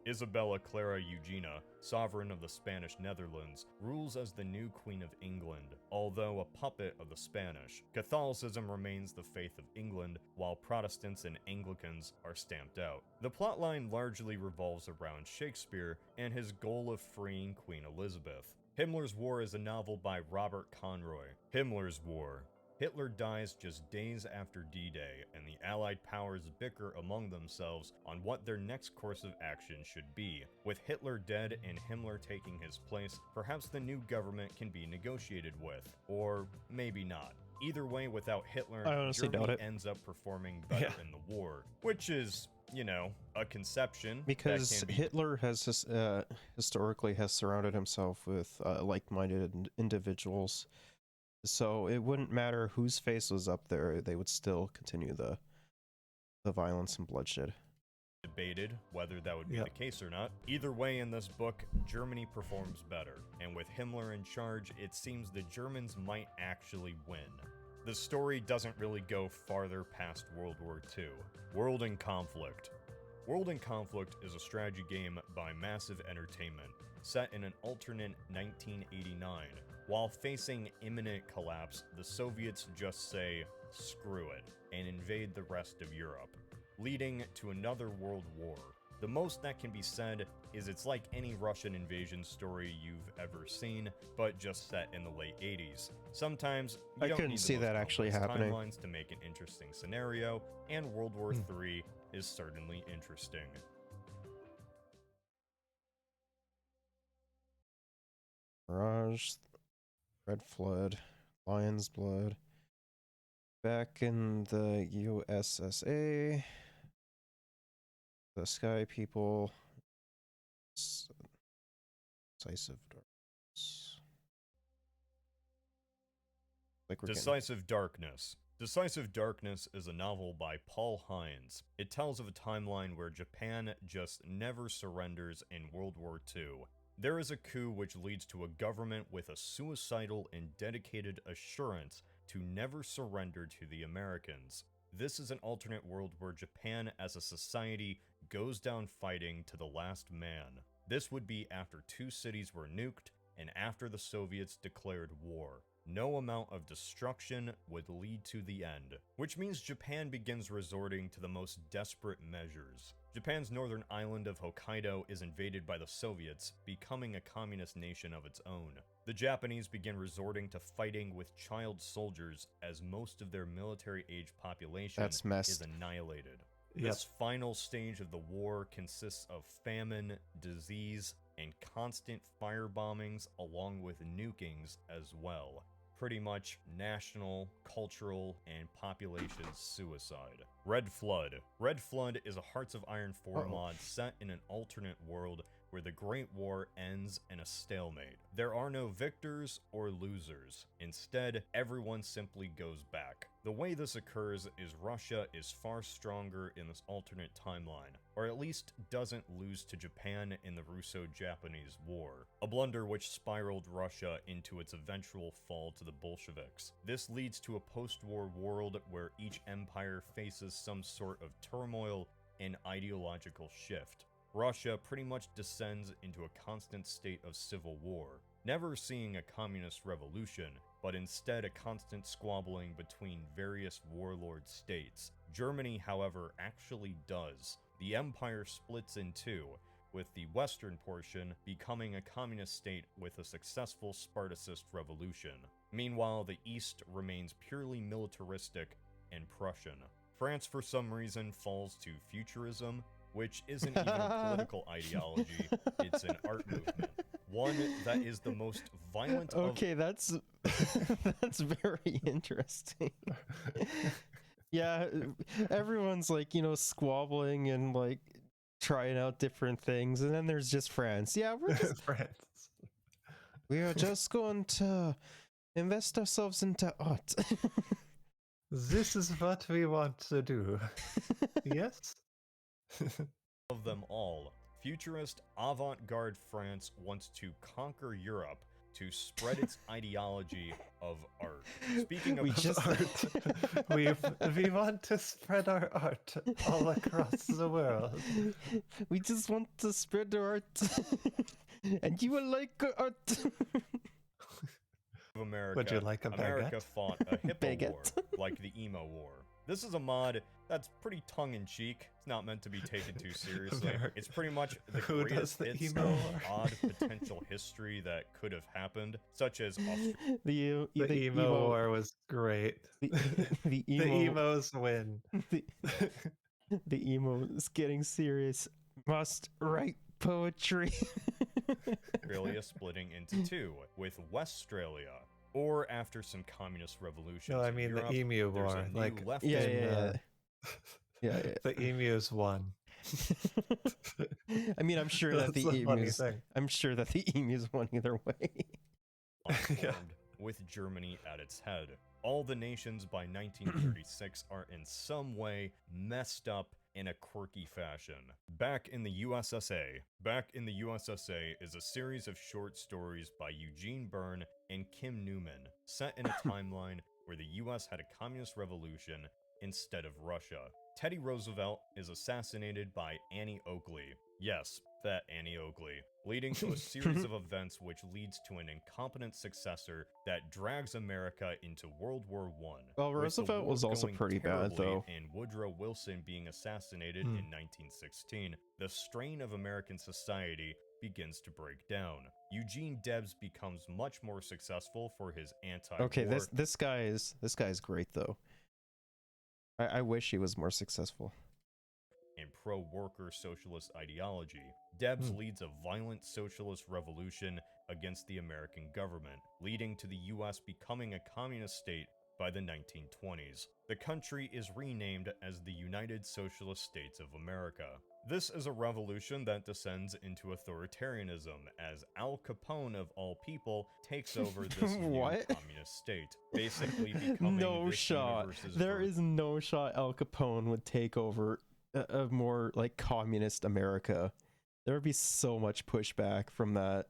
Isabella Clara Eugenia, sovereign of the Spanish Netherlands, rules as the new Queen of England. Although a puppet of the Spanish, Catholicism remains the faith of England, while Protestants and Anglicans are stamped out. The plotline largely revolves around Shakespeare and his goal of freeing Queen Elizabeth. Himmler's War is a novel by Robert Conroy. Himmler's War. Hitler dies just days after D-Day, and the Allied powers bicker among themselves on what their next course of action should be. With Hitler dead and Himmler taking his place, perhaps the new government can be negotiated with, or maybe not. Either way, without Hitler, I honestly Germany doubt it. ends up performing better in the war, which is, you know, a conception. Because that can be Hitler has historically has surrounded himself with like-minded individuals. So it wouldn't matter whose face was up there, they would still continue the violence and bloodshed. debated whether that would be the case or not. Either way, in this book, Germany performs better, and with Himmler in charge, it seems the Germans might actually win. The story doesn't really go farther past World War II. World in Conflict. World in Conflict is a strategy game by Massive Entertainment, set in an alternate 1989. While facing imminent collapse, the Soviets just say, screw it, and invade the rest of Europe, leading to another world war. The most that can be said is it's like any Russian invasion story you've ever seen, but just set in the late 80s. Sometimes you I don't couldn't need the see most that actually complex happening. timelines to make an interesting scenario, and World War III is certainly interesting. Mirage, Red Flood, Lion's Blood. Back in the USSA, the Sky People, Decisive Darkness. Like we're getting- Decisive Darkness. Decisive Darkness is a novel by Paul Hines. It tells of a timeline where Japan just never surrenders in World War II. There is a coup which leads to a government with a suicidal and dedicated assurance to never surrender to the Americans. This is an alternate world where Japan as a society goes down fighting to the last man. This would be after 2 cities were nuked and after the Soviets declared war. No amount of destruction would lead to the end, which means Japan begins resorting to the most desperate measures. Japan's northern island of Hokkaido is invaded by the Soviets, becoming a communist nation of its own. The Japanese begin resorting to fighting with child soldiers as most of their military-age population That's messed. is annihilated. This final stage of the war consists of famine, disease, and constant firebombings along with nukings as well. Pretty much national, cultural, and population suicide. Red Flood. Red Flood is a Hearts of Iron 4 mod set in an alternate world where the Great War ends in a stalemate. There are no victors or losers. Instead, everyone simply goes back. The way this occurs is Russia is far stronger in this alternate timeline, or at least doesn't lose to Japan in the Russo-Japanese War, a blunder which spiraled Russia into its eventual fall to the Bolsheviks. This leads to a post-war world where each empire faces some sort of turmoil and ideological shift. Russia pretty much descends into a constant state of civil war. Never seeing a communist revolution, but instead a constant squabbling between various warlord states. Germany, however, actually does. The empire splits in two, with the western portion becoming a communist state with a successful Spartacist revolution. Meanwhile, the east remains purely militaristic and Prussian. France, for some reason, falls to futurism, which isn't even a political ideology, it's an art movement. One that is the most violent Okay, that's that's very interesting. Yeah, everyone's like, you know, squabbling and like trying out different things, and then there's just France. Yeah, France. we are just going to invest ourselves into art. This is what we want to do. Yes? of them all. Futurist avant-garde France wants to conquer Europe to spread its ideology of art. Speaking of We just- art, we want to spread our art all across the world. We just want to spread our art, and you will like our art. of America, Would you like a America baguette? fought a hippo war, Baguette. like the emo war. This is a mod that's pretty tongue-in-cheek. It's not meant to be taken too seriously. America. It's pretty much the Who does greatest the hits emo of war? odd potential history that could have happened, such as The emo war was great. the The emo, emos win. the emo is getting serious. Must write poetry. Australia splitting into two, with Weststralia. Or after some communist revolutions No, I in mean Europe, the emu there's war. a new Like, leftist Yeah, in, yeah. the emus won. I mean, I'm sure that That's the the funny emus. thing. I'm sure that the emus won either way. Yeah. formed, with Germany at its head. All the nations by 1936 are in some way messed up in a quirky fashion. Back in the USSA is a series of short stories by Eugene Byrne and Kim Newman, set in a timeline where the US had a communist revolution instead of Russia. Teddy Roosevelt is assassinated by Annie Oakley. Yes, that Annie Oakley, leading to a series of events which leads to an incompetent successor that drags America into World War I. Well, Roosevelt was also pretty bad, though. And Woodrow Wilson being assassinated in 1916, the strain of American society begins to break down. Eugene Debs becomes much more successful for his anti-war. Okay, this guy is great though. I wish he was more successful. and pro-worker socialist ideology. Debs leads a violent socialist revolution against the American government, leading to the US becoming a communist state by the 1920s. The country is renamed as the United Socialist States of America. This is a revolution that descends into authoritarianism as Al Capone of all people takes over this new What? communist state, basically becoming No this shot. universe's There is no shot Al Capone would take over a more like communist America. There would be so much pushback from that.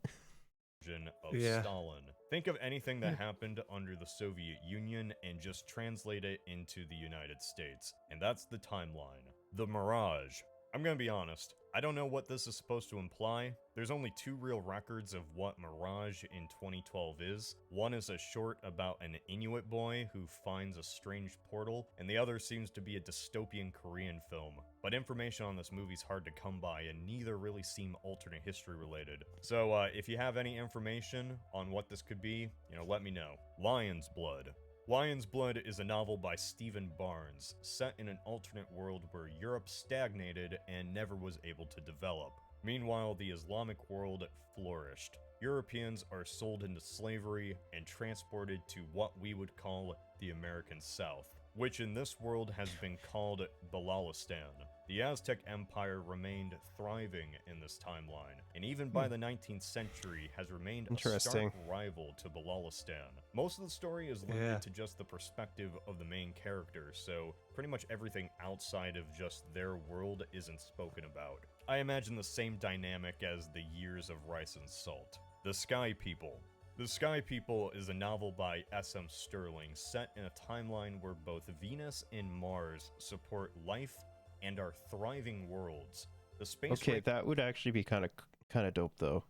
version of Yeah. Stalin. Think of anything that happened under the Soviet Union and just translate it into the United States. And that's the timeline. The Mirage. I'm gonna be honest, I don't know what this is supposed to imply. There's only two real records of what Mirage in 2012 is. One is a short about an Inuit boy who finds a strange portal, and the other seems to be a dystopian Korean film. But information on this movie's hard to come by, and neither really seem alternate history related. So if you have any information on what this could be, let me know. Lion's Blood. Lion's Blood is a novel by Stephen Barnes, set in an alternate world where Europe stagnated and never was able to develop. Meanwhile, the Islamic world flourished. Europeans are sold into slavery and transported to what we would call the American South, which in this world has been called Balalistan. The Aztec Empire remained thriving in this timeline, and even by the 19th century has remained a Interesting. stark rival to Balalistan. Most of the story is limited to just the perspective of the main character, so pretty much everything outside of just their world isn't spoken about. I imagine the same dynamic as the Years of Rice and Salt. The Sky People. The Sky People is a novel by S.M. Sterling set in a timeline where both Venus and Mars support life and are thriving worlds. The space Okay, race that would actually be kind of dope though.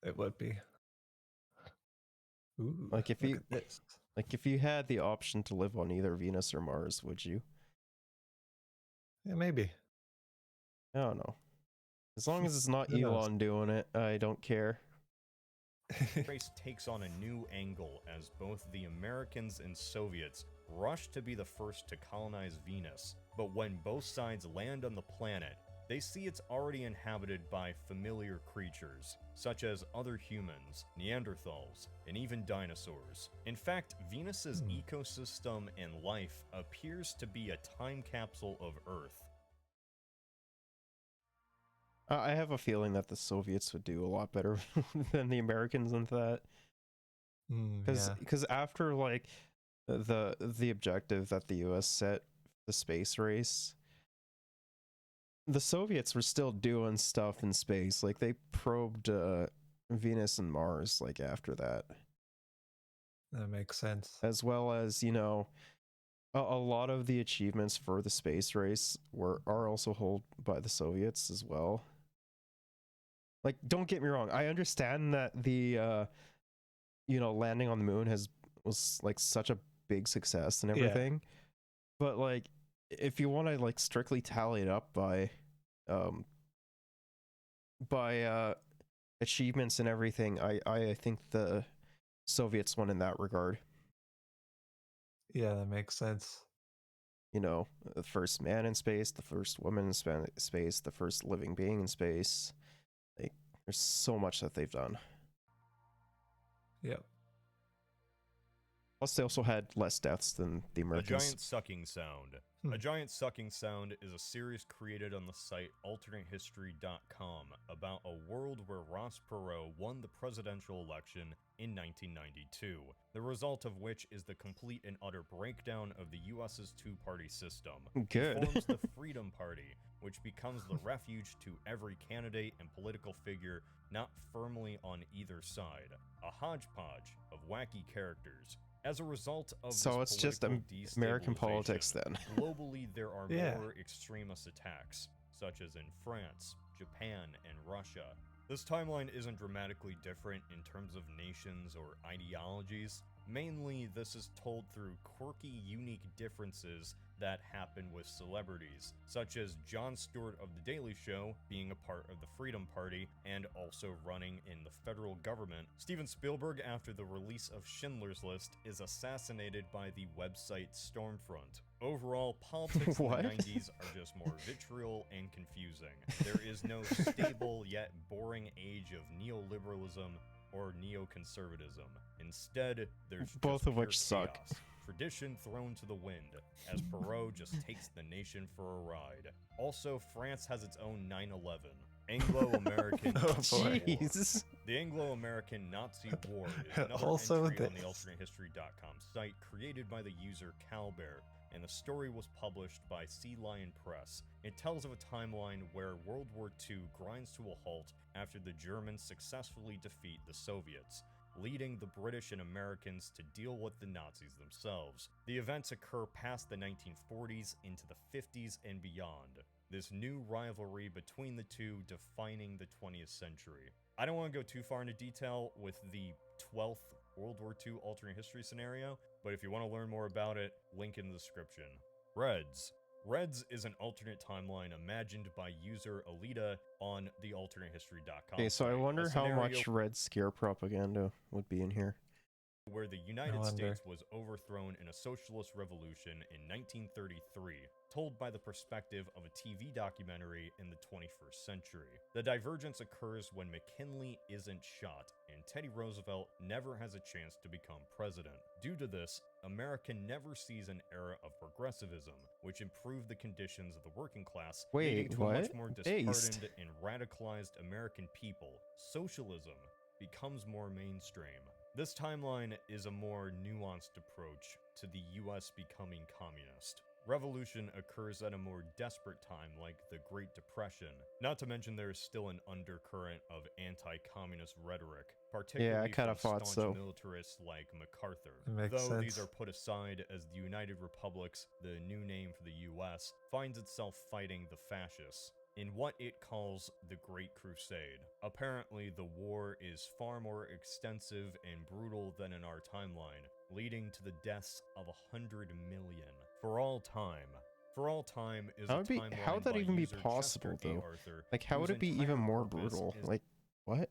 It would be. Ooh, Like if look you at this. like if you had the option to live on either Venus or Mars, would you? Yeah, maybe. I don't know. As long as it's not Who knows? Elon doing it, I don't care. Race takes on a new angle as both the Americans and Soviets rush to be the first to colonize Venus. But when both sides land on the planet, they see it's already inhabited by familiar creatures, such as other humans, Neanderthals, and even dinosaurs. In fact, Venus's ecosystem and life appears to be a time capsule of Earth. I have a feeling that the Soviets would do a lot better than the Americans in that. Yeah. Because after like the objective that the US set, the space race, the Soviets were still doing stuff in space. Like they probed Venus and Mars like after that, That makes sense. as well as, you know, a lot of the achievements for the space race are also held by the Soviets as well. Like, don't get me wrong, I understand that the you know, landing on the moon was like such a big success and Yeah. everything. But like if you want to like strictly tally it up by achievements and everything, I think the Soviets won in that regard. Yeah, that makes sense. You know, the first man in space, the first woman in space, the first living being in space. Like, there's so much that they've done. Yep. Plus, they also had less deaths than the A Americans. giant sucking sound. A giant sucking sound is a series created on the site AlternateHistory.com about a world where Ross Perot won the presidential election in 1992, the result of which is the complete and utter breakdown of the US's two-party system. Good. It forms the Freedom Party, which becomes the refuge to every candidate and political figure not firmly on either side. A hodgepodge of wacky characters. As a result of So this it's just political American politics destabilization, then. globally there are Yeah. more extremist attacks, such as in France, Japan, and Russia. This timeline isn't dramatically different in terms of nations or ideologies. Mainly, this is told through quirky, unique differences that happen with celebrities, such as Jon Stewart of The Daily Show being a part of the Freedom Party and also running in the federal government. Steven Spielberg, after the release of Schindler's List, is assassinated by the website Stormfront. Overall, politics in the What? 90s are just more vitriol and confusing. There is no stable yet boring age of neoliberalism or neoconservatism. Instead, there's Both just of which pure suck. chaos. Tradition thrown to the wind, as Perot just takes the nation for a ride. Also, France has its own 9/11. Anglo-American Oh, Nazi boy. War. Jeez. The Anglo-American Nazi War is another Also entry on the this. AlternateHistory.com site created by the user Calbear, and the story was published by Sea Lion Press. It tells of a timeline where World War II grinds to a halt after the Germans successfully defeat the Soviets, leading the British and Americans to deal with the Nazis themselves. The events occur past the 1940s into the 50s and beyond. This new rivalry between the two defining the 20th century. I don't want to go too far into detail with the 12th World War II alternate history scenario, but if you want to learn more about it, link in the description. Reds. Reds is an alternate timeline imagined by user Alita on the AlternateHistory.com. Okay, so I site. wonder A how scenario much Red Scare propaganda would be in here. where the United wonder. States was overthrown in a socialist revolution in 1933, told by the perspective of a TV documentary in the 21st century. The divergence occurs when McKinley isn't shot, and Teddy Roosevelt never has a chance to become president. Due to this, America never sees an era of progressivism, which improved the conditions of the working class, leading Wait, to a much what? more Based. disheartened and radicalized American people. Socialism becomes more mainstream. This timeline is a more nuanced approach to the US becoming communist. Revolution occurs at a more desperate time like the Great Depression. Not to mention there is still an undercurrent of anti-communist rhetoric, particularly kinda from thought staunch so. militarists like MacArthur. That makes Though these sense. are put aside as the United Republics, the new name for the US, finds itself fighting the fascists. in what it calls the Great Crusade. Apparently, the war is far more extensive and brutal than in our timeline, leading to the deaths of 100 million. For all time. For All Time is a timeline how would that by even be user possible, Chester A. though? Arthur, Like, how would whose it be entire even more purpose brutal? is Like, what?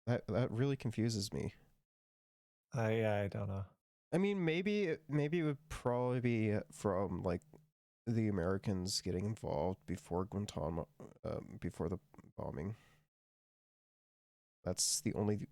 That really confuses me. I don't know. I mean, maybe it would probably be from like the Americans getting involved before Guantanamo, before the bombing. That's the only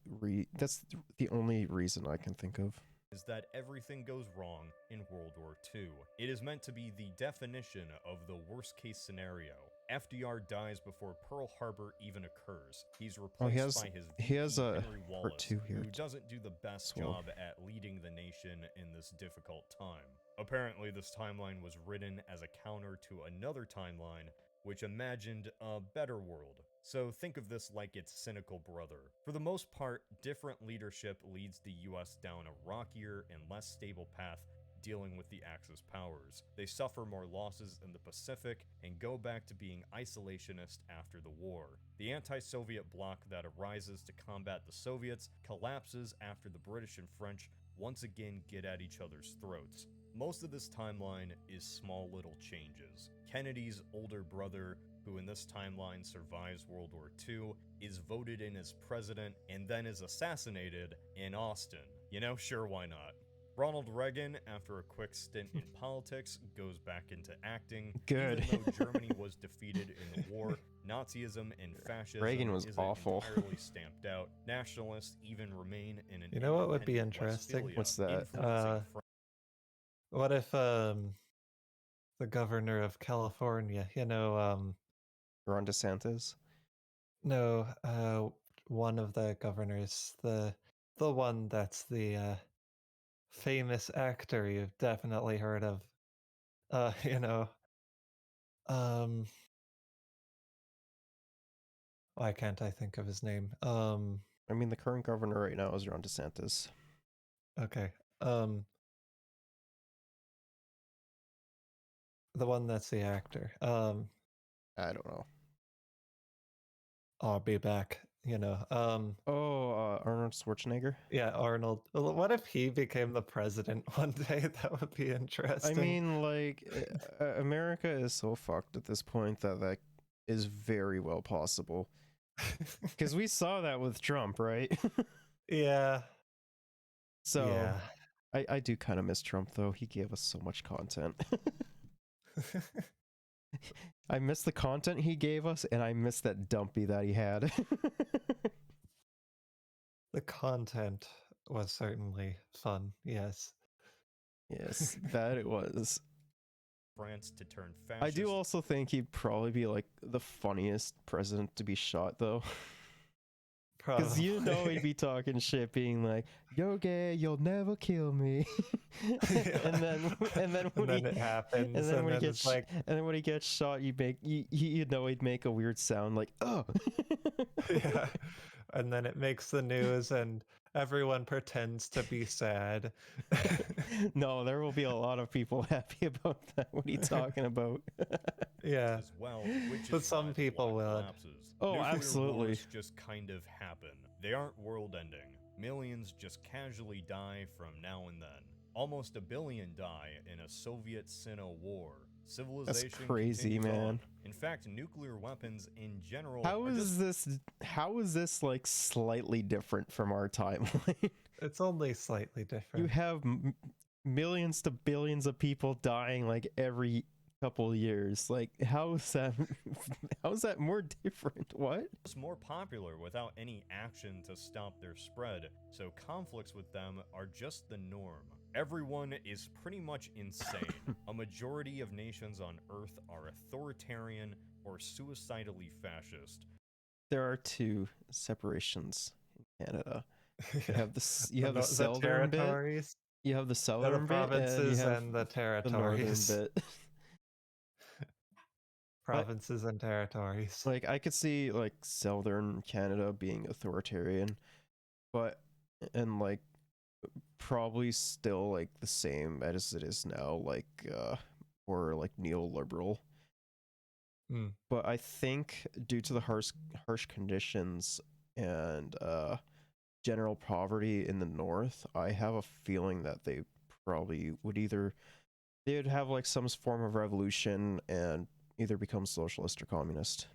reason I can think of. is that everything goes wrong in World War II. It is meant to be the definition of the worst case scenario. FDR dies before Pearl Harbor even occurs. He's replaced by his VP, Henry Wallace, who doesn't do the best job at leading the nation in this difficult time. Apparently, this timeline was written as a counter to another timeline which imagined a better world. So think of this like its cynical brother. For the most part, different leadership leads the US down a rockier and less stable path dealing with the Axis powers. They suffer more losses in the Pacific and go back to being isolationist after the war. The anti-Soviet bloc that arises to combat the Soviets collapses after the British and French once again get at each other's throats. Most of this timeline is small little changes. Kennedy's older brother, who in this timeline survives World War II, is voted in as president and then is assassinated in Austin. You know, sure, why not? Ronald Reagan, after a quick stint in politics, goes back into acting. Good. Even though Germany was defeated in the war, Nazism and fascism Reagan was awful. entirely stamped out. Nationalists even remain in an You know what would be independent interesting? Westphalia, What's that? influencing What if the governor of California, Ron DeSantis? no, one of the governors, the one that's the famous actor you've definitely heard of. Why can't I think of his name? I mean, the current governor right now is Ron DeSantis. Okay. The one that's the actor. I don't know. I'll be back. Arnold Schwarzenegger? Yeah, Arnold. What if he became the president one day? That would be interesting. I mean, like, America is so fucked at this point that is very well possible. Because we saw that with Trump, right? Yeah. So, yeah. I do kind of miss Trump, though. He gave us so much content. I miss the content he gave us, and I miss that dumpy that he had. The content was certainly fun, yes. Yes, that it was. France to turn fascist. I do also think he'd probably be like the funniest president to be shot, though. Because he'd be talking shit, being like, "You're gay, you'll never kill me," and then it happens, and then when he gets shot, he'd make a weird sound like, "Oh." Yeah, and then it makes the news, and everyone pretends to be sad. No, there will be a lot of people happy about that. What are you talking about? Yeah, as well, but some people will. Oh, Nuclear absolutely. Wars just kind of happen. They aren't world-ending. Millions just casually die from now and then. Almost 1 billion die in a Soviet-Sino war. Civilization That's crazy, continues man. on. In fact, nuclear weapons in general. How is this like slightly different from our timeline? It's only slightly different. You have millions to billions of people dying like every couple of years. Like, how is that more different? What? It's more popular without any action to stop their spread, so conflicts with them are just the norm. Everyone is pretty much insane. A majority of nations on Earth are authoritarian or suicidally fascist. There are two separations in Canada. You have the southern bit. You have the southern bit, provinces and the territories. The northern bit. Provinces and territories. Like, I could see like southern Canada being authoritarian, and like probably still like the same as it is now, like or like neoliberal. But I think due to the harsh conditions and general poverty in the north, I have a feeling that they probably would they would have like some form of revolution and either become socialist or communist,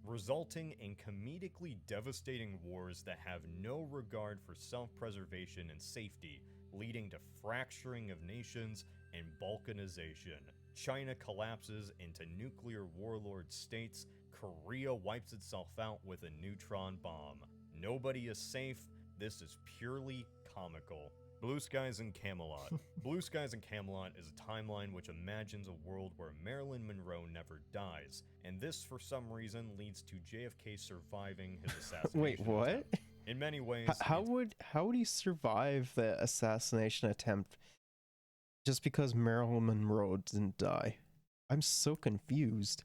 resulting in comedically devastating wars that have no regard for self-preservation and safety, leading to fracturing of nations and balkanization. China collapses into nuclear warlord states. Korea wipes itself out with a neutron bomb. Nobody is safe. This is purely comical. Blue Skies in Camelot. Blue Skies in Camelot is a timeline which imagines a world where Marilyn Monroe never dies, and this for some reason leads to JFK surviving his assassination. Wait, what? attempt. In many ways, how would he survive the assassination attempt just because Marilyn Monroe didn't die? I'm so confused.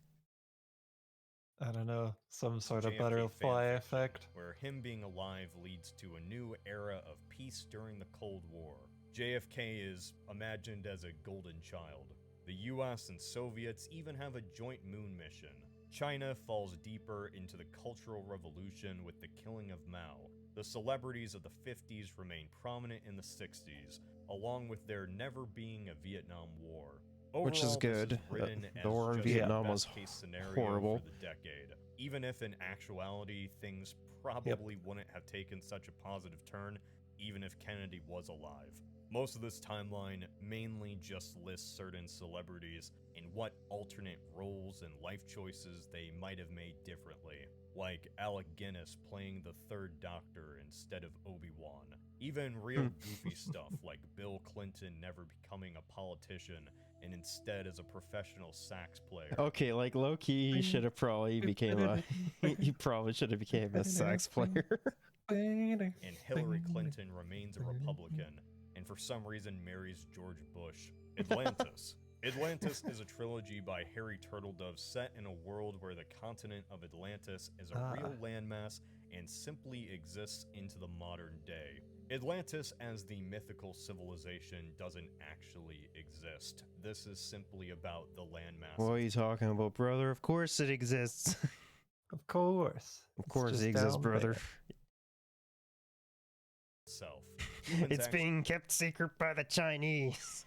I don't know, some sort of JFK butterfly fanfiction, effect. where him being alive leads to a new era of peace during the Cold War. JFK is imagined as a golden child. The US and Soviets even have a joint moon mission. China falls deeper into the Cultural Revolution with the killing of Mao. The celebrities of the 50s remain prominent in the 60s, along with there never being a Vietnam War. Overall, Which is good. This is written The war in as just Vietnam the was best-case scenario horrible. for the decade. Even if in actuality things probably wouldn't have taken such a positive turn, even if Kennedy was alive. Most of this timeline mainly just lists certain celebrities and what alternate roles and life choices they might have made differently, like Alec Guinness playing the Third Doctor instead of Obi-Wan. Even real goofy stuff like Bill Clinton never becoming a politician and instead as a professional sax player. Okay, like low-key, he should have probably became he probably should have became a sax player. And Hillary Clinton remains a Republican, and for some reason marries George Bush. Atlantis. Atlantis is a trilogy by Harry Turtledove set in a world where the continent of Atlantis is a real landmass and simply exists into the modern day. Atlantis as the mythical civilization doesn't actually exist. This is simply about the landmass. What are you talking about, brother? Of course it exists. Of course. Of course it exists, brother. Itself. It's being kept secret by the Chinese.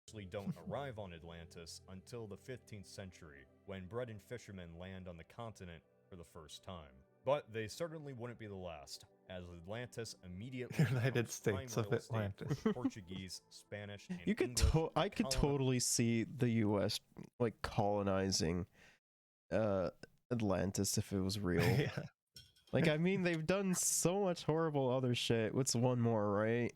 Actually don't arrive on Atlantis until the 15th century, when bread and fishermen land on the continent for the first time. But they certainly wouldn't be the last, as Atlantis immediately United becomes States of prime real estate Atlantis. for Portuguese, Spanish, and You could English I could totally see the US like colonizing Atlantis if it was real. Yeah. Like, I mean, they've done so much horrible other shit. What's one more, right?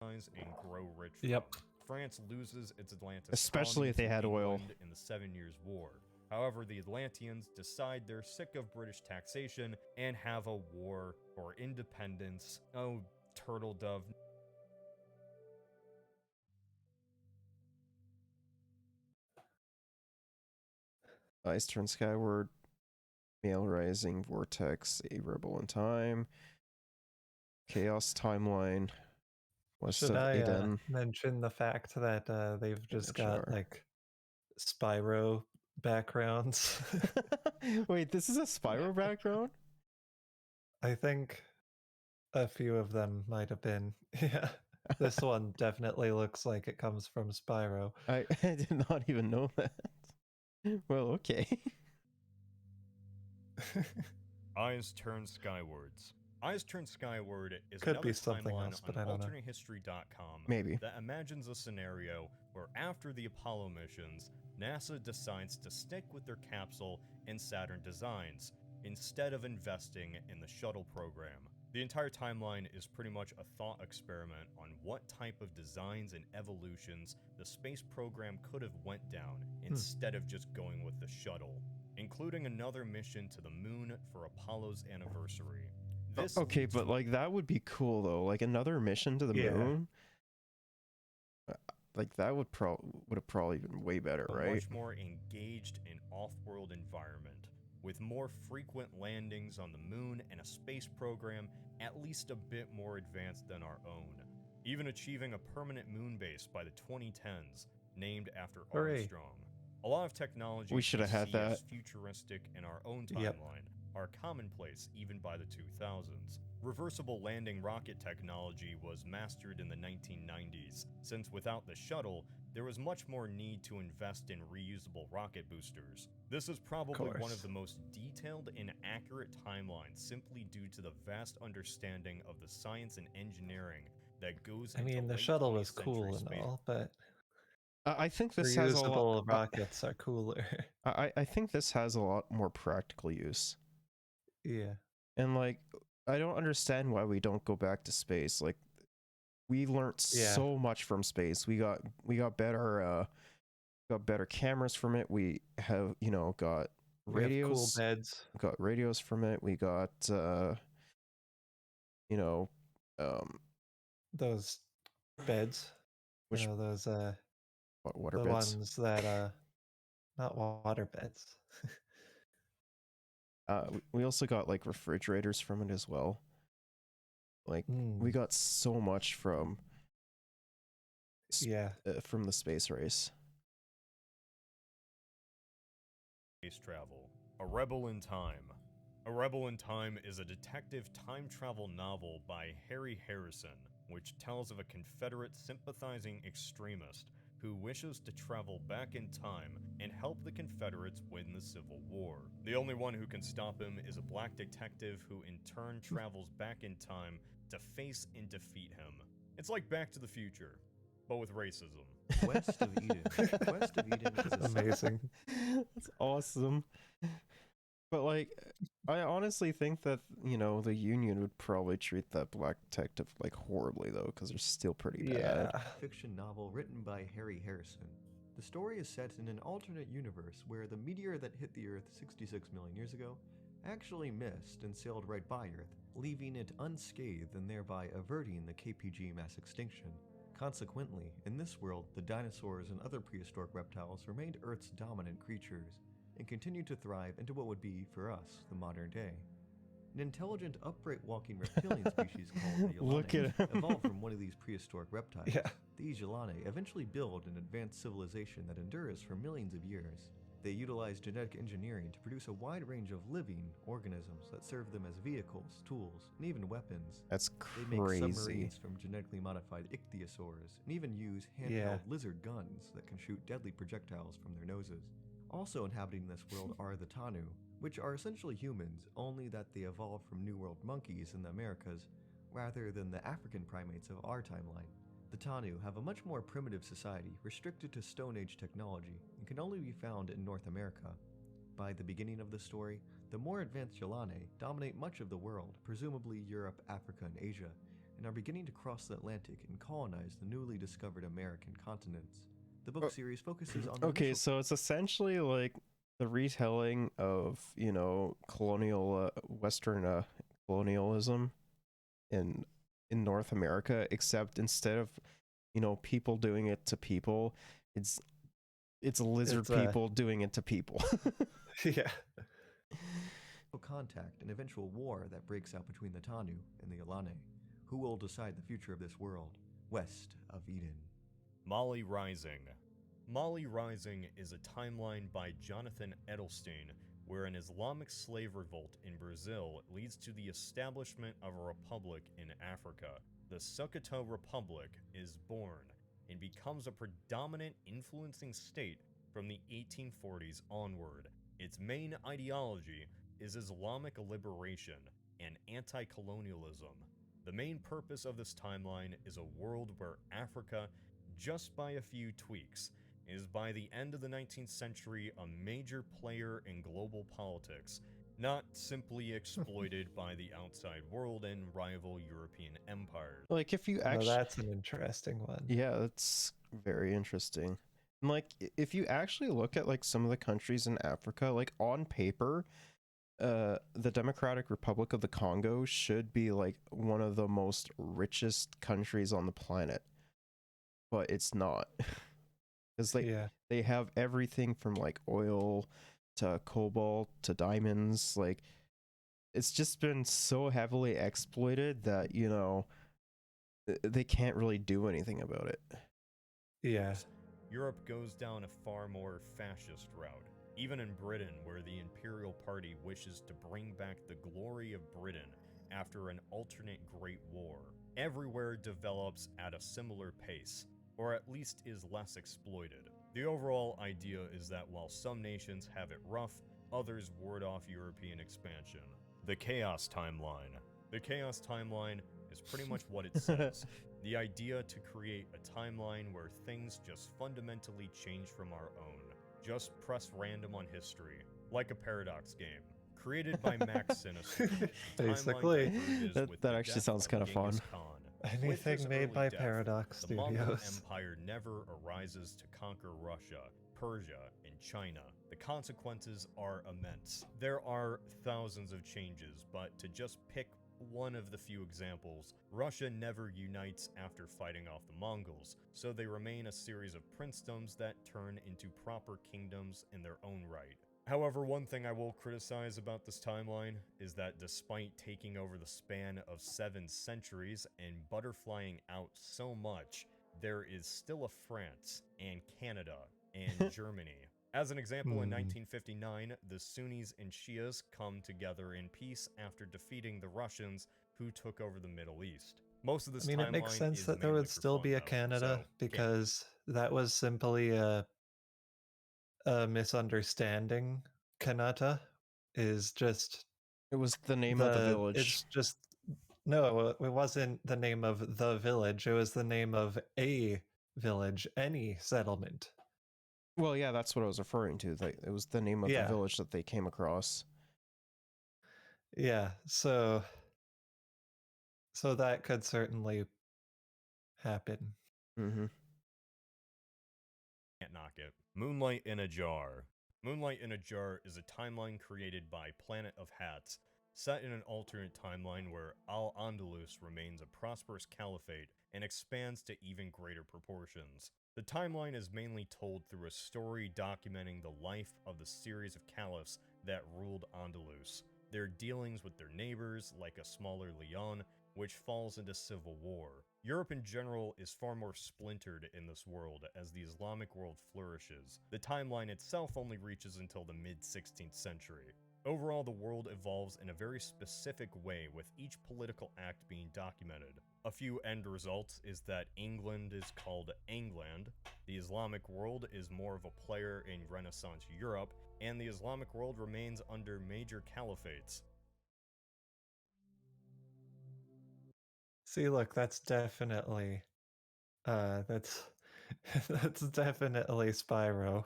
and grow rich. Yep. France loses its Atlantis, Especially if they had oil. in the 7 Years' War. However, the Atlanteans decide they're sick of British taxation and have a war for independence. Oh, turtle dove. Ice turns skyward. Male rising vortex. A rebel in time. Chaos timeline. West Should of I Eden. mention the fact that they've just got sure. like Spyro backgrounds? Wait, this is a Spyro background? I think a few of them might have been. Yeah. This one definitely looks like it comes from Spyro. I did not even know that. Well, okay. Eyes Turn Skywards. Eyes Turn Skyward is Could another be something timeline else, but on I don't know. AlternateHistory.com Maybe. that imagines a scenario where after the Apollo missions, NASA decides to stick with their capsule and Saturn designs, instead of investing in the shuttle program. The entire timeline is pretty much a thought experiment on what type of designs and evolutions the space program could have went down instead of just going with the shuttle, including another mission to the moon for Apollo's anniversary. This Okay, leads but to like that would be cool though. Like another mission to the Yeah. moon. Like that would have probably been way better, a right? much more engaged and off-world environment, with more frequent landings on the moon and a space program at least a bit more advanced than our own, even achieving a permanent moon base by the 2010s, named after Hooray. Armstrong. A lot of technologies We should have had see as that. futuristic in our own timeline Yep. are commonplace even by the 2000s. Reversible landing rocket technology was mastered in the 1990s, since without the shuttle, there was much more need to invest in reusable rocket boosters. This is probably one of the most detailed and accurate timelines simply due to the vast understanding of the science and engineering that goes I into mean, the late shuttle 20th was cool century and space. all, but I think this has a lot. reusable rockets are cooler. I think this has a lot more practical use. Yeah. And like, I don't understand why we don't go back to space. Like, we learned Yeah. so much from space. We got better cameras from it. We have, got We have cool radios. beds. Got radios from it. We got Those beds. which Those what water the beds. ones that not water beds. We also got like refrigerators from it as well. Like, we got so much from Yeah. from the space race. Space travel. A Rebel in Time. A Rebel in Time is a detective time travel novel by Harry Harrison, which tells of a Confederate sympathizing extremist who wishes to travel back in time and help the Confederates win the Civil War. The only one who can stop him is a black detective who in turn travels back in time to face and defeat him. It's like Back to the Future, but with racism. West of Eden. West of Eden is a Amazing. That's awesome. But like, I honestly think that the Union would probably treat that black detective like horribly though, because they're still pretty bad. Yeah. fiction novel written by Harry Harrison. The story is set in an alternate universe where the meteor that hit the Earth 66 million years ago actually missed and sailed right by Earth, leaving it unscathed and thereby averting the KPG mass extinction. Consequently, in this world, the dinosaurs and other prehistoric reptiles remained Earth's dominant creatures and continued to thrive into what would be, for us, the modern day. An intelligent, upright walking reptilian species called the Look at Yolane him. evolved from one of these prehistoric reptiles. Yeah. These Yolane eventually build an advanced civilization that endures for millions of years. They utilize genetic engineering to produce a wide range of living organisms that serve them as vehicles, tools, and even weapons. That's They make crazy. submarines from genetically modified ichthyosaurs, and even use handheld lizard guns that can shoot deadly projectiles from their noses. Also inhabiting this world are the Tanu, which are essentially humans, only that they evolved from New World monkeys in the Americas, rather than the African primates of our timeline. The Tanu have a much more primitive society, restricted to Stone Age technology, and can only be found in North America. By the beginning of the story, the more advanced Yolane dominate much of the world, presumably Europe, Africa, and Asia, and are beginning to cross the Atlantic and colonize the newly discovered American continents. The book series focuses on the Okay, initial so it's essentially like the retelling of colonial Western colonialism in North America, except instead of people doing it to people, it's lizard people doing it to people. Yeah. contact and eventual war that breaks out between the Tanu and the Yolane, who will decide the future of this world, west of Eden. Mali Rising. Mali Rising is a timeline by Jonathan Edelstein where an Islamic slave revolt in Brazil leads to the establishment of a republic in Africa. The Sokoto Republic is born and becomes a predominant influencing state from the 1840s onward. Its main ideology is Islamic liberation and anti-colonialism. The main purpose of this timeline is a world where Africa, just by a few tweaks, is by the end of the 19th century a major player in global politics, not simply exploited by the outside world and rival European empires. Like, if you actually... that's an interesting one. Yeah, that's very interesting. And like, if you actually look at like some of the countries in Africa, like on paper, the Democratic Republic of the Congo should be like one of the most richest countries on the planet, but it's not. Because they have everything from like oil to cobalt to diamonds. Like, it's just been so heavily exploited that they can't really do anything about it. Yeah. Europe goes down a far more fascist route. Even in Britain, where the Imperial Party wishes to bring back the glory of Britain after an alternate Great War, everywhere develops at a similar pace, or at least is less exploited. The overall idea is that while some nations have it rough, others ward off European expansion. The Chaos Timeline. The Chaos Timeline is pretty much what it says. The idea to create a timeline where things just fundamentally change from our own. Just press random on history, like a Paradox game. Created by Max Sinister. Basically. That actually sounds kind of fun. Anything made by Paradox the Mongol Studios. Empire never arises to conquer Russia, Persia, and China. The consequences are immense. There are thousands of changes, but to just pick one of the few examples, Russia never unites after fighting off the Mongols, so they remain a series of princedoms that turn into proper kingdoms in their own right. However, one thing I will criticize about this timeline is that despite taking over the span of 7 centuries and butterflying out so much, there is still a France and Canada and Germany. As an example, in 1959, the Sunnis and Shias come together in peace after defeating the Russians who took over the Middle East. Most of this I mean, it makes timeline sense is that there mainly would for still fun, be a though, Canada, so, because that was simply a misunderstanding. Kanata is just It was the name of the village. It's just no, it wasn't the name of the village. It was the name of a village, any settlement. Well, yeah, that's what I was referring to. It was the name of the village that they came across. Yeah, so that could certainly happen. Mm-hmm. Can't knock it. Moonlight in a Jar. Moonlight in a Jar is a timeline created by Planet of Hats, set in an alternate timeline where Al-Andalus remains a prosperous caliphate and expands to even greater proportions. The timeline is mainly told through a story documenting the life of the series of caliphs that ruled Andalus, their dealings with their neighbors, like a smaller Lyon, which falls into civil war. Europe in general is far more splintered in this world as the Islamic world flourishes. The timeline itself only reaches until the mid-16th century. Overall, the world evolves in a very specific way, with each political act being documented. A few end results is that England is called England, the Islamic world is more of a player in Renaissance Europe, and the Islamic world remains under major caliphates. See, look, that's definitely that's that's definitely Spyro.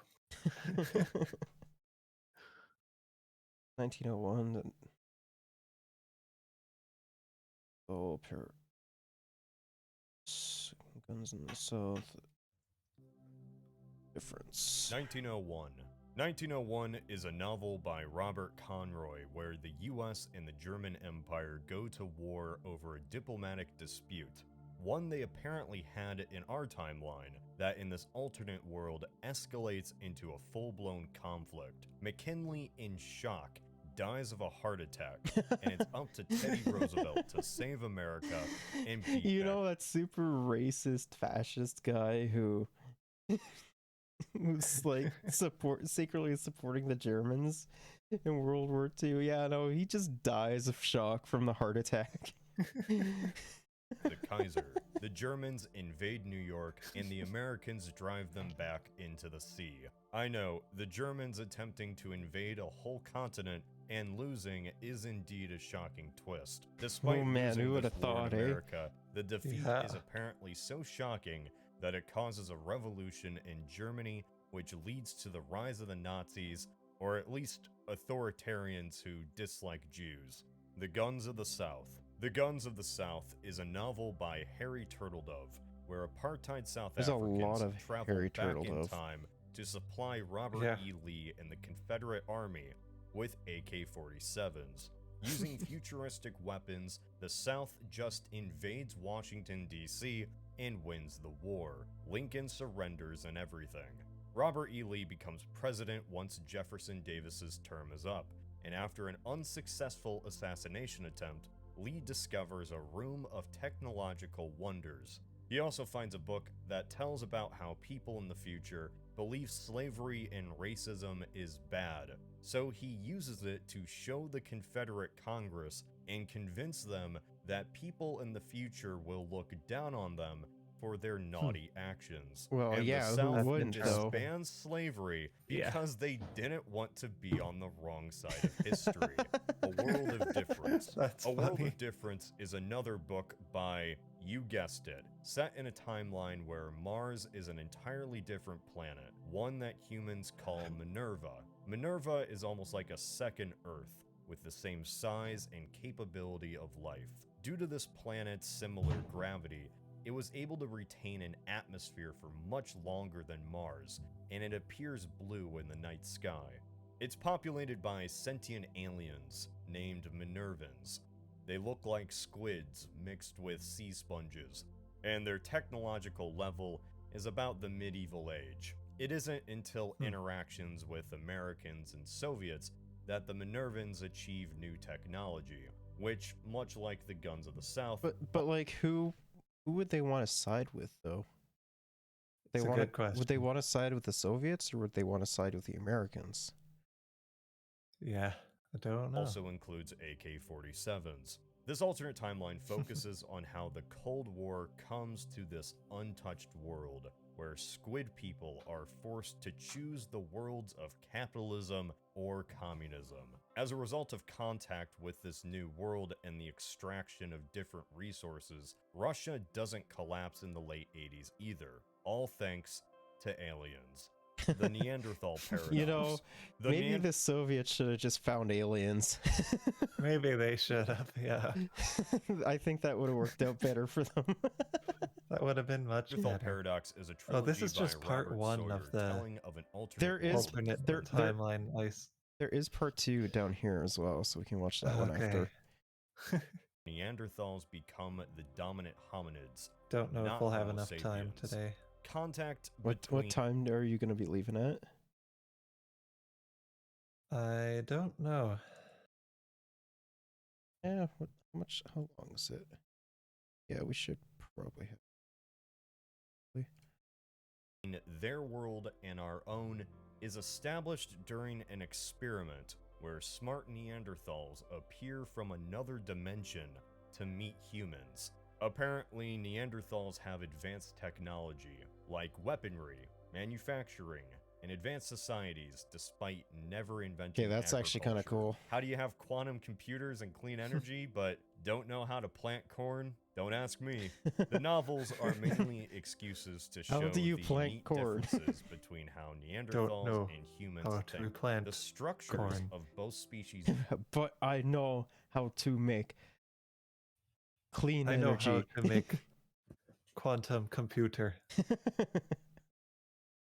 1901. Oh, Guns in the South. Difference. 1901. 1901 is a novel by Robert Conroy where the US and the German Empire go to war over a diplomatic dispute, one they apparently had in our timeline, that in this alternate world escalates into a full-blown conflict. McKinley, in shock, dies of a heart attack, and it's up to Teddy Roosevelt to save America and beat You back. know that super racist fascist guy who was like secretly supporting the Germans in World War II? Yeah, no, he just dies of shock from the heart attack. The Kaiser. The Germans invade New York, and the Americans drive them back into the sea. I know, the Germans attempting to invade a whole continent and losing is indeed a shocking twist. Despite losing who would this have war thought, in eh? America, the defeat Yeah. is apparently so shocking that it causes a revolution in Germany, which leads to the rise of the Nazis, or at least authoritarians who dislike Jews. The Guns of the South. The Guns of the South is a novel by Harry Turtledove, where apartheid South There's a Africans lot of travel Harry back in Turtledove. time to supply Robert Yeah. E. Lee and the Confederate Army with AK-47s. Using futuristic weapons, the South just invades Washington, D.C. and wins the war. Lincoln surrenders and everything. Robert E. Lee becomes president once Jefferson Davis's term is up, and after an unsuccessful assassination attempt, Lee discovers a room of technological wonders. He also finds a book that tells about how people in the future believe slavery and racism is bad, so he uses it to show the Confederate Congress and convince them that people in the future will look down on them for their naughty actions. Well, and yeah, the who South wouldn't, though? disbands slavery Yeah. because they didn't want to be on the wrong side of history. A World of Difference. That's A World funny. of Difference is another book by, you guessed it, set in a timeline where Mars is an entirely different planet, one that humans call Minerva. Minerva is almost like a second Earth, with the same size and capability of life. Due to this planet's similar gravity, it was able to retain an atmosphere for much longer than Mars, and it appears blue in the night sky. It's populated by sentient aliens named Minervans. They look like squids mixed with sea sponges, and their technological level is about the medieval age. It isn't until interactions with Americans and Soviets that the Minervans achieve new technology, which, much like the guns of the South, But like, who would they want to side with, though? It's a want good question. Would they want to side with the Soviets, or would they want to side with the Americans? Yeah, I don't know. also includes AK-47s. This alternate timeline focuses on how the Cold War comes to this untouched world, where squid people are forced to choose the worlds of capitalism or communism. As a result of contact with this new world and the extraction of different resources, Russia doesn't collapse in the late 80s either, all thanks to aliens. The Neanderthal paradox. You know, The maybe the Soviets should have just found aliens. Maybe they should have, yeah. I think that would have worked out better for them. That would have been much Neanderthal better. paradox is a trilogy Oh, this is just by part Robert one Sawyer of the telling of an alternate There is- world. alternate there- timeline ice. There is part 2 down here as well, so we can watch that one after. Neanderthals become the dominant hominids. Don't know if Not we'll have Homo enough time sapiens. today. Contact What between time are you going to be leaving at? I don't know. Yeah, how long is it? Yeah, we should probably have. their world and our own is established during an experiment where smart Neanderthals appear from another dimension to meet humans. Apparently, Neanderthals have advanced technology, like weaponry, manufacturing, and advanced societies, despite never inventing Okay, that's actually kind of agriculture. cool. How do you have quantum computers and clean energy, but don't know how to plant corn? Don't ask me. The novels are mainly excuses to show How do you the plant neat corn? differences between how Don't Neanderthals know and humans how to think. plant The structures corn. of both species But I know how to make clean I know energy. how to make quantum computer.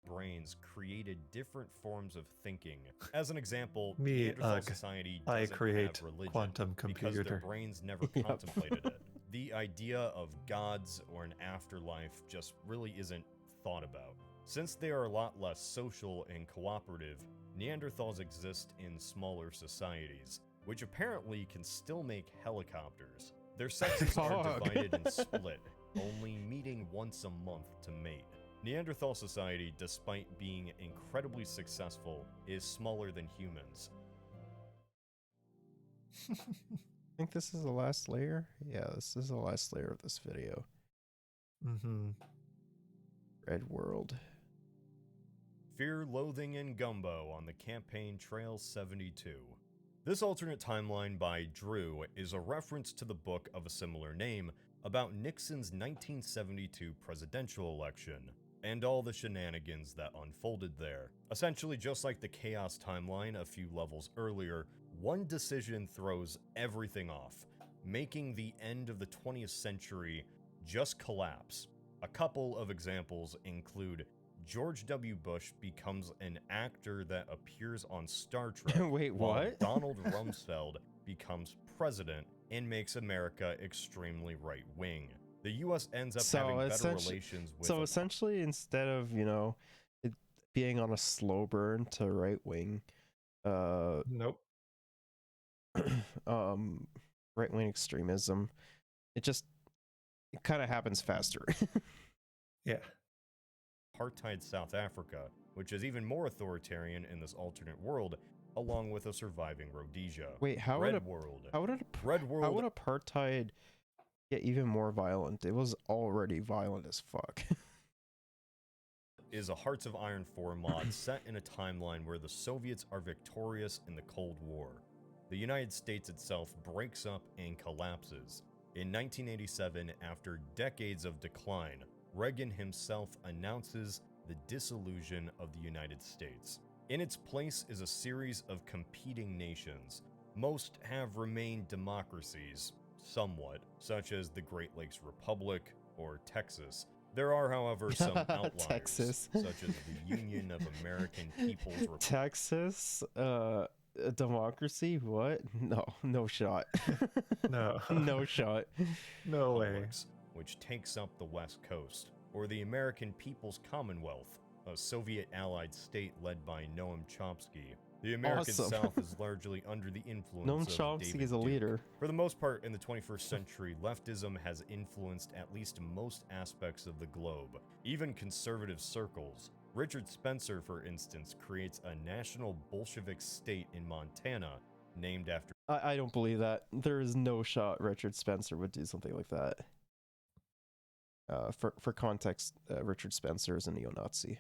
brains created different forms of thinking. As an example, Me, Neanderthal ugh, society I doesn't create have religion quantum because their computer. brains never Yep. contemplated it. The idea of gods or an afterlife just really isn't thought about. Since they are a lot less social and cooperative, Neanderthals exist in smaller societies, which apparently can still make helicopters. Their sexes are Fuck. divided and split, only meeting once a month to mate. Neanderthal society, despite being incredibly successful, is smaller than humans. I think this is the last layer. Yeah, this is the last layer of this video. Mm-hmm. Red World. Fear, Loathing, and Gumbo on the campaign Trail 72. This alternate timeline by Drew is a reference to the book of a similar name about Nixon's 1972 presidential election, and all the shenanigans that unfolded there. Essentially, just like the Chaos timeline a few levels earlier, one decision throws everything off, making the end of the 20th century just collapse. A couple of examples include George W. Bush becomes an actor that appears on Star Trek. Wait, while what? Donald Rumsfeld becomes president and makes America extremely right-wing. The US ends up having better relations with So essentially, instead of, it being on a slow burn to right wing, Nope. right wing extremism, it just it kind of happens faster. Yeah. Apartheid South Africa, which is even more authoritarian in this alternate world, along with a surviving Rhodesia. Wait, how would apartheid get even more violent? It was already violent as fuck. Is a Hearts of Iron 4 mod set in a timeline where the Soviets are victorious in the Cold War. The United States itself breaks up and collapses. In 1987, after decades of decline, Reagan himself announces the dissolution of the United States. In its place is a series of competing nations. Most have remained democracies, somewhat, such as the Great Lakes Republic or Texas. There are, however, some outliers, Texas. such as the Union of American People's Republic. Texas? A democracy? What? No shot. No. No shot. No way. Which takes up the West Coast, or the American People's Commonwealth, a Soviet-allied state led by Noam Chomsky. The American Awesome. South is largely under the influence Noam of Chomsky David is a Duke. leader. For the most part, in the 21st century, leftism has influenced at least most aspects of the globe, even conservative circles. Richard Spencer, for instance, creates a national Bolshevik state in Montana named after... I don't believe that. There is no shot Richard Spencer would do something like that. For context, Richard Spencer is a neo-Nazi.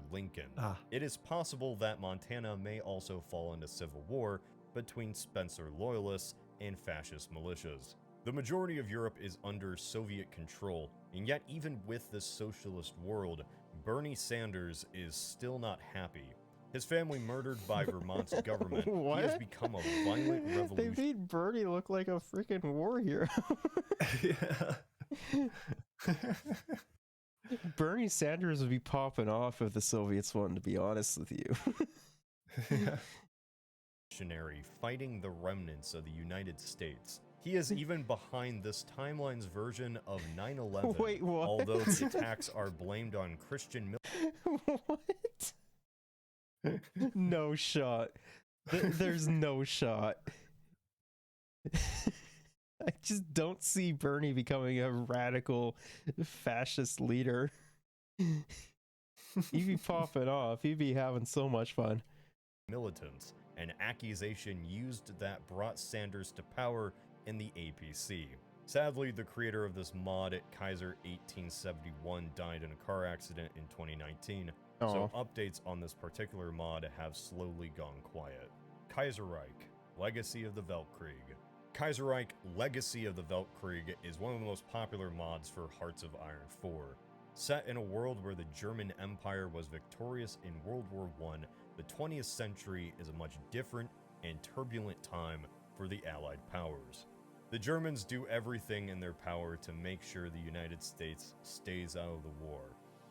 Lincoln. It is possible that Montana may also fall into civil war between Spencer loyalists and fascist militias. The majority of Europe is under Soviet control, and yet even with this socialist world, Bernie Sanders is still not happy. His family murdered by Vermont's government. What? He has become a violent revolution. They made Bernie look like a freaking war hero. Yeah. Bernie Sanders would be popping off if the Soviets won, to be honest with you. Fighting the remnants of the United States. He is even behind this timeline's version of 9/11. Wait, what? Although the attacks are blamed on Christian What? No shot. There's no shot. I just don't see Bernie becoming a radical fascist leader. He'd be popping off. He'd be having so much fun. militants, an accusation used that brought Sanders to power in the APC. Sadly, the creator of this mod, Kaiser1871, died in a car accident in 2019, so updates on this particular mod have slowly gone quiet. Kaiserreich, Legacy of the Weltkrieg. Kaiserreich Legacy of the Weltkrieg is one of the most popular mods for Hearts of Iron 4. Set in a world where the German Empire was victorious in World War I, the 20th century is a much different and turbulent time for the Allied powers. The Germans do everything in their power to make sure the United States stays out of the war,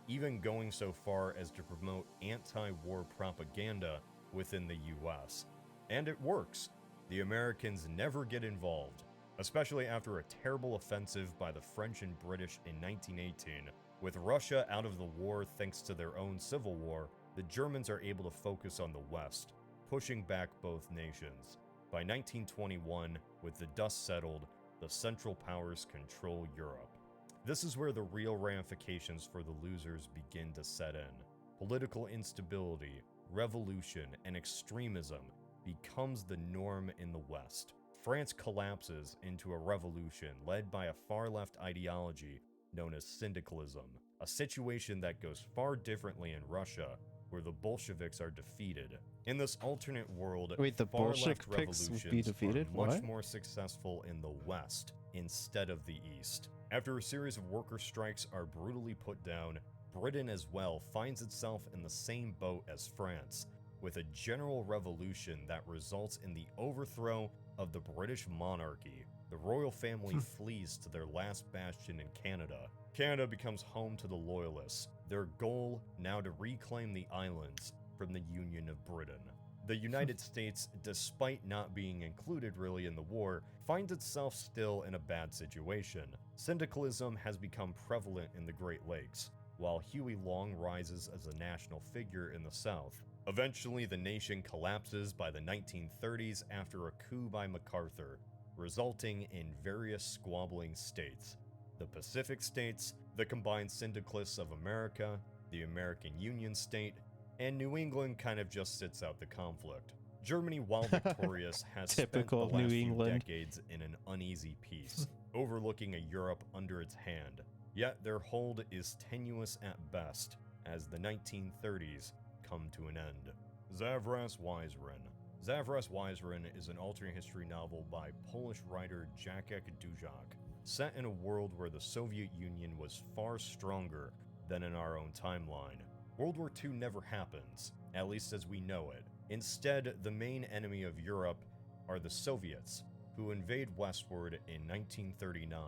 even going so far as to promote anti-war propaganda within the US. And it works. The Americans never get involved, especially after a terrible offensive by the French and British in 1918. With Russia out of the war thanks to their own civil war, the Germans are able to focus on the West, pushing back both nations. By 1921, with the dust settled, the Central Powers control Europe. This is where the real ramifications for the losers begin to set in. Political instability, revolution, and extremism becomes the norm in the West. France collapses into a revolution led by a far-left ideology known as syndicalism, a situation that goes far differently in Russia, where the Bolsheviks are defeated. In this alternate world, the far-left Bolsheviks would be revolutions defeated? are much What? more successful in the West instead of the East. After a series of worker strikes are brutally put down, Britain as well finds itself in the same boat as France, with a general revolution that results in the overthrow of the British monarchy. The royal family flees to their last bastion in Canada. Canada becomes home to the Loyalists, their goal now to reclaim the islands from the Union of Britain. The United States, despite not being included really in the war, finds itself still in a bad situation. Syndicalism has become prevalent in the Great Lakes, while Huey Long rises as a national figure in the South. Eventually, the nation collapses by the 1930s after a coup by MacArthur, resulting in various squabbling states. the Pacific States, the Combined Syndicalists of America, the American Union State, and New England kind of just sits out the conflict. Germany, while victorious, has spent the Typical last New few England. decades in an uneasy peace, overlooking a Europe under its hand. Yet their hold is tenuous at best, as the 1930s come to an end. Zavras Wizerin. Zavras Wizerin is an alternate history novel by Polish writer Jacek Dujak, set in a world where the Soviet Union was far stronger than in our own timeline. World War II never happens, at least as we know it. Instead, the main enemy of Europe are the Soviets, who invade westward in 1939.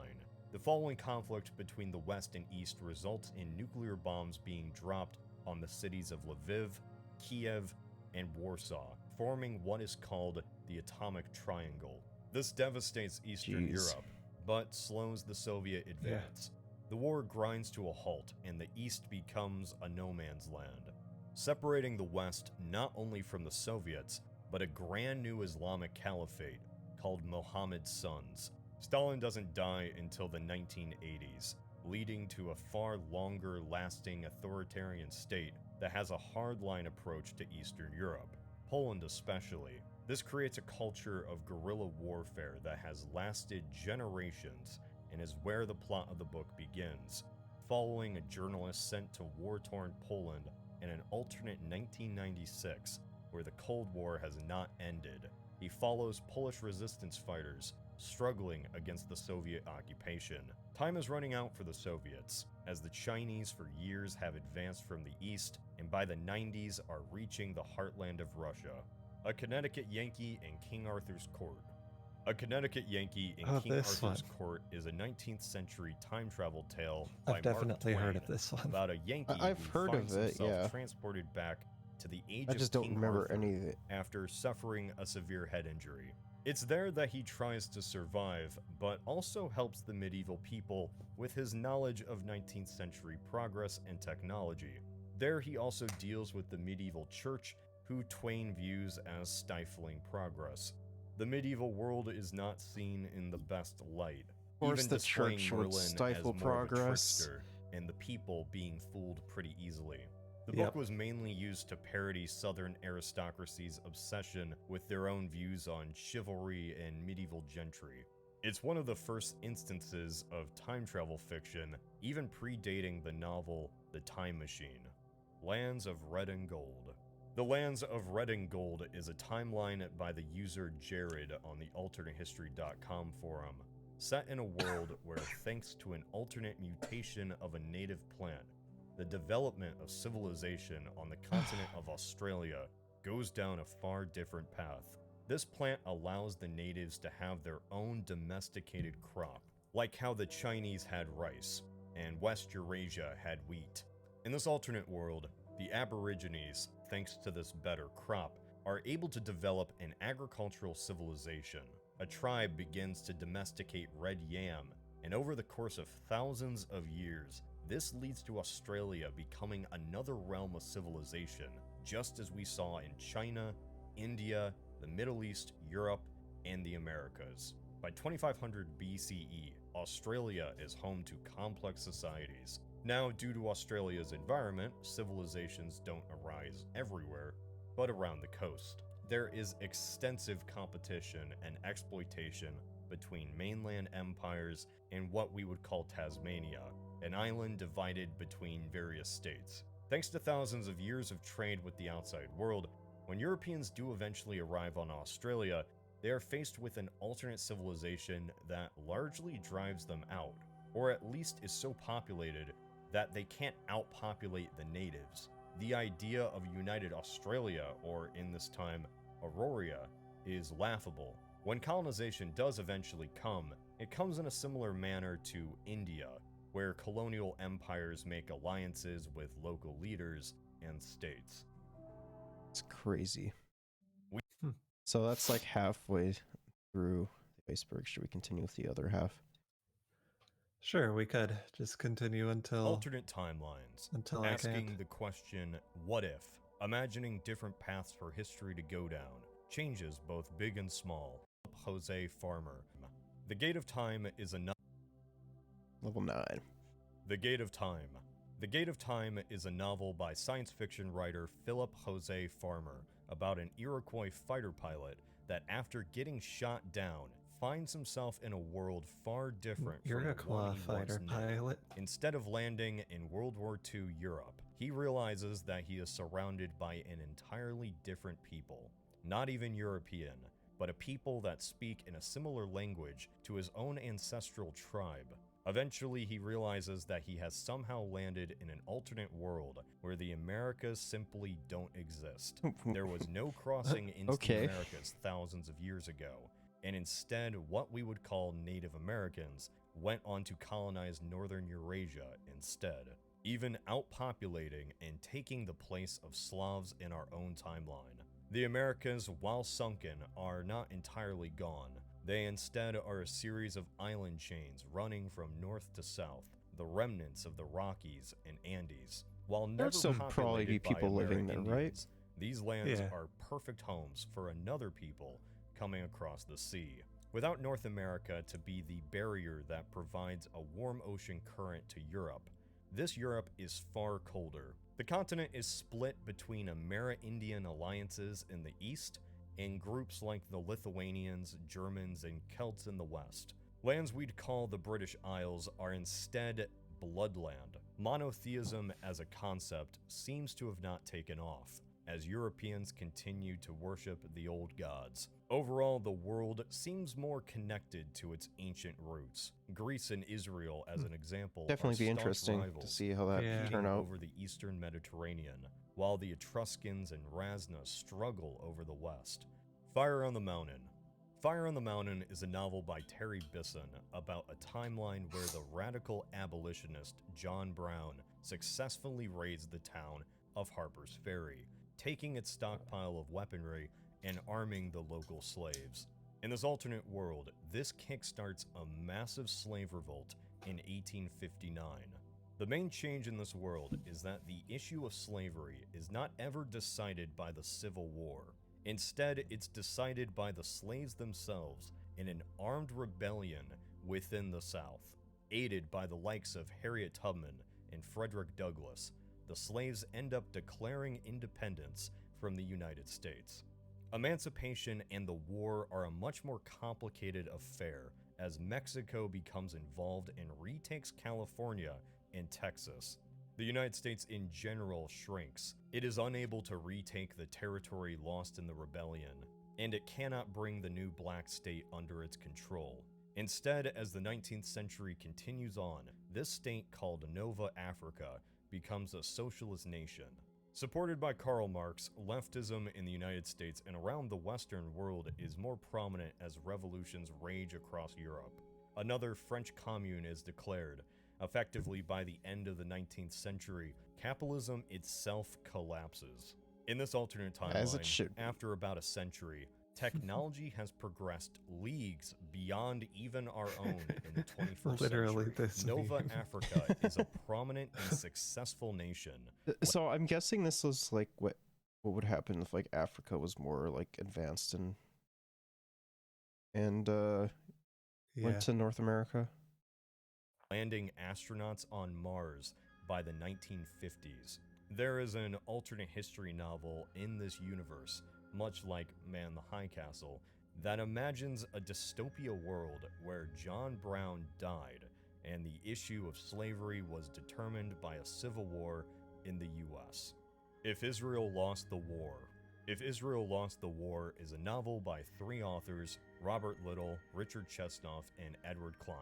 The following conflict between the West and East results in nuclear bombs being dropped on the cities of Lviv, Kiev, and Warsaw, forming what is called the Atomic Triangle. This devastates Eastern Europe, but slows the Soviet advance. The war grinds to a halt, and the East becomes a no man's land, separating the West not only from the Soviets, but a grand new Islamic caliphate called Mohammed's Sons. Stalin doesn't die until the 1980s, leading to a far longer-lasting authoritarian state that has a hardline approach to Eastern Europe, Poland especially. This creates a culture of guerrilla warfare that has lasted generations and is where the plot of the book begins, following a journalist sent to war-torn Poland in an alternate 1996 where the Cold War has not ended. He follows Polish resistance fighters struggling against the Soviet occupation. Time is running out for the Soviets, as the Chinese for years have advanced from the east and by the 90s are reaching the heartland of Russia. A Connecticut Yankee in King Arthur's Court. A Connecticut Yankee in King Arthur's Court is a 19th century time travel tale by I've definitely heard of this one. about a Yankee I've who heard finds of it, himself yeah. transported back to the age I of just don't King remember Arthur any of it. after suffering a severe head injury. It's there that he tries to survive, but also helps the medieval people with his knowledge of 19th century progress and technology. There he also deals with the medieval church, who Twain views as stifling progress. The medieval world is not seen in the best light, Of course even the displaying church would Merlin stifle as more of a progress. trickster, and the people being fooled pretty easily. The Yep. book was mainly used to parody Southern aristocracy's obsession with their own views on chivalry and medieval gentry. It's one of the first instances of time travel fiction, even predating the novel The Time Machine. Lands of Red and Gold. The Lands of Red and Gold is a timeline by the user Jared on the alternatehistory.com forum, set in a world where, thanks to an alternate mutation of a native plant, the development of civilization on the continent of Australia goes down a far different path. This plant allows the natives to have their own domesticated crop, like how the Chinese had rice, and West Eurasia had wheat. In this alternate world, the Aborigines, thanks to this better crop, are able to develop an agricultural civilization. A tribe begins to domesticate red yam, and over the course of thousands of years, this leads to Australia becoming another realm of civilization, just as we saw in China, India, the Middle East, Europe, and the Americas. By 2500 BCE, Australia is home to complex societies. Now, due to Australia's environment, civilizations don't arise everywhere, but around the coast. There is extensive competition and exploitation between mainland empires and what we would call Tasmania, an island divided between various states. Thanks to thousands of years of trade with the outside world, when Europeans do eventually arrive on Australia, they are faced with an alternate civilization that largely drives them out, or at least is so populated that they can't outpopulate the natives. The idea of United Australia, or in this time, Auroria, is laughable. When colonization does eventually come, it comes in a similar manner to India, where colonial empires make alliances with local leaders and states. It's crazy. So that's like halfway through the iceberg. Should we continue with the other half? Sure, we could just continue until Alternate timelines. Until I asking can't. the question, what if? Imagining different paths for history to go down. Changes both big and small. Jose Farmer. The Gate of Time is another. Level 9. The Gate of Time. The Gate of Time is a novel by science fiction writer Philip Jose Farmer about an Iroquois fighter pilot that, after getting shot down, finds himself in a world far different from the Iroquois one he fighter once knew. pilot. Instead of landing in World War II Europe, he realizes that he is surrounded by an entirely different people. Not even European, but a people that speak in a similar language to his own ancestral tribe. Eventually, he realizes that he has somehow landed in an alternate world where the Americas simply don't exist. There was no crossing into the Americas thousands of years ago, and instead, what we would call Native Americans went on to colonize northern Eurasia instead, even outpopulating and taking the place of Slavs in our own timeline. The Americas, while sunken, are not entirely gone. They instead are a series of island chains running from north to south, the remnants of the Rockies and Andes. While never There's still probably populated by people living there, right? Amerindians, these lands are perfect homes for another people coming across the sea. Without North America to be the barrier that provides a warm ocean current to Europe, this Europe is far colder. The continent is split between Amerindian alliances in the east and groups like the Lithuanians, Germans, and Celts in the west. Lands we'd call the British Isles are instead bloodland. Monotheism as a concept seems to have not taken off, as Europeans continue to worship the old gods. Overall, the world seems more connected to its ancient roots. Greece and Israel, as an example, Definitely are be staunch interesting rivals, to see how that turn out. over the eastern Mediterranean, while the Etruscans and Razna struggle over the west. Fire on the Mountain. Fire on the Mountain is a novel by Terry Bisson about a timeline where the radical abolitionist John Brown successfully raised the town of Harper's Ferry, taking its stockpile of weaponry and arming the local slaves. In this alternate world, this kickstarts a massive slave revolt in 1859. The main change in this world is that the issue of slavery is not ever decided by the Civil War. Instead, it's decided by the slaves themselves in an armed rebellion within the South. Aided by the likes of Harriet Tubman and Frederick Douglass, the slaves end up declaring independence from the United States. Emancipation and the war are a much more complicated affair as Mexico becomes involved and retakes California and Texas. The United States in general shrinks. It is unable to retake the territory lost in the rebellion, and it cannot bring the new black state under its control. Instead, as the 19th century continues on, this state called Nova Africa becomes a socialist nation. Supported by Karl Marx, leftism in the United States and around the Western world is more prominent as revolutions rage across Europe. Another French commune is declared. Effectively, by the end of the 19th century, capitalism itself collapses. In this alternate timeline, after about a century, technology has progressed leagues beyond even our own in the 21st century. Nova Africa is a prominent and successful nation. So I'm guessing this was like what would happen if like Africa was more like advanced and went to North America. Landing astronauts on Mars by the 1950s. There is an alternate history novel in this universe, much like Man the High Castle, that imagines a dystopia world where John Brown died and the issue of slavery was determined by a civil war in the US. If Israel Lost the War. If Israel Lost the War is a novel by 3 authors, Robert Little, Richard Chesnoff, and Edward Klein.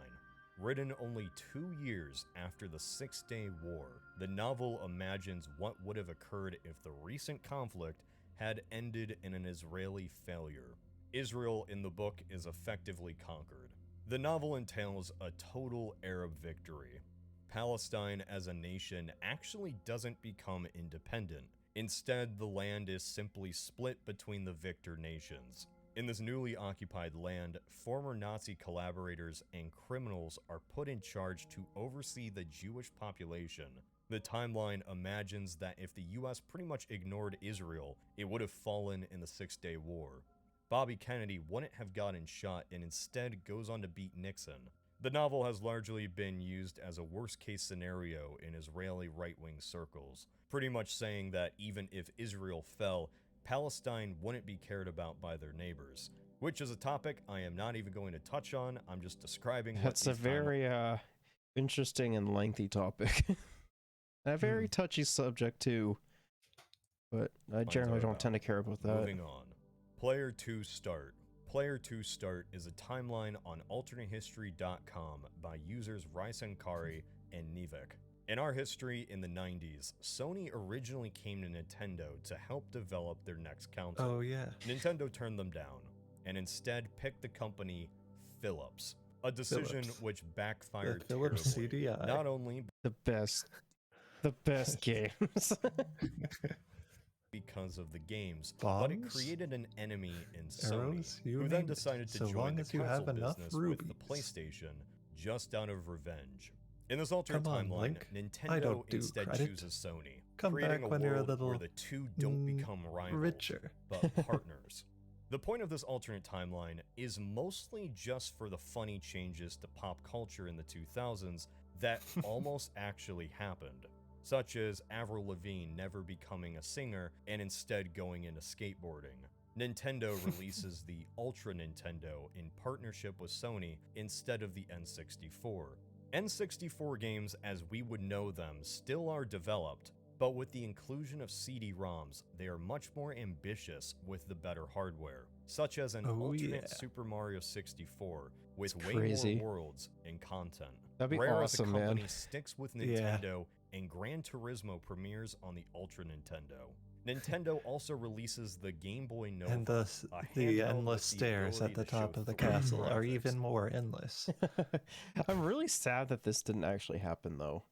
Written only 2 years after the Six-Day War, the novel imagines what would have occurred if the recent conflict had ended in an Israeli failure. Israel in the book is effectively conquered. The novel entails a total Arab victory. Palestine as a nation actually doesn't become independent. Instead, the land is simply split between the victor nations. In this newly occupied land, former Nazi collaborators and criminals are put in charge to oversee the Jewish population. The timeline imagines that if the US pretty much ignored Israel, it would have fallen in the Six-Day War. Bobby Kennedy wouldn't have gotten shot and instead goes on to beat Nixon. The novel has largely been used as a worst-case scenario in Israeli right-wing circles, pretty much saying that even if Israel fell, Palestine wouldn't be cared about by their neighbors, which is a topic I am not even going to touch on. I'm just describing what That's a very interesting and lengthy topic. A very touchy subject too, but I generally don't tend to care about that. Moving on. Player 2 Start. Player 2 Start is a timeline on alternatehistory.com by users Rysenkari and Nivek. In our history in the 90s, Sony originally came to Nintendo to help develop their next console. Oh yeah. Nintendo turned them down, and instead picked the company Philips, a decision which backfired Philips terribly. CDI. Not only The best games. because of the games, Bombs? but it created an enemy in Sony, Arrows? You who then named it. decided to So join long the as you have console enough business with the rubies. PlayStation just out of revenge. In this alternate Come on, timeline, Link. I Nintendo don't do instead credit. chooses Sony, Come creating back a when you're a world little where the two don't become rivals, richer. but partners. The point of this alternate timeline is mostly just for the funny changes to pop culture in the 2000s that almost actually happened, such as Avril Lavigne never becoming a singer and instead going into skateboarding. Nintendo releases the Ultra Nintendo in partnership with Sony instead of the N64. N64 games as we would know them still are developed, but with the inclusion of CD-ROMs, they are much more ambitious with the better hardware, such as an alternate Super Mario 64 with way crazy. more worlds and content. That'd be Rare as a awesome, company man. sticks with Nintendo, and Gran Turismo premieres on the Ultra Nintendo. Nintendo also releases the Game Boy Nova, And the a handheld endless with the stairs at ability the to show top of the 3D castle are graphics. even more endless. I'm really sad that this didn't actually happen though.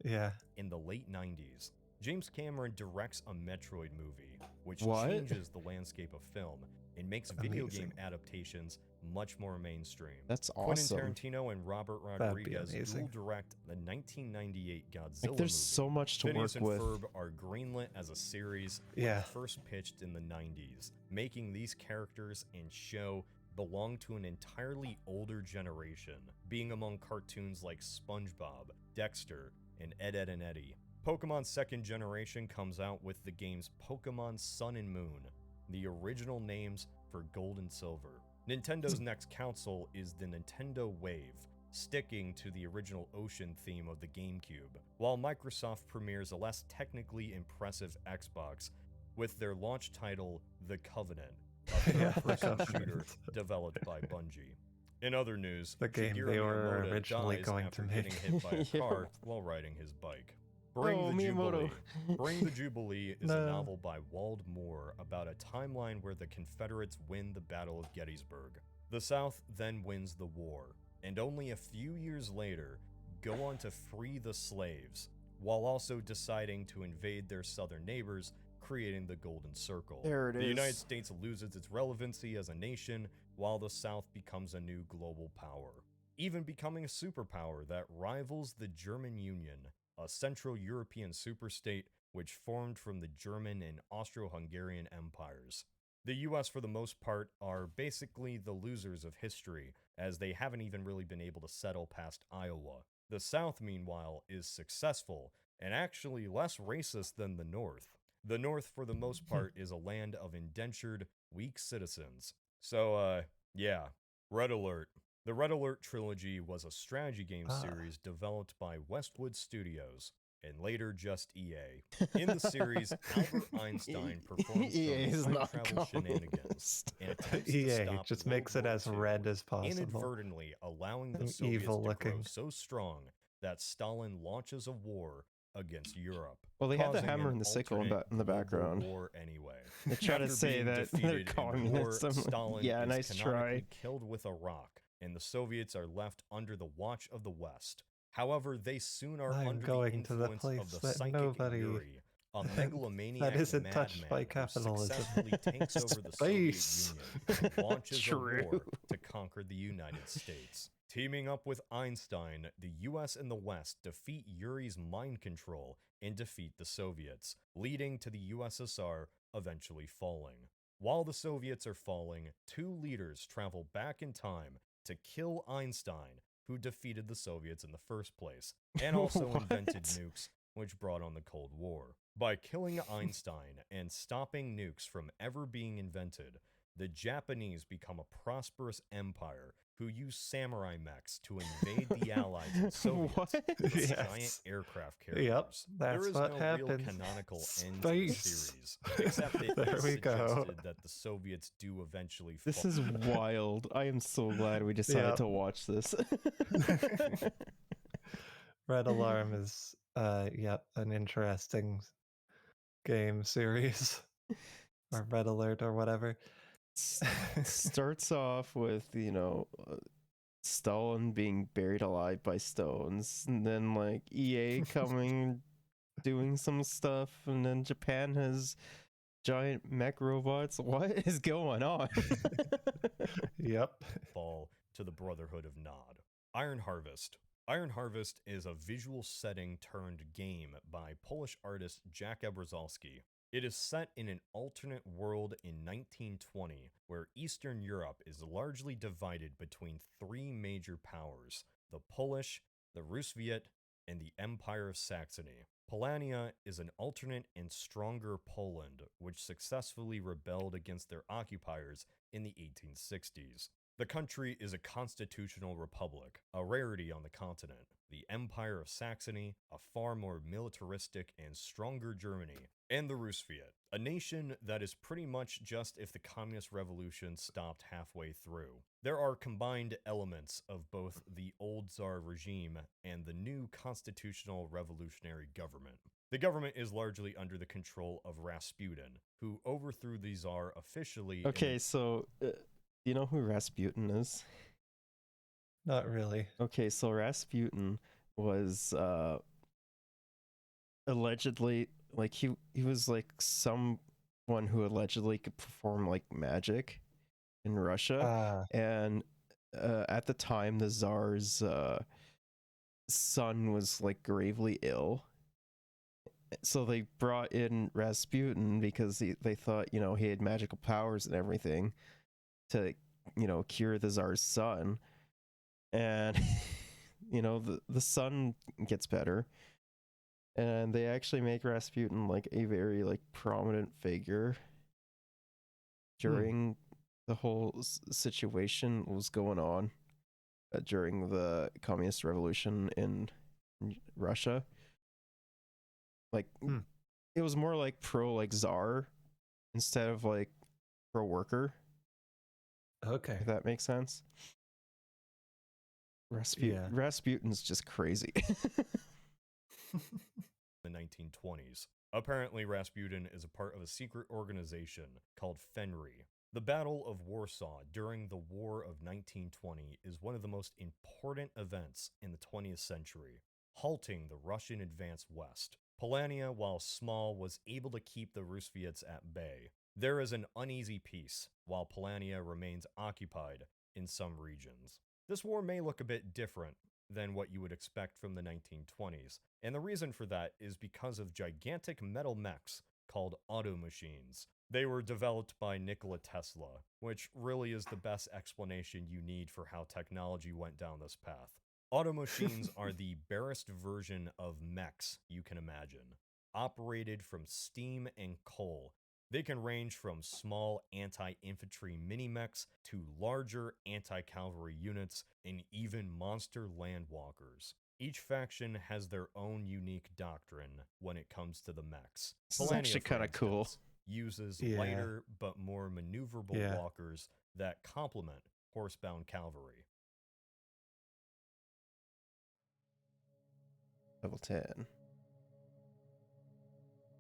Yeah. In the late 90s, James Cameron directs a Metroid movie, which What? changes the landscape of film and makes video Amazing. game adaptations much more mainstream. That's Quentin awesome. Tarantino and Robert That'd be Rodriguez amazing. dual direct the 1998 Godzilla Like there's movie. so much to Phineas work and with. Ferb are greenlit as a series when Yeah. first pitched in the 90s, making these characters and show belong to an entirely older generation, being among cartoons like SpongeBob, Dexter, and Ed, Edd and Eddy. Pokemon's second generation comes out with the games Pokemon Sun and Moon, the original names for Gold and Silver. Nintendo's next console is the Nintendo Wave, sticking to the original ocean theme of the GameCube, while Microsoft premieres a less technically impressive Xbox with their launch title The Covenant, a Yeah, The third-person shooter Covenant. developed by Bungie. In other news, The game Shigeru they were Miyamoto originally dies going after to getting make. hit by a Yeah. car while riding his bike. Bring Oh, the Miyamoto. Jubilee. Bring the Jubilee is No. a novel by Wald Moore about a timeline where the Confederates win the Battle of Gettysburg. The South then wins the war, and only a few years later go on to free the slaves, while also deciding to invade their southern neighbors, creating the Golden Circle. There it The is. United States loses its relevancy as a nation, while the South becomes a new global power, even becoming a superpower that rivals the German Union, a Central European superstate which formed from the German and Austro-Hungarian empires. The US, for the most part, are basically the losers of history, as they haven't even really been able to settle past Iowa. The South, meanwhile, is successful, and actually less racist than the North. The North, for the most part, is a land of indentured, weak citizens. So, yeah, Red Alert. The Red Alert trilogy was a strategy game series developed by Westwood Studios, and later just EA. In the series, Albert Einstein performs EA is some time not travel shenanigans communist. and attempts to EA stop just World makes it War as II, red as possible. inadvertently allowing the And Soviets evil to grow looking. so strong that Stalin launches a war against Europe. Well, they have the causing hammer an and the sickle in alternate the global background. War anyway. They try to After say being that they're defeated in the communists. war, I'm like, Stalin yeah, is nice try. canonically killed with a rock, and the Soviets are left under the watch of the West. However, they soon are I'm under going the to the influence place of the that psychic nobody- Yuri, a megalomaniac that isn't madman touched by who capitalism. successfully takes over the Space. Soviet Union and launches a True. war to conquer the United States. Teaming up with Einstein, the US and the West defeat Yuri's mind control and defeat the Soviets, leading to the USSR eventually falling. While the Soviets are falling, two leaders travel back in time to kill Einstein, who defeated the Soviets in the first place, and also invented nukes, which brought on the Cold War. By killing Einstein and stopping nukes from ever being invented, the Japanese become a prosperous empire who use samurai mechs to invade the Allies and Soviets with giant aircraft carriers. Yep, that's there is what no happened. real canonical end to the series, except it is suggested that the Soviets do eventually fall. This is wild. I am so glad we decided to watch this. Red Alarm is, an interesting game series. Or Red Alert or whatever. Starts off with, Stalin being buried alive by stones, and then like EA coming doing some stuff, and then Japan has giant mech robots. What is going on? Yep. Fall to the Brotherhood of Nod. Iron Harvest. Iron Harvest is a visual setting turned game by Polish artist Jack Ebrozolski. It is set in an alternate world in 1920, where Eastern Europe is largely divided between three major powers: the Polish, the Rusviet, and the Empire of Saxony. Polania is an alternate and stronger Poland, which successfully rebelled against their occupiers in the 1860s. The country is a constitutional republic, a rarity on the continent. The Empire of Saxony, a far more militaristic and stronger Germany, and the Rusviet, a nation that is pretty much just if the communist revolution stopped halfway through. There are combined elements of both the old Tsar regime and the new constitutional revolutionary government. The government is largely under the control of Rasputin, who overthrew the Tsar officially. Okay, so you know who Rasputin is? Not really. Okay, so Rasputin was allegedly, like, he was like someone who allegedly could perform like magic in Russia, and at the time the Tsar's son was like gravely ill, so they brought in Rasputin because they thought, he had magical powers and everything to, cure the Tsar's son. And the son gets better, and they actually make Rasputin like a very like prominent figure during the whole situation was going on during the communist revolution in Russia. Like it was more like pro like Tsar instead of like pro worker. Okay, If that makes sense. Rasputin's just crazy. The 1920s. Apparently, Rasputin is a part of a secret organization called Fenry. The Battle of Warsaw during the War of 1920 is one of the most important events in the 20th century, halting the Russian advance west. Polania, while small, was able to keep the Rusviets at bay. There is an uneasy peace, while Polania remains occupied in some regions. This war may look a bit different than what you would expect from the 1920s, and the reason for that is because of gigantic metal mechs called automachines. They were developed by Nikola Tesla, which really is the best explanation you need for how technology went down this path. Automachines are the barest version of mechs you can imagine, operated from steam and coal. They can range from small anti-infantry mini-mechs to larger anti-cavalry units and even monster landwalkers. Each faction has their own unique doctrine when it comes to the mechs. This is actually kind of cool. Uses lighter but more maneuverable walkers that complement horsebound cavalry. Level 10.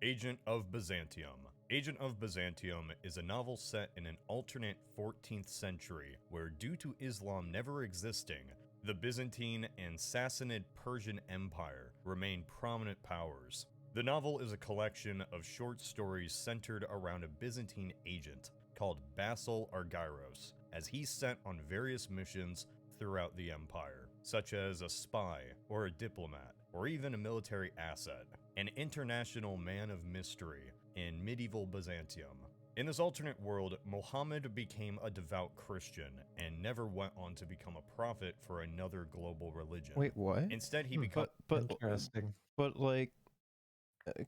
Agent of Byzantium. Agent of Byzantium is a novel set in an alternate 14th century where, due to Islam never existing, the Byzantine and Sassanid Persian Empire remain prominent powers. The novel is a collection of short stories centered around a Byzantine agent called Basil Argyros, as he's sent on various missions throughout the empire, such as a spy or a diplomat, or even a military asset, an international man of mystery in medieval Byzantium. In this alternate world, Muhammad became a devout Christian and never went on to become a prophet for another global religion. Wait, what? Instead, he became... Interesting. But like,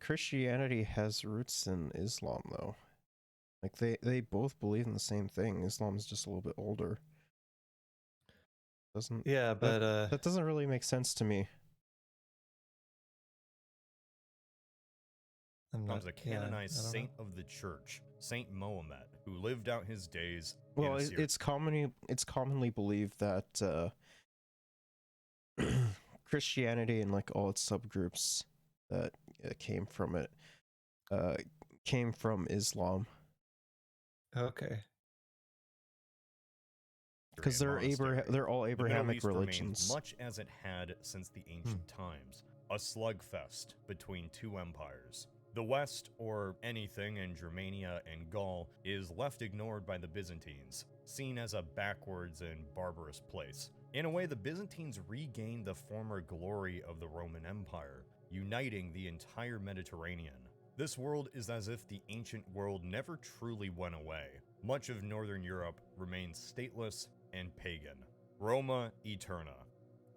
Christianity has roots in Islam, though. Like, they both believe in the same thing. Islam's just a little bit older. Doesn't... Yeah, but that doesn't really make sense to me. becomes a canonized saint of the church, Saint Mohammed, who lived out his days. Well, it's commonly believed that Christianity and like all its subgroups that came from it came from Islam. Okay. Because they're all Abrahamic religions. Much as it had since the ancient times, a slugfest between two empires. The West, or anything in Germania and Gaul, is left ignored by the Byzantines, seen as a backwards and barbarous place. In a way, the Byzantines regained the former glory of the Roman Empire, uniting the entire Mediterranean. This world is as if the ancient world never truly went away. Much of Northern Europe remains stateless and pagan. Roma Eterna.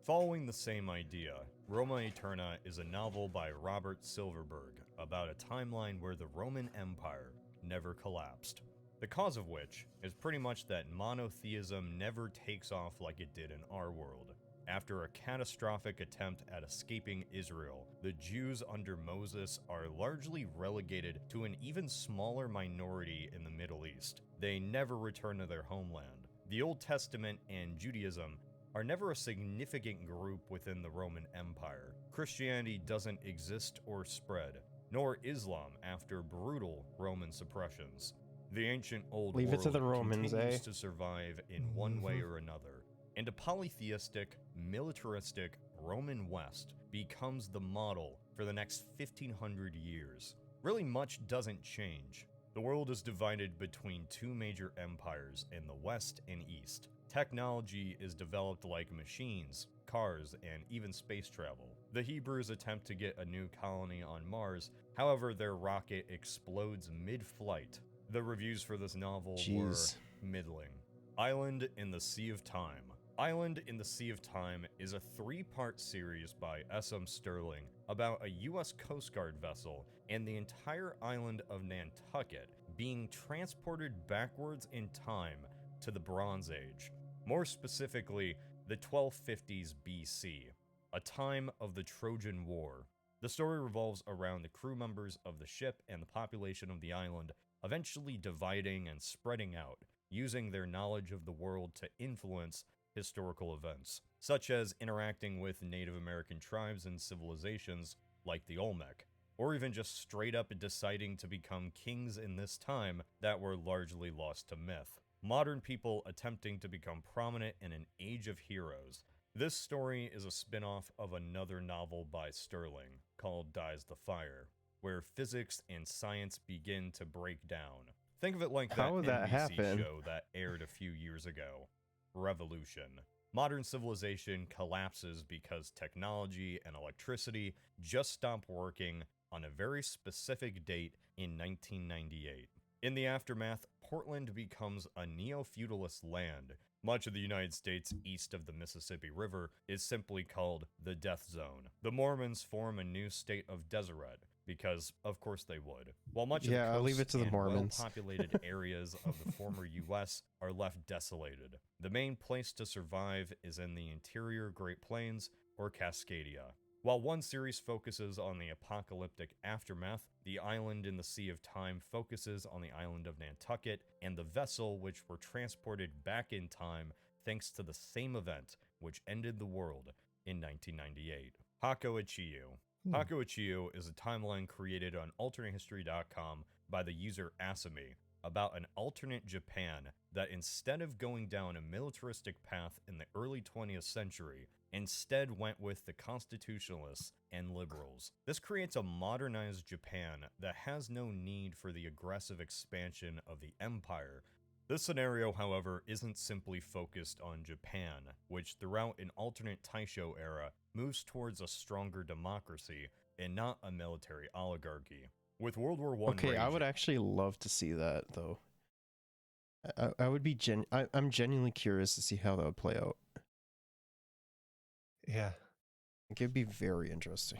Following the same idea, Roma Eterna is a novel by Robert Silverberg about a timeline where the Roman Empire never collapsed. The cause of which is pretty much that monotheism never takes off like it did in our world. After a catastrophic attempt at escaping Israel, the Jews under Moses are largely relegated to an even smaller minority in the Middle East. They never return to their homeland. The Old Testament and Judaism are never a significant group within the Roman Empire. Christianity doesn't exist or spread, nor Islam after brutal Roman suppressions. The ancient old Leave world it to the Romans, continues to survive in one way or another, and a polytheistic, militaristic Roman West becomes the model for the next 1500 years. Really much doesn't change. The world is divided between two major empires in the West and East. Technology is developed like machines, cars, and even space travel. The Hebrews attempt to get a new colony on Mars, however their rocket explodes mid-flight. The reviews for this novel were middling. Island in the Sea of Time. Island in the Sea of Time is a 3-part series by S.M. Sterling about a U.S. Coast Guard vessel and the entire island of Nantucket being transported backwards in time to the Bronze Age. More specifically, the 1250s BC, a time of the Trojan War. The story revolves around the crew members of the ship and the population of the island eventually dividing and spreading out, using their knowledge of the world to influence historical events, such as interacting with Native American tribes and civilizations like the Olmec, or even just straight up deciding to become kings in this time that were largely lost to myth. Modern people attempting to become prominent in an age of heroes. This story is a spin-off of another novel by Sterling called Dies the Fire, where physics and science begin to break down. Think of it like that NBC show that aired a few years ago, Revolution. Modern civilization collapses because technology and electricity just stopped working on a very specific date in 1998. In the aftermath, Portland becomes a neo-feudalist land. Much of the United States east of the Mississippi River is simply called the Death Zone. The Mormons form a new state of Deseret, because of course they would. While much of the coast leave it to the Mormons. well-populated areas of the former U.S. are left desolated. The main place to survive is in the interior Great Plains or Cascadia. While one series focuses on the apocalyptic aftermath, the Island in the Sea of Time focuses on the island of Nantucket and the vessel which were transported back in time thanks to the same event which ended the world in 1998. Hako Ichiyo. Hako Ichiyo is a timeline created on AlternateHistory.com by the user Asami about an alternate Japan that instead of going down a militaristic path in the early 20th century, instead went with the constitutionalists and liberals. This creates a modernized Japan that has no need for the aggressive expansion of the empire. This scenario, however, isn't simply focused on Japan, which throughout an alternate Taisho era moves towards a stronger democracy and not a military oligarchy. With World War I Okay, I would raging, actually love to see that though. I would be I'm genuinely curious to see how that would play out. Yeah. It could be very interesting.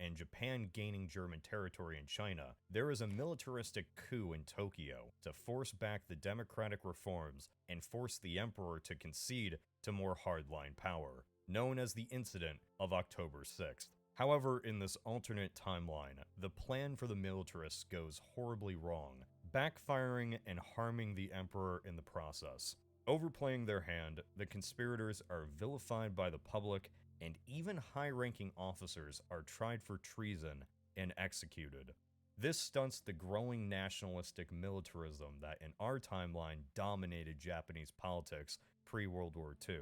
and Japan gaining German territory in China, there is a militaristic coup in Tokyo to force back the democratic reforms and force the emperor to concede to more hardline power, known as the Incident of October 6th. However, in this alternate timeline, the plan for the militarists goes horribly wrong, backfiring and harming the emperor in the process. Overplaying their hand, the conspirators are vilified by the public, and even high-ranking officers are tried for treason and executed. This stunts the growing nationalistic militarism that in our timeline dominated Japanese politics pre-World War II.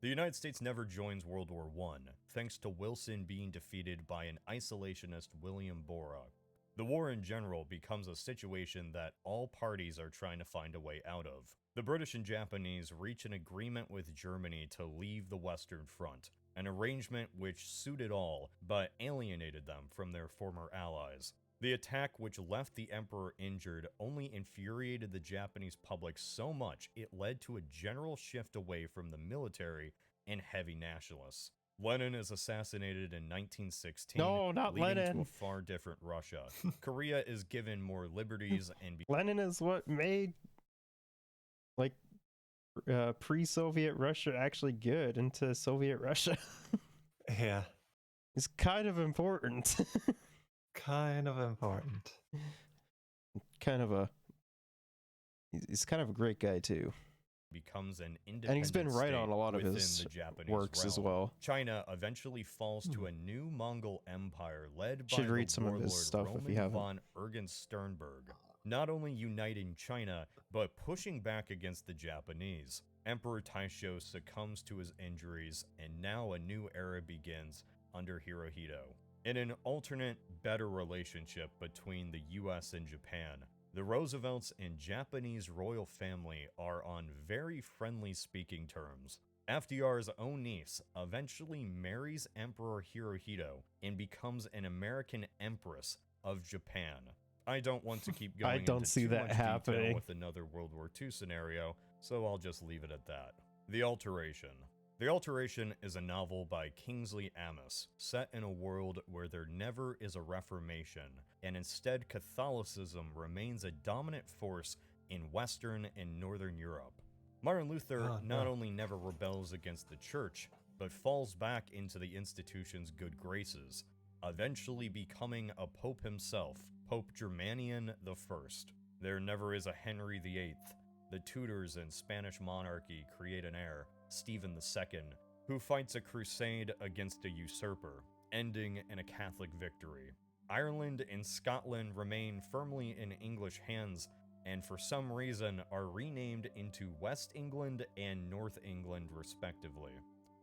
The United States never joins World War I, thanks to Wilson being defeated by an isolationist William Borah. The war in general becomes a situation that all parties are trying to find a way out of. The British and Japanese reach an agreement with Germany to leave the Western Front, an arrangement which suited all, but alienated them from their former allies. The attack, which left the emperor injured, only infuriated the Japanese public so much it led to a general shift away from the military and heavy nationalists. Lenin is assassinated in 1916, No, not leading to Lenin. a far different Russia. Korea is given more liberties and Lenin is what made like pre-Soviet Russia actually good into Soviet Russia. Yeah. It's kind of important. Kind of important. kind of a he's kind of a great guy too. becomes an independent And he's been right on a lot of within his the Japanese works as realm. well. China eventually falls to a new Mongol empire led by Should the read some of his warlord stuff if Roman you haven't. von Sternberg, not only uniting China, but pushing back against the Japanese. Emperor Taisho succumbs to his injuries, and now a new era begins under Hirohito. In an alternate, better relationship between the US and Japan, the Roosevelts and Japanese royal family are on very friendly speaking terms. FDR's own niece eventually marries Emperor Hirohito and becomes an American empress of Japan. I don't want to keep going I don't into see too that much happening. detail with another World War II scenario, so I'll just leave it at that. The Alteration. The Alteration is a novel by Kingsley Amis, set in a world where there never is a reformation, and instead Catholicism remains a dominant force in Western and Northern Europe. Martin Luther not only never rebels against the church, but falls back into the institution's good graces, eventually becoming a pope himself, Pope Germanian I. There never is a Henry VIII. The Tudors and Spanish monarchy create an heir, Stephen II, who fights a crusade against a usurper, ending in a Catholic victory. Ireland and Scotland remain firmly in English hands, and for some reason are renamed into West England and North England respectively.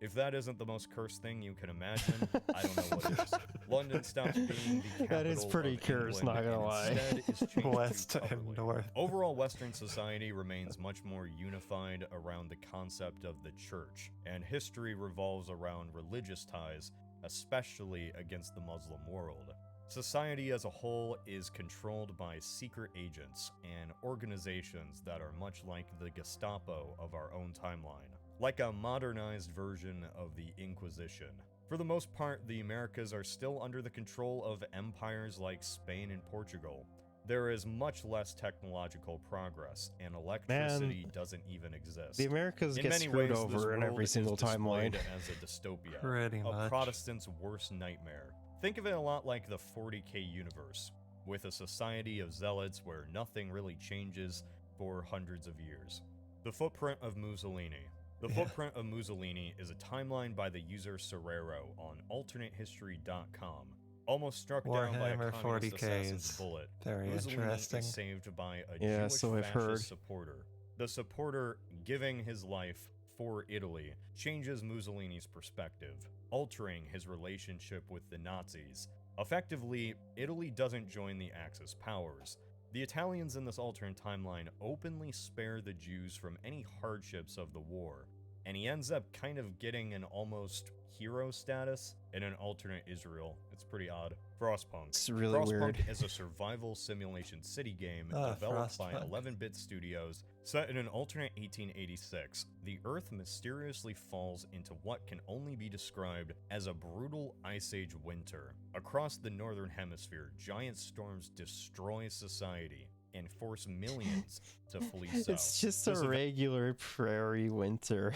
If that isn't the most cursed thing you can imagine, I don't know what is. London stops being the capital That is pretty of cursed, England not gonna and lie. instead is changed West to and Cumberland. North. Overall, Western society remains much more unified around the concept of the church, and history revolves around religious ties, especially against the Muslim world. Society as a whole is controlled by secret agents and organizations that are much like the Gestapo of our own timeline, like a modernized version of the Inquisition. For the most part, the Americas are still under the control of empires like Spain and Portugal. There is much less technological progress, and electricity doesn't even exist. The Americas In get many screwed ways, this over in world every is single timeline. displayed as a dystopia, Pretty a much. Protestant's worst nightmare. Think of it a lot like the 40K universe, with a society of zealots where nothing really changes for hundreds of years. The Footprint of Mussolini. The Footprint of Mussolini is a timeline by the user Serrero on AlternateHistory.com. Almost struck down by a Warhammer communist 40K assassin's is bullet, very Mussolini interesting. is saved by a Yeah, Jewish so I've fascist heard. supporter. The supporter, giving his life for Italy, changes Mussolini's perspective, altering his relationship with the Nazis. Effectively, Italy doesn't join the Axis powers. The Italians in this alternate timeline openly spare the Jews from any hardships of the war, and he ends up kind of getting an almost hero status in an alternate Israel. It's pretty odd. Frostpunk. It's really Frostpunk weird. is a survival simulation city game Ah, developed by Frostpunk. 11-bit studios set in an alternate 1886. The Earth mysteriously falls into what can only be described as a brutal Ice Age winter. Across the northern hemisphere, giant storms destroy society and force millions to flee south. It's just This a regular prairie winter.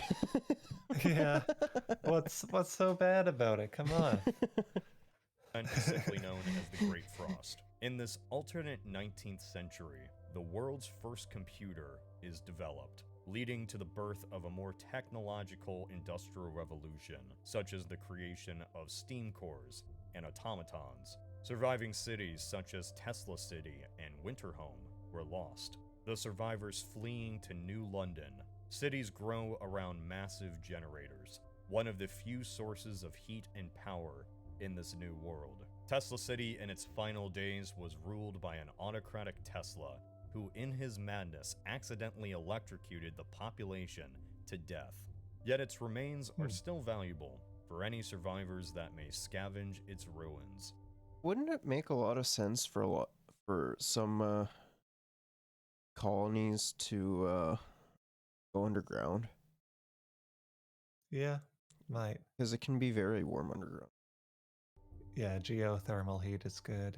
Yeah. What's so bad about it? Come on. event is simply known as the Great Frost. In this alternate 19th century, the world's first computer is developed, leading to the birth of a more technological industrial revolution, such as the creation of steam cores and automatons. Surviving cities such as Tesla City and Winterhome were lost, the survivors fleeing to New London. Cities grow around massive generators, one of the few sources of heat and power in this new world. Tesla City in its final days was ruled by an autocratic Tesla who in his madness accidentally electrocuted the population to death. Yet its remains are still valuable for any survivors that may scavenge its ruins. Wouldn't it make a lot of sense for some colonies to go underground? Yeah, might. Because it can be very warm underground. Yeah, geothermal heat is good.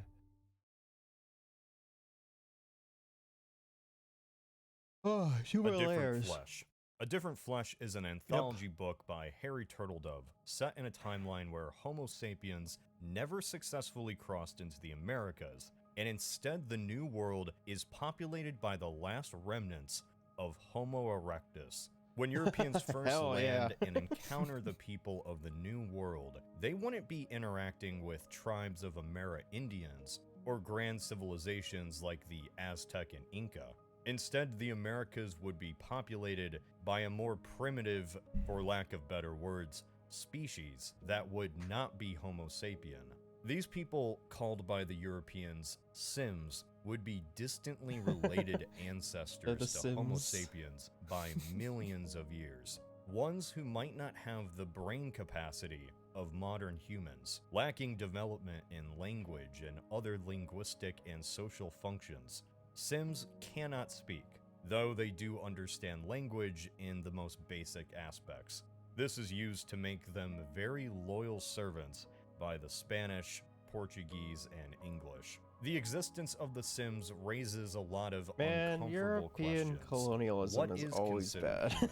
Oh, A human Different layers. Flesh. A Different Flesh is an anthology book by Harry Turtledove, set in a timeline where Homo sapiens never successfully crossed into the Americas, and instead the New World is populated by the last remnants of Homo erectus. When Europeans first Hell yeah. land and encounter the people of the New World, they wouldn't be interacting with tribes of Amerindians or grand civilizations like the Aztec and Inca. Instead, the Americas would be populated by a more primitive, for lack of better words, species that would not be Homo sapien. These people, called by the Europeans Sims, would be distantly related ancestors to Homo Sims. sapiens by millions of years. Ones who might not have the brain capacity of modern humans, lacking development in language and other linguistic and social functions. Sims cannot speak, though they do understand language in the most basic aspects. This is used to make them very loyal servants by the Spanish, Portuguese, and English. The existence of the Sims raises a lot of Man, uncomfortable European questions. colonialism What is always considered bad. human?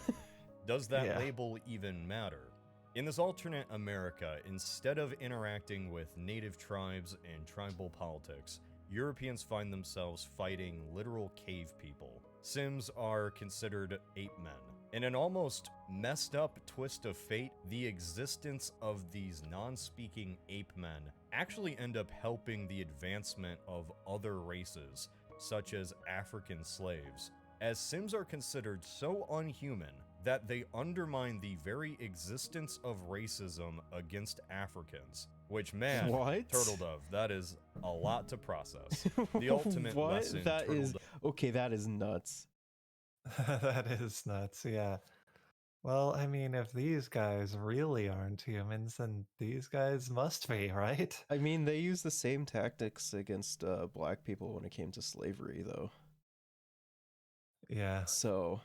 Does that Yeah. label even matter? In this alternate America, instead of interacting with native tribes and tribal politics, Europeans find themselves fighting literal cave people. Sims are considered ape men. In an almost messed up twist of fate, the existence of these non-speaking ape men actually end up helping the advancement of other races, such as African slaves, as Sims are considered so unhuman that they undermine the very existence of racism against Africans. Which, man, What? Turtledove, that is a lot to process. The ultimate what? lesson That is Turtledove okay. That is nuts. That is nuts, yeah. Well, I mean, if these guys really aren't humans, then these guys must be, right? I mean, they use the same tactics against black people when it came to slavery, though. Yeah. So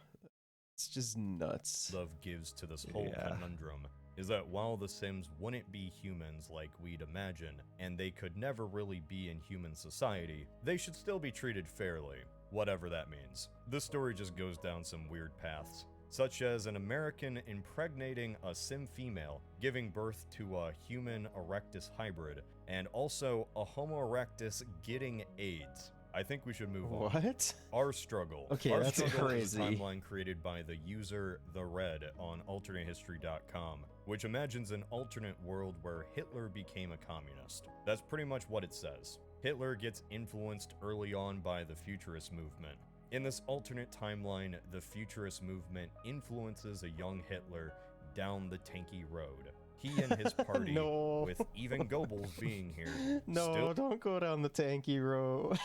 it's just nuts. gives to this whole Yeah. conundrum is that while the Sims wouldn't be humans like we'd imagine, and they could never really be in human society, they should still be treated fairly, whatever that means. This story just goes down some weird paths, such as an American impregnating a Sim female, giving birth to a human erectus hybrid, and also a Homo erectus getting AIDS. I think we should move on. What? Our Struggle. Okay, Our that's Struggle is a crazy. timeline created by the user The Red on alternatehistory.com, which imagines an alternate world where Hitler became a communist. That's pretty much what it says. Hitler gets influenced early on by the futurist movement. In this alternate timeline, the futurist movement influences a young Hitler down the tanky road. He and his party, No. with even Goebbels being here, No, still don't go down the tanky road.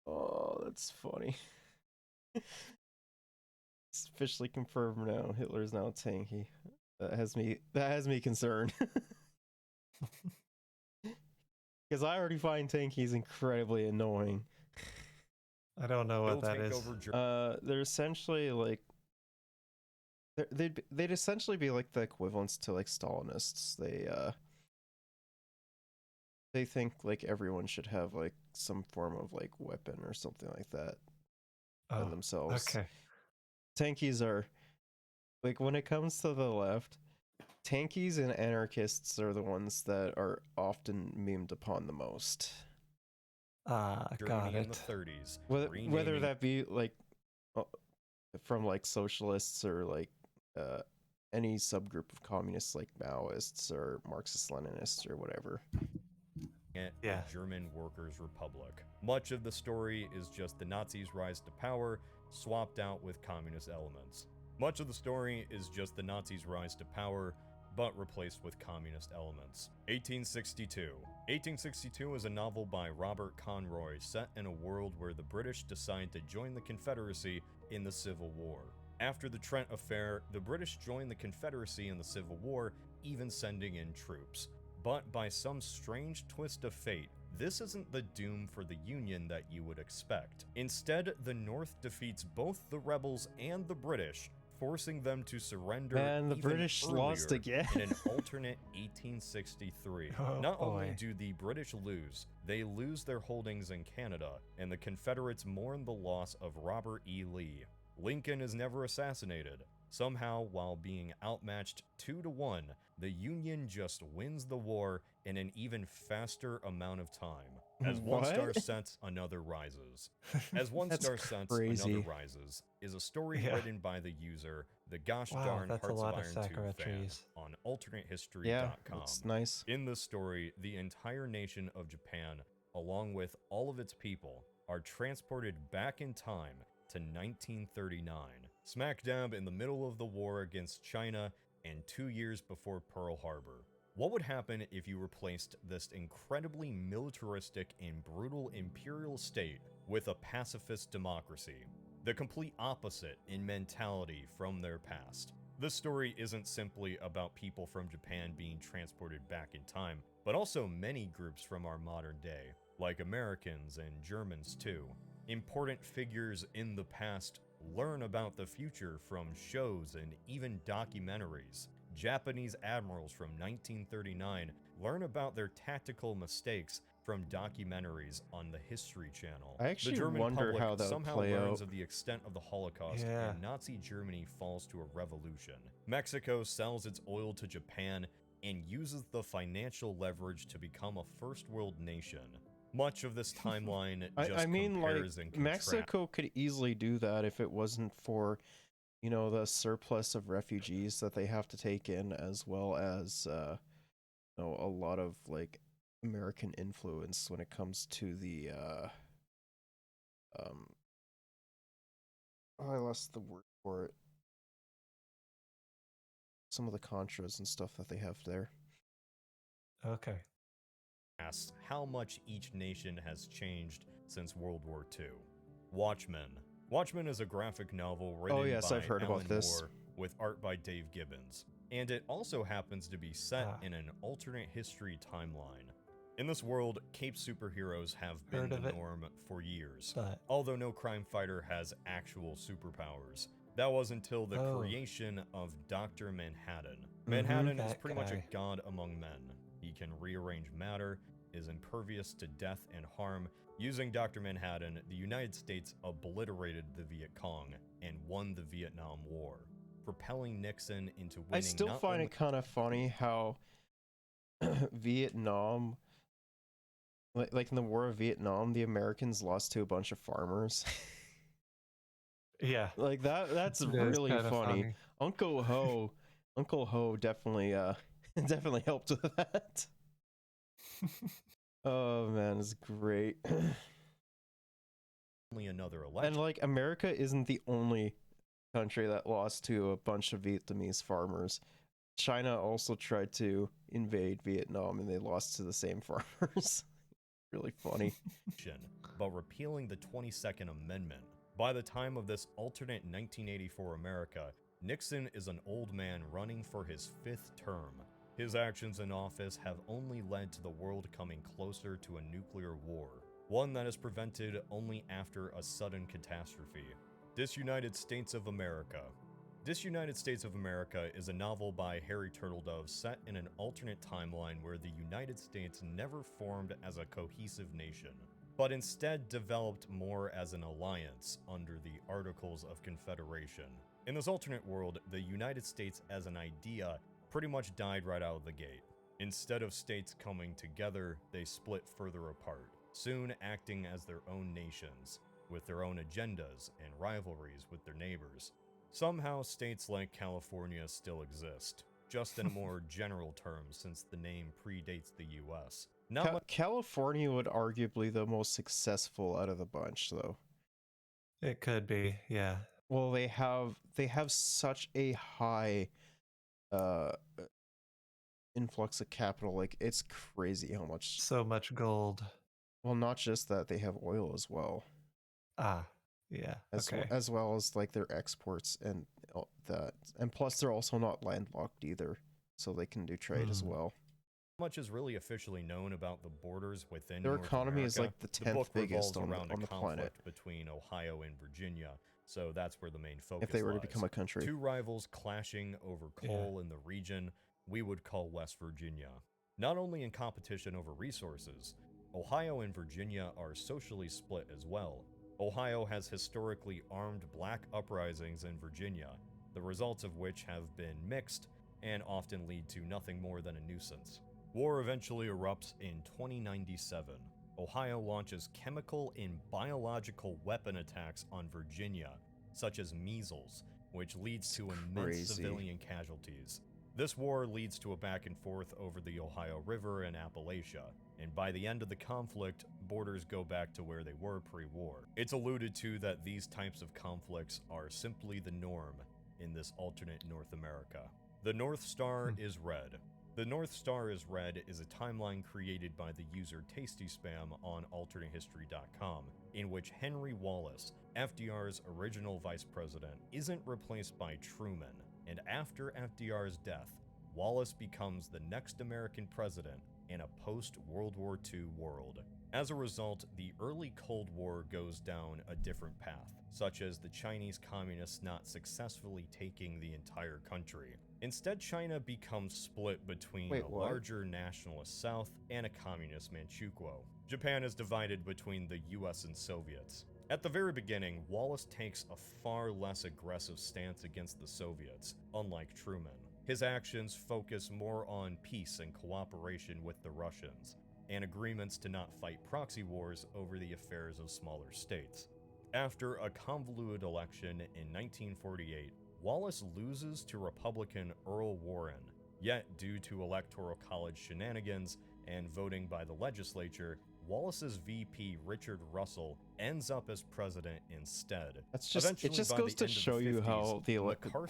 Oh, that's funny. It's officially confirmed now. Hitler's now tanky. That has me concerned. Because I already find tankies incredibly annoying. I don't know what that is. They're essentially like they'd essentially be like the equivalents to like Stalinists. They think like everyone should have like some form of like weapon or something like that on themselves. Okay. Tankies are like, when it comes to the left, tankies and anarchists are the ones that are often memed upon the most. Got Germany it. in the 30s. Whether that be like from like socialists or like any subgroup of communists like Maoists or Marxist-Leninists or whatever. The German Workers' Republic. Much of the story is just the Nazis' rise to power, swapped out with communist elements. Much of the story is just the Nazis' rise to power, but replaced with communist elements. 1862. 1862 is a novel by Robert Conroy set in a world where the British decide to join the Confederacy in the Civil War. After the Trent Affair, the British joined the Confederacy in the Civil War, even sending in troops. But by some strange twist of fate, this isn't the doom for the Union that you would expect. Instead, the North defeats both the rebels and the British, forcing them to surrender. Man, the British lost again. In an alternate 1863. Not only do the British lose, they lose their holdings in Canada, and the Confederates mourn the loss of Robert E. Lee. Lincoln is never assassinated. Somehow, while being outmatched 2-1, the Union just wins the war in an even faster amount of time. As one star sets, another rises. As one star sets, another rises is a story written by the user, the gosh darn Hearts of Iron 2 fan, on alternatehistory.com. Yeah, that's nice. In this story, the entire nation of Japan, along with all of its people, are transported back in time to 1939, smack dab in the middle of the war against China and 2 years before Pearl Harbor. What would happen if you replaced this incredibly militaristic and brutal imperial state with a pacifist democracy? The complete opposite in mentality from their past. This story isn't simply about people from Japan being transported back in time, but also many groups from our modern day, like Americans and Germans too. Important figures in the past learn about the future from shows and even documentaries. Japanese admirals from 1939 learn about their tactical mistakes from documentaries on the History Channel. I actually the German wonder public how that somehow would play learns out. of the extent of the Holocaust, and Nazi Germany falls to a revolution. Mexico sells its oil to Japan and uses the financial leverage to become a first world nation. Much of this timeline just I mean, compares like, and contrasts. Mexico could easily do that if it wasn't for, you know, the surplus of refugees that they have to take in, as well as, you know, a lot of, like, American influence when it comes to the, oh, I lost the word for it. Some of the Contras and stuff that they have there. Okay. Asks how much each nation has changed since World War II. Watchmen. Watchmen is a graphic novel written by I've heard Alan about this. Moore with art by Dave Gibbons, and it also happens to be set in an alternate history timeline. In this world, cape superheroes have been the norm for years, although no crime fighter has actual superpowers. That was until the creation of Dr. Manhattan. Manhattan is pretty much a god among men. He can rearrange matter, is impervious to death and harm. Using Dr. Manhattan, the United States obliterated the Viet Cong and won the Vietnam War, propelling Nixon into winning. I still find it kind of funny how Vietnam, like in the War of Vietnam, the Americans lost to a bunch of farmers. Yeah. Like that's really funny. Uncle Ho definitely definitely helped with that. Oh man, it's great. Only another election. And like, America isn't the only country that lost to a bunch of Vietnamese farmers. China also tried to invade Vietnam and they lost to the same farmers. Really funny. But repealing the 22nd Amendment. By the time of this alternate 1984 America, Nixon is an old man running for his 5th term. His actions in office have only led to the world coming closer to a nuclear war, one that is prevented only after a sudden catastrophe. Disunited States of America. Disunited States of America is a novel by Harry Turtledove set in an alternate timeline where the United States never formed as a cohesive nation, but instead developed more as an alliance under the Articles of Confederation. In this alternate world, the United States as an idea pretty much died right out of the gate. Instead of states coming together, they split further apart, soon acting as their own nations, with their own agendas and rivalries with their neighbors. Somehow, states like California still exist, just in a more general term since the name predates the US. California would arguably the most successful out of the bunch, though. It could be, yeah. Well, they have such a high influx of capital. Like, it's crazy how much. So much gold. Well, not just that, they have oil as well. Ah, yeah. As well as like their exports and that, and plus they're also not landlocked either, so they can do trade as well. Much is really officially known about the borders within their North economy America. is like the 10th biggest on the planet between Ohio and Virginia, so that's where the main focus if they were lies. to become a country. Two rivals clashing over coal in the region we would call West Virginia. Not only in competition over resources, Ohio and Virginia are socially split as well. Ohio has historically armed black uprisings in Virginia, the results of which have been mixed and often lead to nothing more than a nuisance. War eventually erupts in 2097. Ohio launches chemical and biological weapon attacks on Virginia, such as measles, which leads to immense civilian casualties. This war leads to a back and forth over the Ohio River and Appalachia, and by the end of the conflict, borders go back to where they were pre-war. It's alluded to that these types of conflicts are simply the norm in this alternate North America. The North Star is red. The North Star is Red is a timeline created by the user TastySpam on AlternateHistory.com, in which Henry Wallace, FDR's original vice president, isn't replaced by Truman, and after FDR's death, Wallace becomes the next American president in a post-World War II world. As a result, the early Cold War goes down a different path, such as the Chinese communists not successfully taking the entire country. Instead, China becomes split between a larger nationalist South and a communist Manchukuo. Japan is divided between the US and Soviets. At the very beginning, Wallace takes a far less aggressive stance against the Soviets, unlike Truman. His actions focus more on peace and cooperation with the Russians, and agreements to not fight proxy wars over the affairs of smaller states. After a convoluted election in 1948, Wallace loses to Republican Earl Warren, yet due to Electoral College shenanigans and voting by the legislature, Wallace's VP Richard Russell ends up as president instead. That's just it just goes to show you how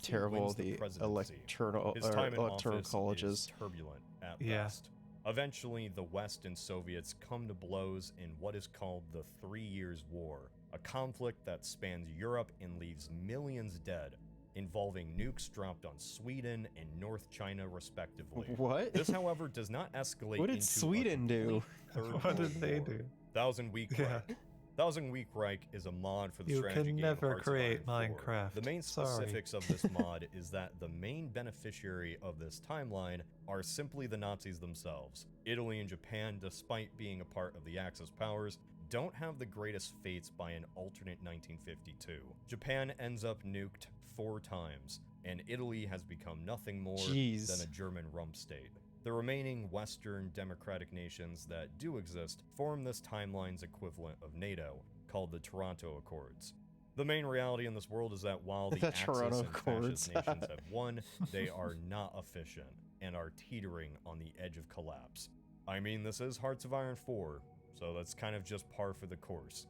terrible the electoral college is. Turbulent at best. Eventually, the West and Soviets come to blows in what is called the 3 Years' War, a conflict that spans Europe and leaves millions dead, involving nukes dropped on Sweden and North China respectively. What? This, however, does not escalate what did into Sweden do? What did they do? Thousand Week Reich. Thousand Week Reich is a mod for the strategy game You can never Hearts of create Iron 4. Minecraft. The main specifics of this mod is that the main beneficiary of this timeline are simply the Nazis themselves. Italy and Japan, despite being a part of the Axis powers, don't have the greatest fates by an alternate 1952. Japan ends up nuked 4 times, and Italy has become nothing more than a German rump state. The remaining Western democratic nations that do exist form this timeline's equivalent of NATO, called the Toronto Accords. The main reality in this world is that while the Axis and fascist nations have won, they are not efficient, and are teetering on the edge of collapse. I mean, this is Hearts of Iron 4, so that's kind of just par for the course.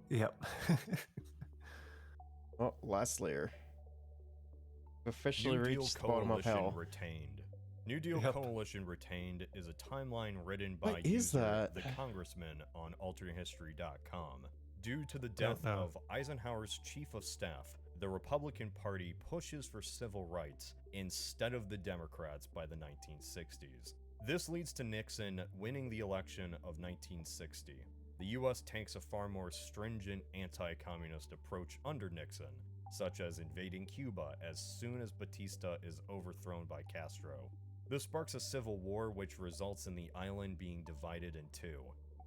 Yep. Well, last layer. Officially New Deal reached the bottom of hell. Retained. New Deal Coalition Retained is a timeline written by the Congressman on AlternateHistory.com. Due to the death of Eisenhower's chief of staff, the Republican Party pushes for civil rights instead of the Democrats by the 1960s. This leads to Nixon winning the election of 1960. The US takes a far more stringent anti-communist approach under Nixon, such as invading Cuba as soon as Batista is overthrown by Castro. This sparks a civil war which results in the island being divided in two.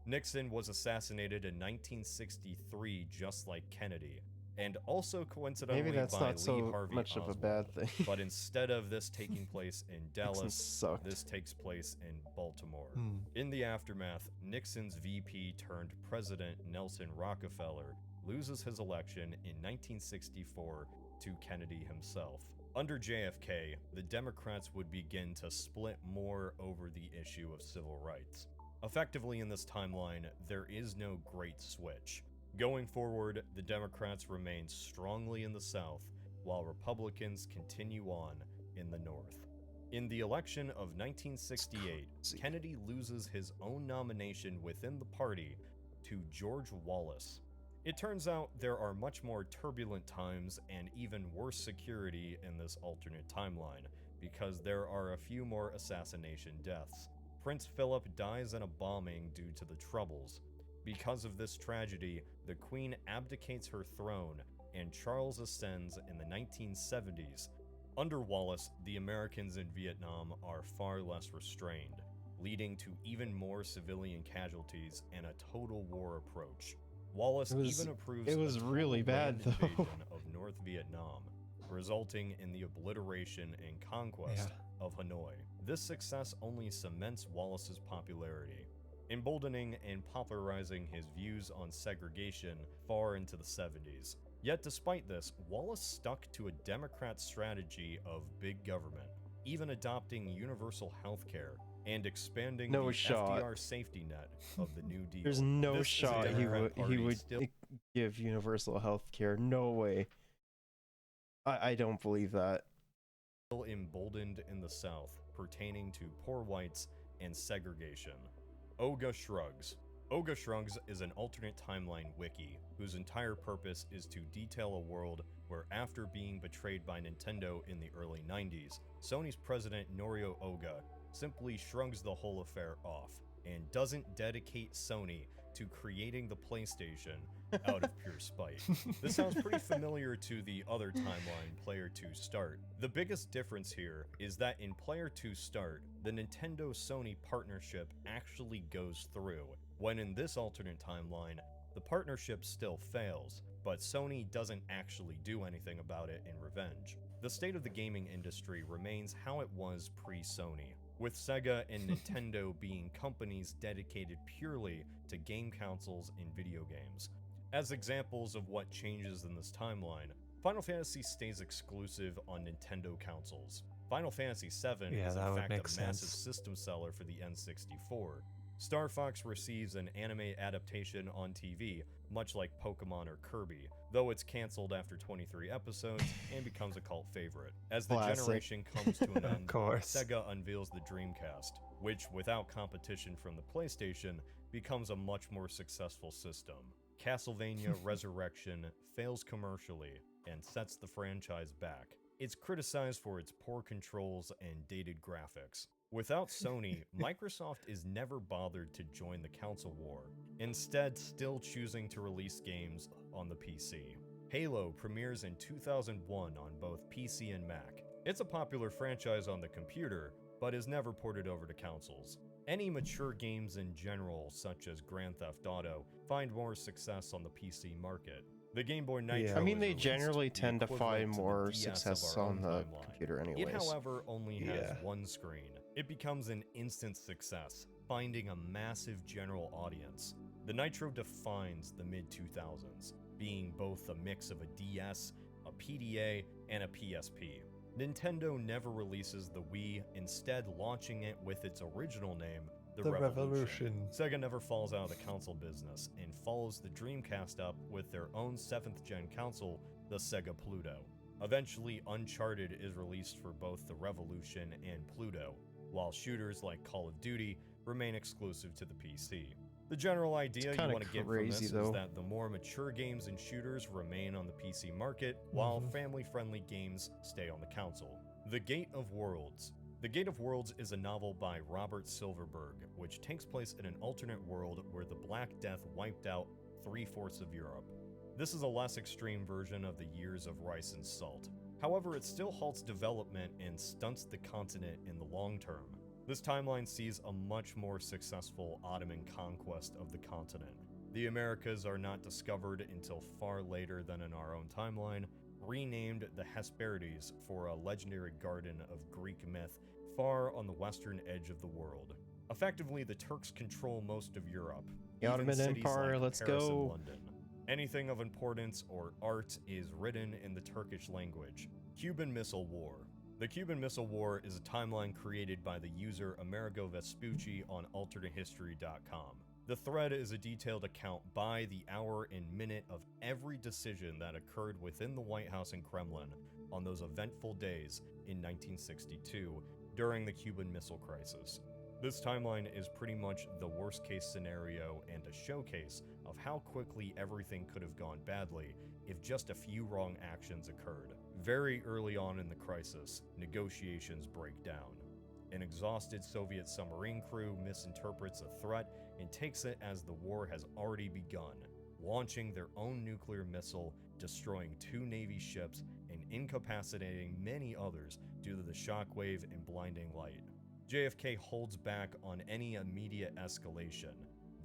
Nixon was assassinated in 1963 just like Kennedy, and also coincidentally Maybe that's by not Lee so Harvey much of a Oswald. bad thing. But instead of this taking place in Nixon Dallas, sucked. this takes place in Baltimore. Hmm. In the aftermath, Nixon's VP turned President Nelson Rockefeller loses his election in 1964 to Kennedy himself. Under JFK, the Democrats would begin to split more over the issue of civil rights. Effectively in this timeline, there is no great switch. Going forward, the Democrats remain strongly in the South, while Republicans continue on in the North. In the election of 1968, Kennedy loses his own nomination within the party to George Wallace. It turns out there are much more turbulent times and even worse security in this alternate timeline, because there are a few more assassination deaths. Prince Philip dies in a bombing due to the Troubles. Because of this tragedy, the Queen abdicates her throne, and Charles ascends in the 1970s. Under Wallace, the Americans in Vietnam are far less restrained, leading to even more civilian casualties and a total war approach. Wallace even approves it was a really total bad, land though. invasion of North Vietnam, resulting in the obliteration and conquest of Hanoi. This success only cements Wallace's popularity, emboldening and popularizing his views on segregation far into the 70s. Yet despite this, Wallace stuck to a Democrat strategy of big government, even adopting universal healthcare and expanding the FDR safety net of the New Deal. There's no shot he would still give universal health care. No way. I don't believe that. Still emboldened in the South pertaining to poor whites and segregation. Oga Shrugs. Oga Shrugs is an alternate timeline wiki whose entire purpose is to detail a world where, after being betrayed by Nintendo in the early 90s, Sony's president Norio Oga simply shrugs the whole affair off and doesn't dedicate Sony to creating the PlayStation out of pure spite. This sounds pretty familiar to the other timeline, Player 2 Start. The biggest difference here is that in Player 2 Start, the Nintendo-Sony partnership actually goes through, when in this alternate timeline, the partnership still fails, but Sony doesn't actually do anything about it in revenge. The state of the gaming industry remains how it was pre-Sony, with Sega and Nintendo being companies dedicated purely to game consoles and video games. As examples of what changes in this timeline, Final Fantasy stays exclusive on Nintendo consoles. Final Fantasy VII is in fact a massive system seller for the N64. Star Fox receives an anime adaptation on TV, much like Pokemon or Kirby, though it's cancelled after 23 episodes and becomes a cult favorite. As the generation comes to an end, Sega unveils the Dreamcast, which, without competition from the PlayStation, becomes a much more successful system. Castlevania Resurrection fails commercially and sets the franchise back. It's criticized for its poor controls and dated graphics. Without Sony, Microsoft is never bothered to join the console war, instead still choosing to release games on the PC. Halo premieres in 2001 on both PC and Mac. It's a popular franchise on the computer, but is never ported over to consoles. Any mature games in general, such as Grand Theft Auto, find more success on the PC market. The Game Boy Nitro I mean, they released, generally the tend to equivalent find the more DS success of our on own the timeline. computer anyways. It, however, only has one screen. It becomes an instant success, finding a massive general audience. The Nitro defines the mid-2000s, being both a mix of a DS, a PDA, and a PSP. Nintendo never releases the Wii, instead launching it with its original name, the Revolution. Sega never falls out of the console business and follows the Dreamcast up with their own 7th gen console, the Sega Pluto. Eventually, Uncharted is released for both the Revolution and Pluto, while shooters like Call of Duty remain exclusive to the PC. The general idea you kinda want to get from crazy, this though. is that the more mature games and shooters remain on the PC market, while family-friendly games stay on the console. The Gate of Worlds. The Gate of Worlds is a novel by Robert Silverberg, which takes place in an alternate world where the Black Death wiped out 3/4 of Europe. This is a less extreme version of the Years of Rice and Salt. However, it still halts development and stunts the continent in the long term. This timeline sees a much more successful Ottoman conquest of the continent. The Americas are not discovered until far later than in our own timeline, renamed the Hesperides for a legendary garden of Greek myth far on the western edge of the world. Effectively, the Turks control most of Europe. The even Ottoman cities Empire, like let's Paris and go. London. Anything of importance or art is written in the Turkish language. Cuban Missile War. The Cuban Missile War is a timeline created by the user Amerigo Vespucci on AlternateHistory.com. The thread is a detailed account by the hour and minute of every decision that occurred within the White House and Kremlin on those eventful days in 1962 during the Cuban Missile Crisis. This timeline is pretty much the worst case scenario and a showcase of how quickly everything could have gone badly if just a few wrong actions occurred. Very early on in the crisis, negotiations break down. An exhausted Soviet submarine crew misinterprets a threat and takes it as the war has already begun, launching their own nuclear missile, destroying 2 Navy ships, and incapacitating many others due to the shockwave and blinding light. JFK holds back on any immediate escalation,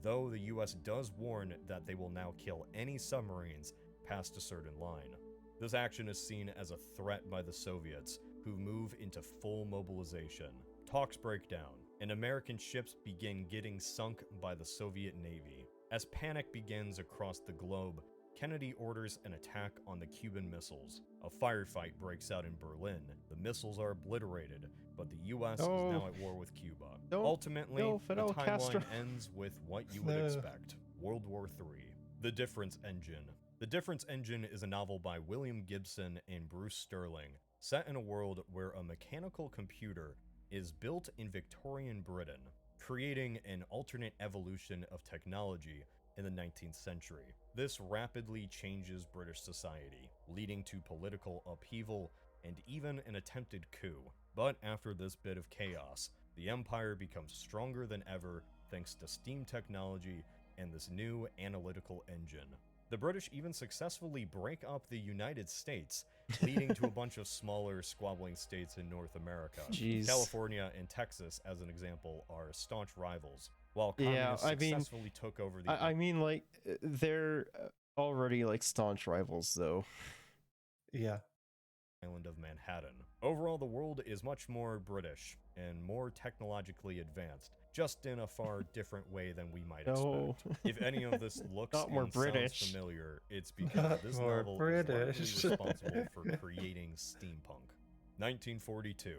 though the US does warn that they will now kill any submarines past a certain line. This action is seen as a threat by the Soviets, who move into full mobilization. Talks break down, and American ships begin getting sunk by the Soviet Navy. As panic begins across the globe, Kennedy orders an attack on the Cuban missiles. A firefight breaks out in Berlin. The missiles are obliterated, but the US is now at war with Cuba. Ultimately, the Fidel timeline Castro. ends with what you would expect: World War III. The Difference Engine. The Difference Engine is a novel by William Gibson and Bruce Sterling, set in a world where a mechanical computer is built in Victorian Britain, creating an alternate evolution of technology in the 19th century. This rapidly changes British society, leading to political upheaval and even an attempted coup. But after this bit of chaos, the Empire becomes stronger than ever thanks to steam technology and this new analytical engine. The British even successfully break up the United States, leading to a bunch of smaller, squabbling states in North America. Jeez. California and Texas, as an example, are staunch rivals, while communists successfully took over the... I mean, like, they're already, like, staunch rivals, though. Yeah. Island of Manhattan. Overall, the world is much more British and more technologically advanced, just in a far different way than we might expect. If any of this looks Not more and British. sounds familiar, it's because this novel is largely responsible for creating steampunk. 1942.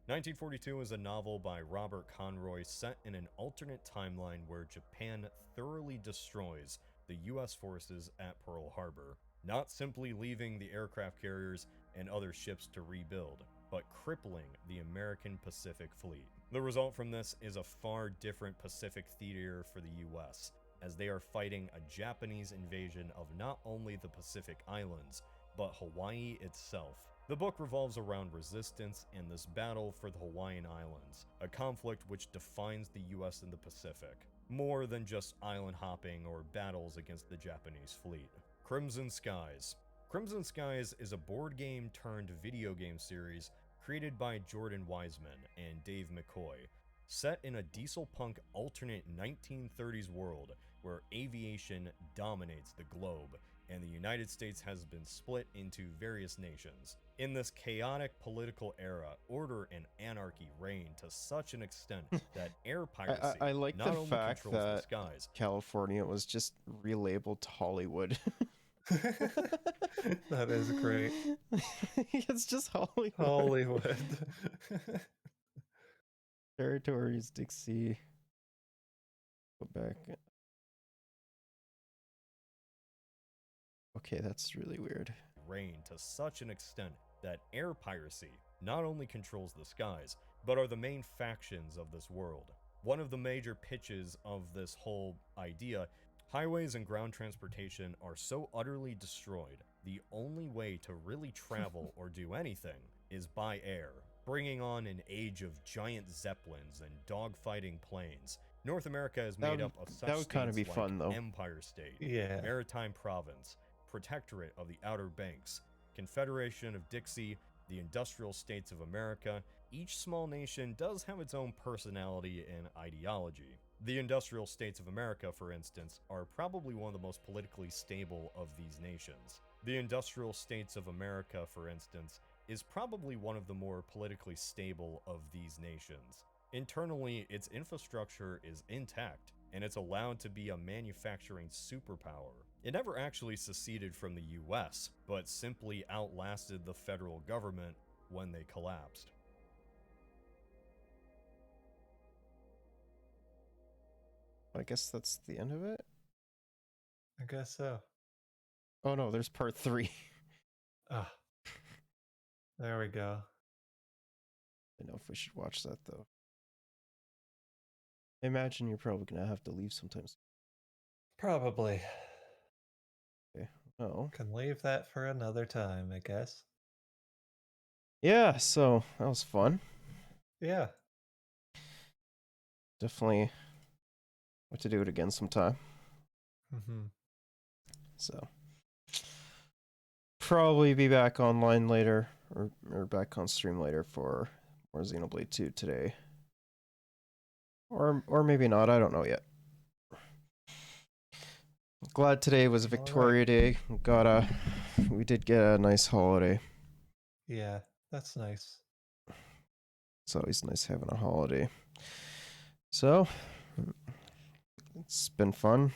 1942 is a novel by Robert Conroy set in an alternate timeline where Japan thoroughly destroys the US forces at Pearl Harbor, not simply leaving the aircraft carriers and other ships to rebuild, but crippling the American Pacific Fleet. The result from this is a far different Pacific theater for the US, as they are fighting a Japanese invasion of not only the Pacific Islands, but Hawaii itself. The book revolves around resistance and this battle for the Hawaiian Islands, a conflict which defines the US in the Pacific, more than just island hopping or battles against the Japanese fleet. Crimson Skies. Crimson Skies is a board game turned video game series created by Jordan Wiseman and Dave McCoy, set in a diesel punk alternate 1930s world where aviation dominates the globe and the United States has been split into various nations. In this chaotic political era, order and anarchy reign to such an extent that air piracy I like not the only fact controls the that skies. California was just relabeled to Hollywood. That is great. It's just Hollywood. Hollywood. Territories, Dixie. Quebec. Okay, that's really weird. Reign to such an extent that air piracy not only controls the skies, but are the main factions of this world. One of the major pitches of this whole idea, highways and ground transportation are so utterly destroyed, the only way to really travel or do anything is by air, bringing on an age of giant zeppelins and dogfighting planes. North America is made up of such would kinda states be fun, like though. Empire State, Yeah. Maritime Province, Protectorate of the Outer Banks, Confederation of Dixie, the Industrial States of America. Each small nation does have its own personality and ideology. The Industrial States of America, for instance, are probably one of the most politically stable of these nations. The Industrial States of America, for instance, is probably one of the more politically stable of these nations. Internally, its infrastructure is intact, and it's allowed to be a manufacturing superpower. It never actually seceded from the US, but simply outlasted the federal government when they collapsed. I guess that's the end of it. I guess so. Oh no, there's part 3. Ah. There we go. I don't know if we should watch that though. I imagine you're probably gonna have to leave sometimes. Probably. Okay. Oh. Can leave that for another time, I guess. Yeah, so that was fun. Yeah. Definitely want to do it again sometime. Mm-hmm. So probably be back online later or back on stream later for more Xenoblade 2 today. Or maybe not, I don't know yet. Glad today was Victoria Day. We did get a nice holiday. Yeah, that's nice. It's always nice having a holiday. So it's been fun.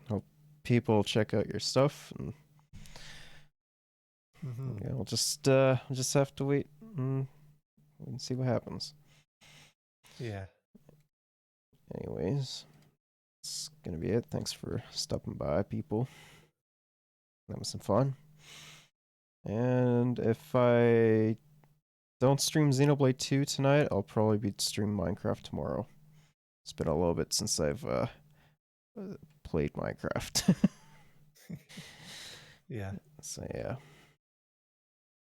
Hope people check out your stuff, and yeah, we'll just have to wait and see what happens. Yeah. Anyways, it's gonna be it. Thanks for stopping by, people. That was some fun. And if I don't stream Xenoblade 2 tonight, I'll probably be streaming Minecraft tomorrow. It's been a little bit since I've played Minecraft. Yeah. So yeah.